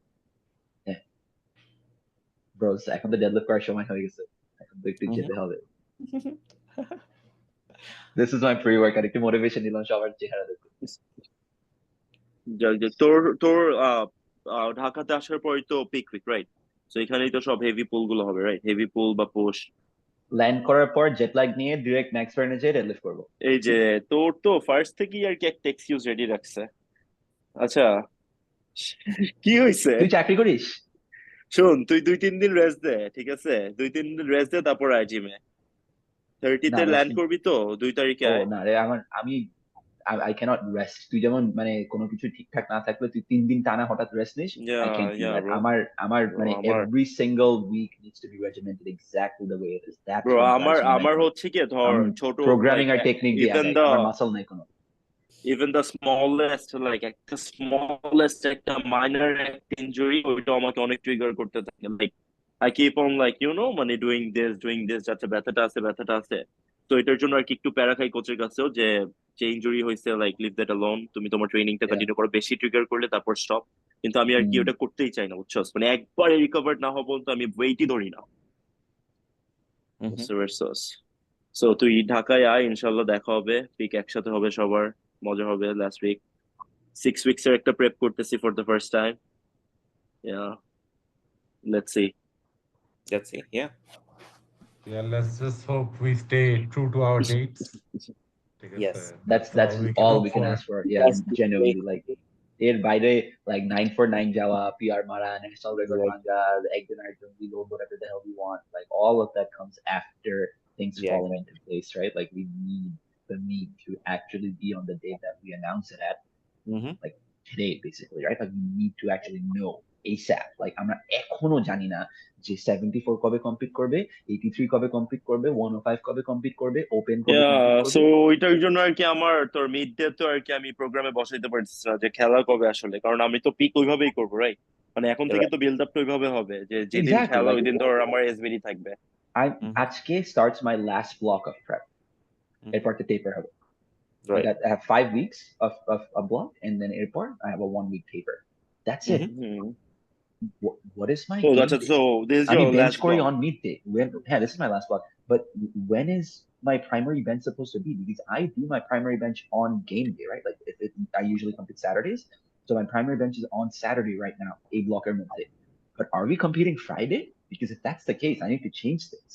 হ্যাঁ bros, এখন তো deadlift করার সময় হয়ে গেছে, এখন তো একটু যেতে হবে। This is my pre-workout, একটু মোটিভেশন দিলাম সবার চেহারা দেখতে। তোর ঢাকাতে আসার পরই তো পিক রাইট? সো এখানেই তো সব হেভি পুল গুলো হবে রাইট? হেভি পুল বা পুশ। ল্যান্ড করার পর জেট ল্যাগ নিয়ে ডিরেক্ট ম্যাক্স ফ্রেন্ডে যেয়ে ডেডলিফট করবো। এই যে তোর তো ফার্স্ট থেকেই আর কি একটা এক্সকিউজ রেডি রাখছে। আচ্ছা কি হয়েছে? তুই চাকরি করিস? শোন, তুই 2-3 দিন রেস্ট দে, ঠিক আছে? 2-3 দিন রেস্ট দে, তারপর আয় জিমে। 30-তে ল্যান্ড করবি তো, 2 তারিখে আয়। না রে, আমি I cannot rest. তুই যেমন মানে কোনো কিছু ঠিকঠাক না থাকলে তুই 3 দিন টানা হঠাৎ রেস্ট নিস, I can't do that. আমার মানে every single week needs to be regimented exactly the way it is. That's bro, what drives my আমার mental. হচ্ছে কি ধর ছোট প্রোগ্রামিং আর টেকনিক দিয়ে ইভেন আগাই, দা আমার মাসল নাই কোনো। even the smallest একটা smallest একটা minor injury ওইটা আমাকে অনেক ট্রিগার করতে থাকে। like I keep on মানে doing this যাতে ব্যথাটা আছে। তো এটার জন্য আর কি একটু প্যারা খাই কোচের কাছেও যে ইনজুরি হয়েছে, লাইক লিভ দ্যাট অ্যালোন, তুমি তোমার ট্রেনিংটা কন্টিনিউ করো, বেশি ট্রিগার করলে তারপর স্টপ। কিন্তু আমি আর কি ওটা করতেই চাই না, বুঝছস? মানে একবারে রিকভার না হবো তো আমি ওয়েটই ধরি না, বুঝতে পারছস? সো তুই ঢাকায় আয়, ইনশাল্লাহ দেখা হবে, পিক একসাথে হবে সবার, মজা হবে। লাস্ট উইক 6 weeks এর একটা প্রেপ করতেছি for the first time. Yeah, let's see. Yeah. Yeah, let's just hope we stay true to our dates. Yes. That's all we can ask for. Yeah, genuinely, like এর বাইরে like 9 for 9 যাওয়া, PR মারা, national record ভাঙা, একজন আরেকজন reload, whatever the hell we want, like all of that comes after things falling into place, right? Like we need the need to actually be on the date that we announce it at, like today basically, right? Like we need to actually know ASAP. Like আমরা এখনো জানি না যে 74 কবে complete করবে, 83 কবে complete করবে, 105 কবে কমপ্লিট করবে, ওপেন কবে কমপ্লিট করবে। সো ওইটার জন্য আর কি আমার তোর মিড ডে তো আর কি আমি প্রোগ্রামে বসাইতে পারছি না যে খেলা কবে আসলে, কারণ আমি তো পিক ওইভাবেই করবো রাইট? মানে এখন থেকে তো বিল্ড আপটা ওইভাবে হবে যে যেদিন খেলা ওই দিন তোর আমার এসবিডি থাকবে। আজকে starts my last block of prep. এরপর তো taper হবে। Right. I have 5 weeks of a block, and then airport I have a 1 week taper. That's it. What is my game day? So this is your bench last kori block on midday. This is my last block. But when is my primary bench supposed to be? Because I do my primary bench on game day, right? Like I usually compete Saturdays, so my primary bench is on Saturday right now, a blocker midday. But are we competing Friday? Because if that's the case, I need to change things.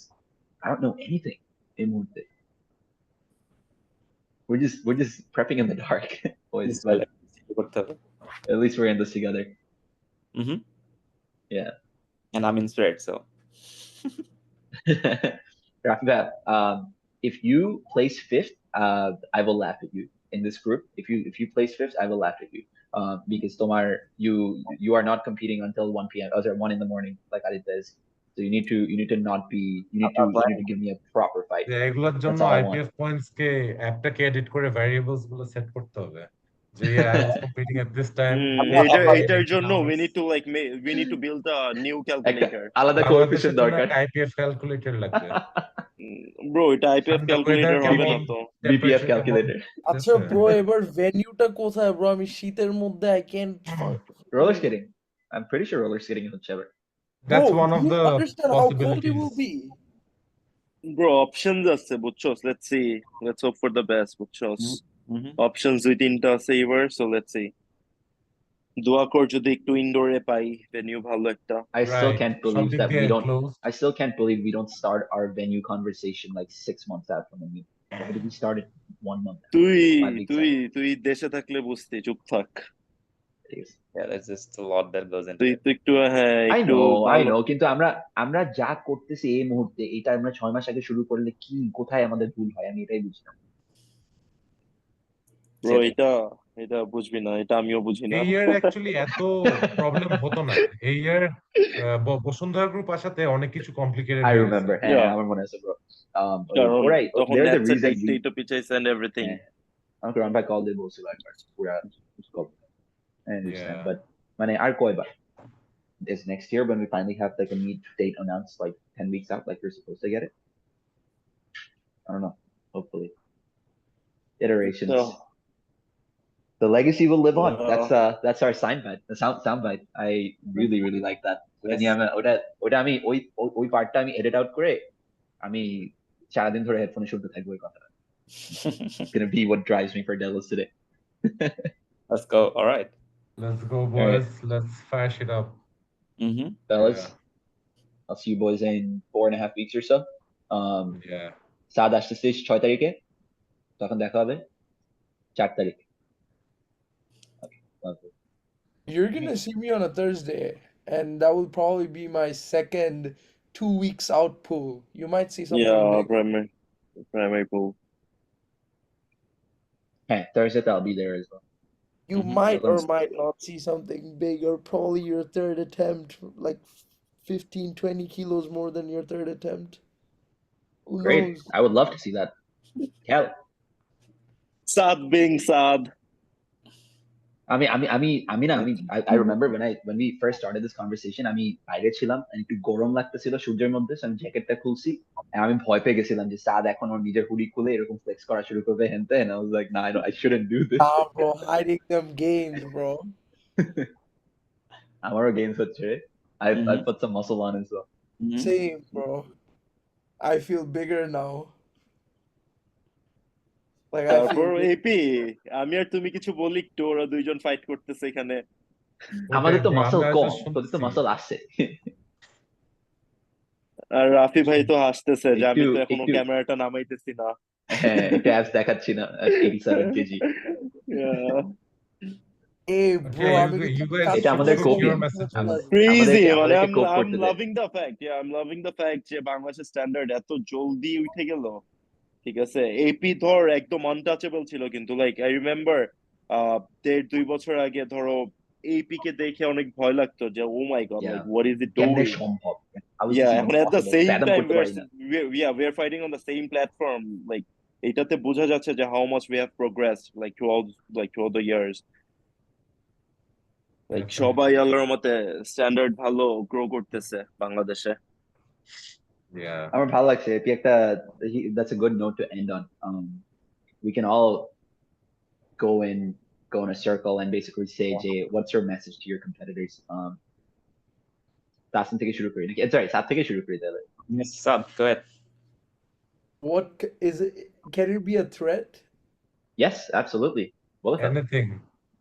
I don't know anything in midday. We're just prepping in the dark, boys. But at least we're in this together. Yeah. And I'm inspired, so. Rafee, if you place 5th, I will laugh at you in this group. If you place 5th, I will laugh at you. Because Tomar, you are not competing until 1 p.m. or 1 in the morning like Adit does. So you need to not be. You need to give me a proper fight. এগুলোর জন্য IPF points কে অ্যাপটাকে edit করে variables গুলো set করতে হবে যে I was competing at this time. এটার জন্য we need to build a new calculator. আলাদা কোএফিসিয়েন্ট দরকার। IPF ক্যালকুলেটর লাগবে। ব্রো এটা IPF ক্যালকুলেটর হবে না তো, BPF ক্যালকুলেটর। আচ্ছা ব্রো, এবার ভেন্যুটা কোথায় ব্রো? আমি শীতের মধ্যে I can't. Roller skating. I'm pretty sure roller skating is whichever. That's one of you the understand how cold it will be? Bro, options আছে বুঝছস, let's see, let's hope for the best, বুঝছস? Options 2-3টা আছে এবার, so let's see. দোয়া কর যদি একটু ইনডোরে পাই venue ভালো একটা। I still can't believe we don't start our venue conversation like 6 months out from the meet. Why did we start it 1 month, তুই 5 weeks তুই আগে। তুই দেশে থাকলে বুঝতি, চুপ থাক। ঠিক আছে। Yeah, there's just a lot that goes into তুই it. তুই একটু, হ্যাঁ, আই একটু নো আই ভালো। নো, কিন্তু আমরা যা করতেছি এই মুহূর্তে, এটা আমরা 6 মাস আগে শুরু করলে কি কোথায় আমাদের ভুল হয় আমি এটাই বুঝি না। ব্রো, এটা এটা বুঝবি না, এটা আমিও বুঝি না। এই ইয়ার অ্যাকচুয়ালি এত প্রবলেম হতো না। এই ইয়ার বসুন্ধরা গ্রুপ আসাতে অনেক কিছু কমপ্লিকেটেড আই হয়ে গেছে। রিমেম্বার, হ্যাঁ Yeah, আমার মনে আছে ব্রো। কারণ ওরাই তখন they're the ন্যাটসের reason we, ডেটটা পিছাইছে এন্ড এভরিথিং। হ্যাঁ আমাকে রন ভাই কল দিয়ে বলছিল একবার পুরা scope. I understand, Yeah. but মানে আর কয়বার is next year when we finally have like a meet date announced like 10 weeks out, like we're supposed to get it? I don't know, hopefully iterations. So, The legacy will live on. That's our soundbite. The soundbite. I really like that. Yes. ওটা আমি ওই পার্টটা আমি edit out করে আমি সারাদিন ধরে হেডফোনে শুনতে থাকবো ওই কথাটা। It's gonna be what drives me for Dallas today. Let's go. All right. Let's go, boys. Let's fire shit up. Fellas, Yeah. I'll see you boys in 4.5 weeks or so. Yeah. সাদ আসতেছে 6 তারিখে, তখন দেখা হবে 4 তারিখ। Okay, lovely. You're gonna see me on a Thursday, and that will probably be my second 2 weeks out pull. You might see something yeah, big. primary pool. Hey, Thursday I'll be there as well. You might or Welcome. might not see something big, or probably your third attempt, like 15, 20 kilos more than your third attempt. Who Great. knows? I would love to see that. Hell. Sad being sad. I remember when we first started this conversation, আমি বাইরে ছিলাম, একটু গরম লাগতেছিল সূর্যের মধ্যে, আমি জ্যাকেটটা খুলছি, আমি ভয় পেয়ে গেছিলাম যে সাদ এখন ওর নিজের হুডি খুলে এরকম ফ্লেক্স করা শুরু করবে হেনতে, and I was like, nah, I shouldn't do this. Nah, bro, hiding them gains, bro. আমারও gains হচ্ছে রে. I put some muscle on as well. Same, bro. I feel bigger now. Like I তারপর feel AP, আমি আর তুমি কিছু বলি একটু, ওরা দুইজন ফাইট করতেছে এখানে। আমাদের তো bro, মাসল আমরা কম, just তোদের তো শুনতেছি। মাসল আসছে। আর রাফি ভাই তো হাসতেছে যে আমি তো এখনো একটু ক্যামেরাটা নামাইতেছি না। হ্যাঁ একটু অ্যাপস দেখাচ্ছি না at 87 kg. Yeah. Hey, Okay, bro, I'm you guys এটা should আমাদের shoot coping. your messages. Crazy, মানে আমাদেরকে I'm কোপ I'm করতে দে। loving the fact, yeah, I'm loving the fact যে বাংলাদেশের স্ট্যান্ডার্ড এত জলদি উঠে গেল। ঠিক আছে, এপি ধর একদম আনটাচেবল ছিল, কিন্তু লাইক আই রিমেম্বার 1.5-2 বছর আগে ধরো এপি কে দেখে অনেক ভয় লাগতো যে oh my god, like what is it কেমনে ডুইং। সম্ভব? How is Yeah, this even এখন at the possible? same fathom time করতে পারি না। we're fighting on the same platform. Like এটাতে বোঝা যাচ্ছে যে how much we have progressed like throughout the years. Like Definitely. সবাই আল্লাহর রহমতে স্ট্যান্ডার্ড ভালো গ্রো করতেছে বাংলাদেশে। Yeah. আমার ভালো লাগছে এটি একটা, that's a good note to end on. We can all go in a circle and basically say, Jay, what's your message to your competitors? Tasin থেকে শুরু করি নাকি? Sorry, Saad থেকে শুরু করি তাহলে। Yes, Saad, go ahead. What is it? Can it be a threat? Yes, absolutely. Both of them. Anything.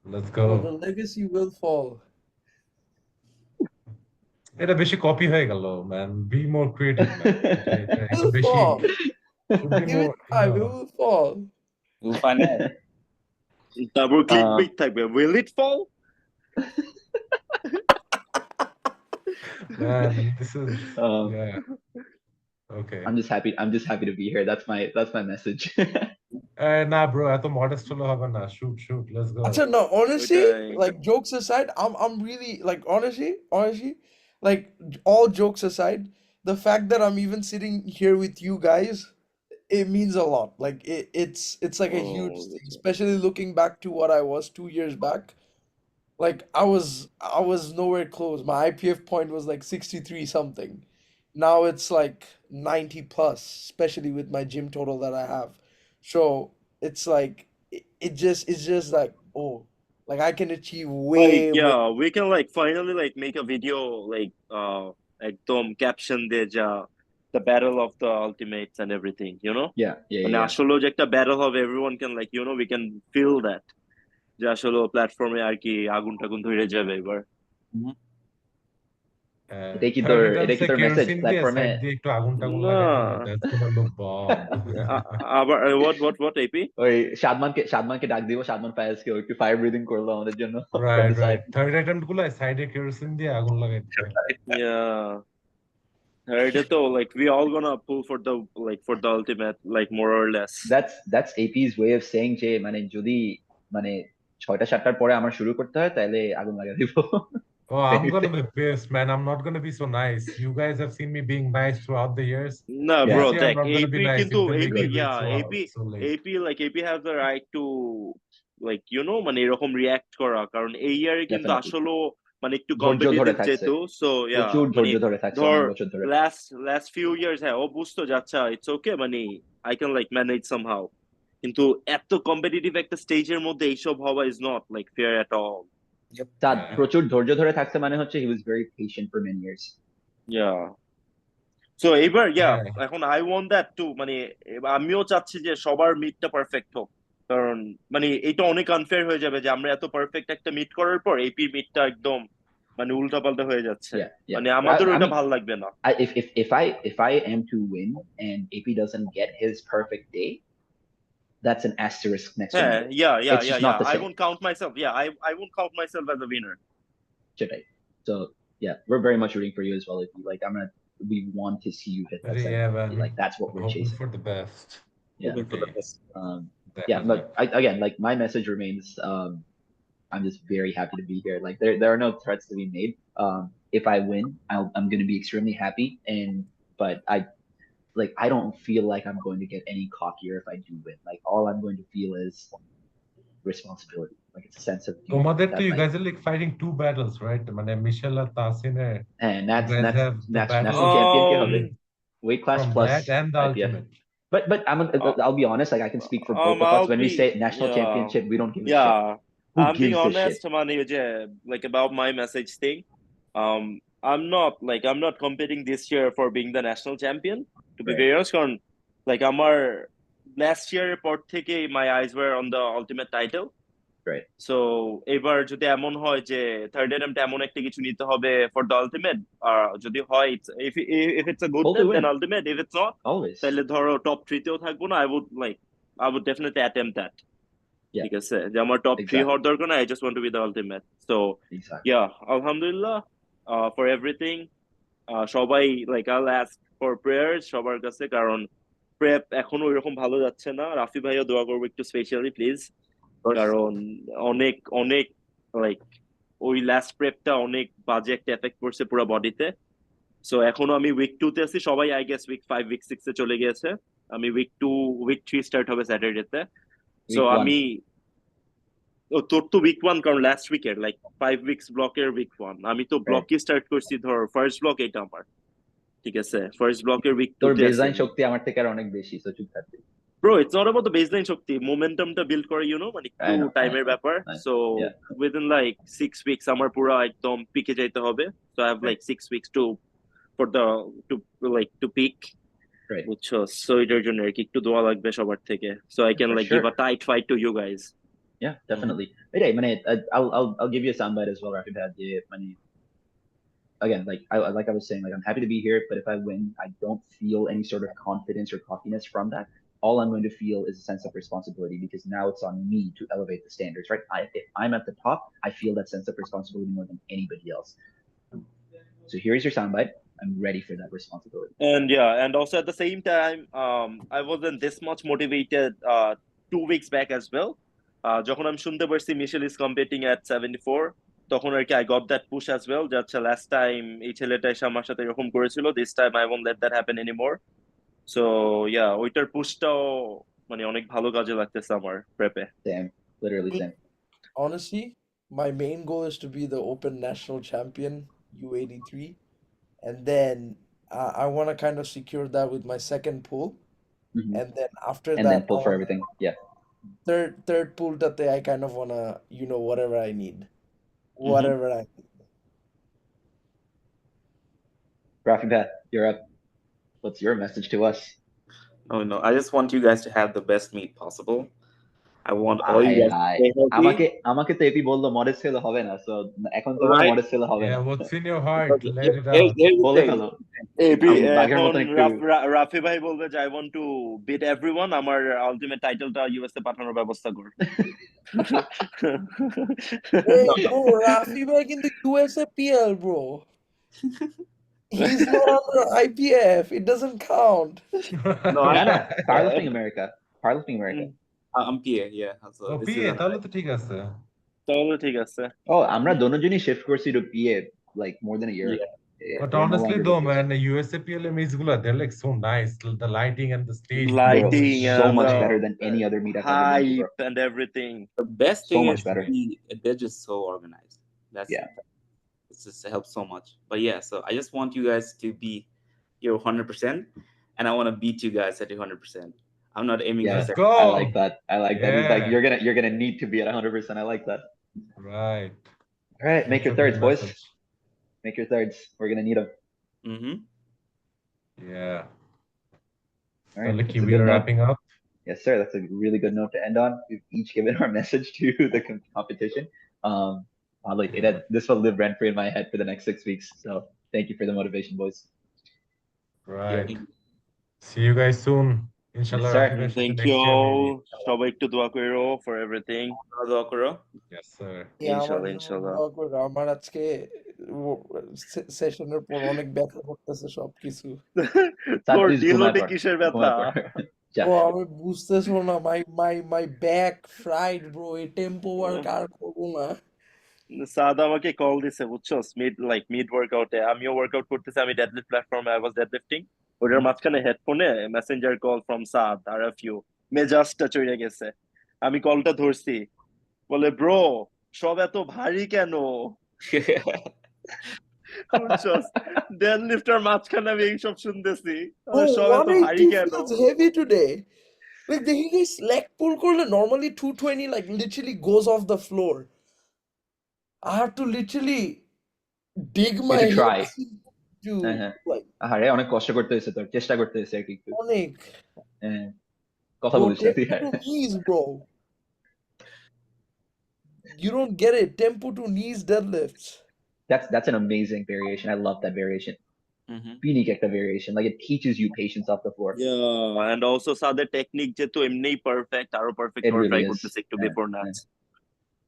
Let's Bro, go. the legacy will fall. এটা বেশি কপি হয়ে গেল, man. Be more creative, man. এটা It will বেশি fall. should be Give more, it time. It will fall. We'll find out. তারপর clickbait থাকবে, will it fall? man, this is Um, yeah. Okay. I'm just happy to be here. That's my message. Nah, bro, এত modest হলে হবে না. Shoot, let's go. Actually, no, honestly, ওইটাই। like jokes aside, I'm really like honestly, like all jokes aside, the fact that I'm even sitting here with you guys, it means a lot. Like it's like a huge Oh, thing, especially looking back to what I was 2 years back. Like I was nowhere close. My IPF point was like 63 something. Now it's like 90 plus, especially with my gym total that I have. So it's like it's just like, oh, like I can achieve way like way. yeah, we can like finally like make a video like একদম caption দিয়ে যা the battle of the ultimates and everything, you know? Yeah. মানে আসলে যে একটা battle হবে, everyone can like, you know, we can feel that যে আসলে প্ল্যাটফর্মে আর কি আগুন টাগুন ধরে যাবে এবার। এটাই কি থার্ড তোর অ্যাটেম্পসে মেসেজ কেরোসিন দিয়ে প্ল্যাটফর্মে? সাইড দিয়ে একটু আগুন টাগুন না লাগাই দিলে দ্যাটস গোনা লুক বম। আবার what AP? ওই সাদমানকে ডাক দিব, সাদমান ফায়াজকে একটু ফায়ার ব্রিদিং করলো আমাদের জন্য from write the side. Right third attempt গুলো সাইডে কেরোসিন দিয়ে আগুন লাগাই দিতে। Yeah, heard it though. Like we all gonna pull for the ultimate, like more or less. That's AP's way of saying যে মানে যদি মানে 6টা-7টার পরে আমার শুরু করতে হয় তাহলে আগুন লাগাই দিব। Oh, I'm gonna be pissed, man. I'm not gonna be so nice. You guys have seen me being nice throughout the years. Nah, Yeah. bro, This year I'm দেখ not gonna AP be nice. কিন্তু You can make AP, me wait yeah, so AP, so late. AP has the right to like মানে এরকম react করা, কারণ এই ইয়ারে কিন্তু Definitely. আসলে মানে একটু ধৈর্য ধরে কম্পিটিটিভ থাকছে, যেহেতু, সো ইয়া প্রচুর মানে ধৈর্য ধরে থাকছে ধর অনেক বছর ধরে। লাস্ট ফিউ ইয়ার্স হ্যাঁ ও বুঝতো যাচ্ছে ইটস ওকে, মানে I can like manage somehow, কিন্তু এত কম্পিটিটিভ একটা স্টেজের মধ্যে এইসব হওয়া is not like fair at all. তার Yeah. প্রচুর ধৈর্য ধরে থাকছে মানে হচ্ছে he was very patient for many years. Yeah so এইবার ইয়া হ্যাঁ। এখন আই ওয়ান্ট দ্যাট টু, মানে আমিও চাচ্ছি যে সবার মিটটা পারফেক্ট হোক, কারণ মানে এটা অনেক আনফেয়ার হয়ে যাবে যে আমরা এত পারফেক্ট একটা মিট করার পর এপি মিটটা একদম মানে উল্টাপাল্টা হয়ে যাচ্ছে, Yeah, yeah. মানে আমাদের I ওটা mean, ভালো লাগবে না। if I am to win and AP doesn't get his perfect day, that's an asterisk next to হ্যাঁ me. yeah It's just not the I same. won't count myself, I won't count myself as a winner. সেটাই। So yeah, we're very much rooting for you as well. If you like, we want to see you hit that Yeah, 750. man. Like that's what we're Hoping chasing. for the best. Yeah. Hoping for the Okay. best. Yeah, but Definitely. again, like my message remains, I'm just very happy to be here. Like there are no threats to be made. If I win, I'm going to be extremely happy. But I don't feel like I'm going to get any cockier if I do win. Like all I'm going to feel is responsibility. Like it's a sense of duty. তোমাদের তো That you like, guys are like fighting two battles, right? মানে মিশেল আর তাসিনের and you that's guys have the battle national champion ke hobe. Um, Weight class from plus that and the IPF. ultimate. But uh, I'll be honest. Like I can speak for both of us. I'll When we be say national yeah championship, we don't give a shit. yeah Who I'm being gives a shit? honest, মানে ওই যে like about my message thing, um I'm not competing this year for being the national champion, to be Right. very honest, কারণ like আমার last year পর থেকে my eyes were on the ultimate title. Right. So এবার যদি এমন হয় যে third attempt এমন একটা কিছু নিতে হবে ফর দ্য আলটিমেট, আর যদি হয় if it's a good Totally then win. ultimate, if it's not Always. তাহলে ধরো টপ 3 তেও থাকবো না, I would definitely attempt that. Yeah. ঠিক আছে, যে আমার টপ 3 Exactly. হওয়ার দরকার না, I just want to be the ultimate. So Exactly. yeah, alhamdulillah for everything. সবাই like I'll ask for prayers সবার কাছে, কারণ প্রেপ এখনো ওইরকম ভালো যাচ্ছে না। রাফি ভাইও দোয়া করবো একটু স্পেশালি প্লিজ, কারণ অনেক অনেক লাইক ওই লাস্ট প্রেপটা অনেক বাজে একটা এফেক্ট করছে পুরো বডিতে। সো এখনো আমি উইক 2 তে আছি, সবাই আই গেস উইক 5 উইক 6 এ চলে গিয়েছে, আমি উইক 2 উইক 3 স্টার্ট হবে স্যাটারডে তে। So Week 1. আমি তোর তো উইক 1, কারণ লাস্ট উইকের লাইক 5 উইকস ব্লকের উইক 1, আমি তো ব্লকই স্টার্ট করছি, ধর ফার্স্ট ব্লক এটা আমার, ঠিক আছে ফার্স্ট ব্লকের উইক 2 তোর তে বেসলাইন আছি। শক্তি আমার থেকে আর অনেক বেশি, তো চুপ থাকবি। Bro, it's not about the baseline শক্তি, মোমেন্টামটা বিল্ড করে মানে I একটু know, I টাইমের know, ব্যাপার। I know. So Yeah. within like 6 weeks আমার পুরো একদম পিকে যাইতে হবে। So I have like 6 weeks to peak. Right. বুঝছো, সো এটার জন্য আর কি একটু দোয়া লাগবে সবার থেকে, so I can For like give sure. a tight fight to you guys. Yeah, definitely. এটাই মানে I'll give you a soundbite as well, Rafee Bhai, যে মানে again, like I was saying, like I'm happy to be here, but if I win, I don't feel any sort of confidence or cockiness from that. All I'm going to feel is a sense of responsibility, because now it's on me to elevate the standards, right? If I'm at the top, I feel that sense of responsibility more than anybody else. So here's your soundbite. I'm ready for that responsibility. And yeah, and also at the same time, I wasn't this much motivated 2 weeks back as well. যখন আমি শুনতে পারছি মিশেল is competing at 74, তখন আর কি I got that push as well, যাচ্ছে last time এই ছেলেটা এসে আমার সাথে এরকম করেছিল, this time I won't let that happen anymore. So yeah, ওইটার পুশটাও মানে অনেক ভালো কাজে লাগতেছে আমার প্রেপে। Same, literally same. Honestly, my main goal is to be the Open National Champion U83, and then I want to kind of secure that with my second pool, Mhm. and then after And that, then pull for everything. Yeah. third pool that I kind of wanna whatever I need, Mhm. whatever I need. Rafee Bhai, you're up. What's your message to us? Oh no, I just want you guys to have the best meet possible. I want all you guys to hi stay আমাকে healthy. আমাকে তো AP বললো modest ছেলে হবে না, so এখন তো কোনো Right? মডেস্ট ছেলে হবে Yeah, না। what's in your heart? Okay, Let it here's out. the বলে thing. ফেলো, এপি আমি বাঘের এখন মতন একটু রাফি ভাই বলবে যে I want to beat everyone, আমার আলটিমেট টাইটেলটা ইউএসএ পাঠানোর ব্যবস্থা কর। Hey, No, bro, Rafee bhai কিন্তু USAPL, bro. He's not under IPF. It doesn't count. no, না না powerlifting America, powerlifting America. I'm PA, yeah. So ও this is পিএ an তাহলে তো ঠিক আছে। তাহলে ঠিক আছে। ও আমরা দোনোজনই শিফট করছি to PA like more than a year yeah. ago. But We're no honestly longer though, with this. man, the USAPL meets gula, they're like so nice. The lighting and the stage Bro, Lighting views, so and much everything. better than any other meet I've ever been to, bro. hype and everything. The best So thing much is better. they're just so organized. That's Yeah. it's just it helps so much. But yeah, so I just want you guys to be your 100%, and I want to beat you guys at your 100%. I'm not aiming for Yeah, Let's second. go. I like that. I like that. He's like, Yeah, you're gonna need to be at 100%. I like that. right. All right, make That's your a good thirds, boys. message. Make your thirds. We're gonna need them. Mm-hmm. Yeah. All right, So, Licky, that's a we good are note. wrapping up. Yes, sir. That's a really good note to end on. We've each given our message to the competition. Like this will live rent free in my head for the next 6 weeks. So thank you for the motivation, boys. Right. See you guys soon. Inshallah, sir. Rafee bhai's সাথে Thank next you year maybe. all. সবাই একটু দোয়া করো for everything. Yes, sir. Yeah, আমার ইনশাআল্লাহ জন্য ইনশাআল্লাহ। দোয়া করো। আমার আজকে সেশনের পর অনেক ব্যথা করতেছে সবকিছু। Sad, তোর please ডিলোতে কিসের ব্যথা? ও আমি বুঝতেছো না, মাই ব্যাক ফ্রাইড ব্রো, এই টেম্পো ওয়ার্ক আর করবো না। সাদ আমাকে কল দিছে বুঝছো, মিড ওয়ার্কআউটে আমিও ওয়ার্কআউট করতেছি, আমি ডেডলিফট প্ল্যাটফর্মে আই ওয়াজ ডেডলিফটিং, ওটার মাঝখানে হেডফোনে মেসেঞ্জার কল ফ্রম সাদ আর আ ফিউ, মেজাজটা চড়ে গেছে। আমি কলটা ধরছি, বলে ব্রো সব এত ভারী কেন? বুঝছস, ডেডলিফটার মাঝখানে আমি এইসব শুনতেছি, সব এত ভারী 180 কেন? feels heavy today. Like the guys leg pull করলে normally 220 like literally goes off the floor. I have to literally dig my to try. heels into like আরে অনেক কষ্ট করতে হয়েছে, তোর চেষ্টা করতে হয়েছে আর কি একটু। অনেক। কথা Bro, বলিস না তুই। tempo to knees, bro. You don't get it. Tempo to knees deadlifts. That's an amazing variation. I love that variation. Unique একটা variation. Like it teaches you patience off the floor. Yeah, and also সাদের technique যেহেতু এমনিই perfect, আরো perfect It করার really try is. করতেছি একটু before NATS.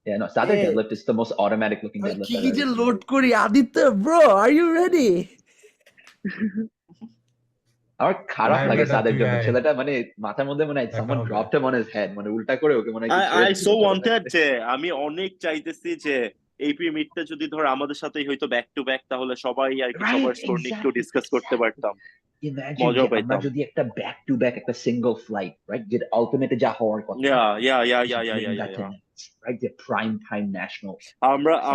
Yeah, no, Saad Hey. deadlift is the most automatic looking আমি deadlift কি I've কি ever যে seen. লোড করি Aditya, bro, are you ready? আমার খারাপ আয় লাগে বেটা, সাদের তুই জন্য, আয়। ছেলেটা মানে মাথার মধ্যে মনে হয় দেখা someone হবে। dropped him on his head, মানে উল্টা করে ওকে মনে হয় কিছু I ছেড়ে so দিল। wanted যে আমি অনেক চাইতেছি যে এপি মিটটা যদি ধর আমাদের সাথেই হয়তো ব্যাক টু ব্যাক, তাহলে সবাই আর কি সবার স্টোর নিয়ে একটু ডিসকাস করতে পারতাম, Imagine মজাও যে আমরা পাইতাম। যদি একটা ব্যাক টু ব্যাক একটা সিঙ্গল ফ্লাইট, রাইট, যে আলটিমেটে যা হওয়ার কথা, bring that to next, right, the prime time nationals.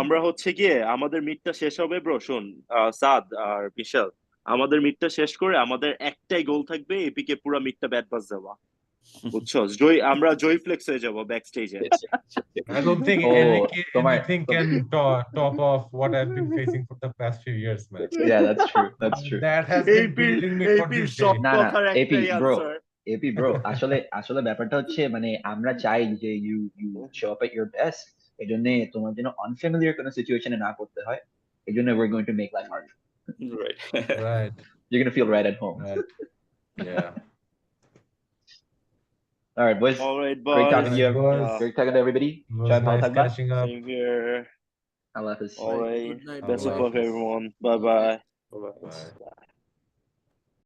আমরা হচ্ছে গিয়ে আমাদের মিটটা শেষ হবে ব্রো, শুন সাদ আর বিশাল, আমাদের মিটটা শেষ করে আমাদের একটাই গোল থাকবে, এপিকে পুরো মিটটা ব্যাট বাজ দেওয়া, বুঝছো, আমরা জয় ফ্লেক্স হয়ে যাবো ব্যাক স্টেজে। I don't think তোমার anything can top off what I've been facing for the past few years, man. yeah, that's true, that's true. That has been building me for এপির this সব day. না না কথার AP একটাই bro, answer. AP bro, আসলে ব্যাপারটা হচ্ছে মানে আমরা চাই যে you show up at your best, এই জন্য তোমার জন্য unfamiliar কোনো সিচুয়েশনে না করতে হয়, এই জন্য we're going to make life hard. Right. Right. You're gonna feel right at home. Right. Yeah. All right, boys. All right, Great talking to you. boys. Great talking to everybody. It was Shyam, ভালো nice থাকবা। catching up. Same here. Allah Hafiz. All right. Good night, Best of Allah luck, Hafiz. everyone. Bye-bye. Bye-bye. Bye. Bye.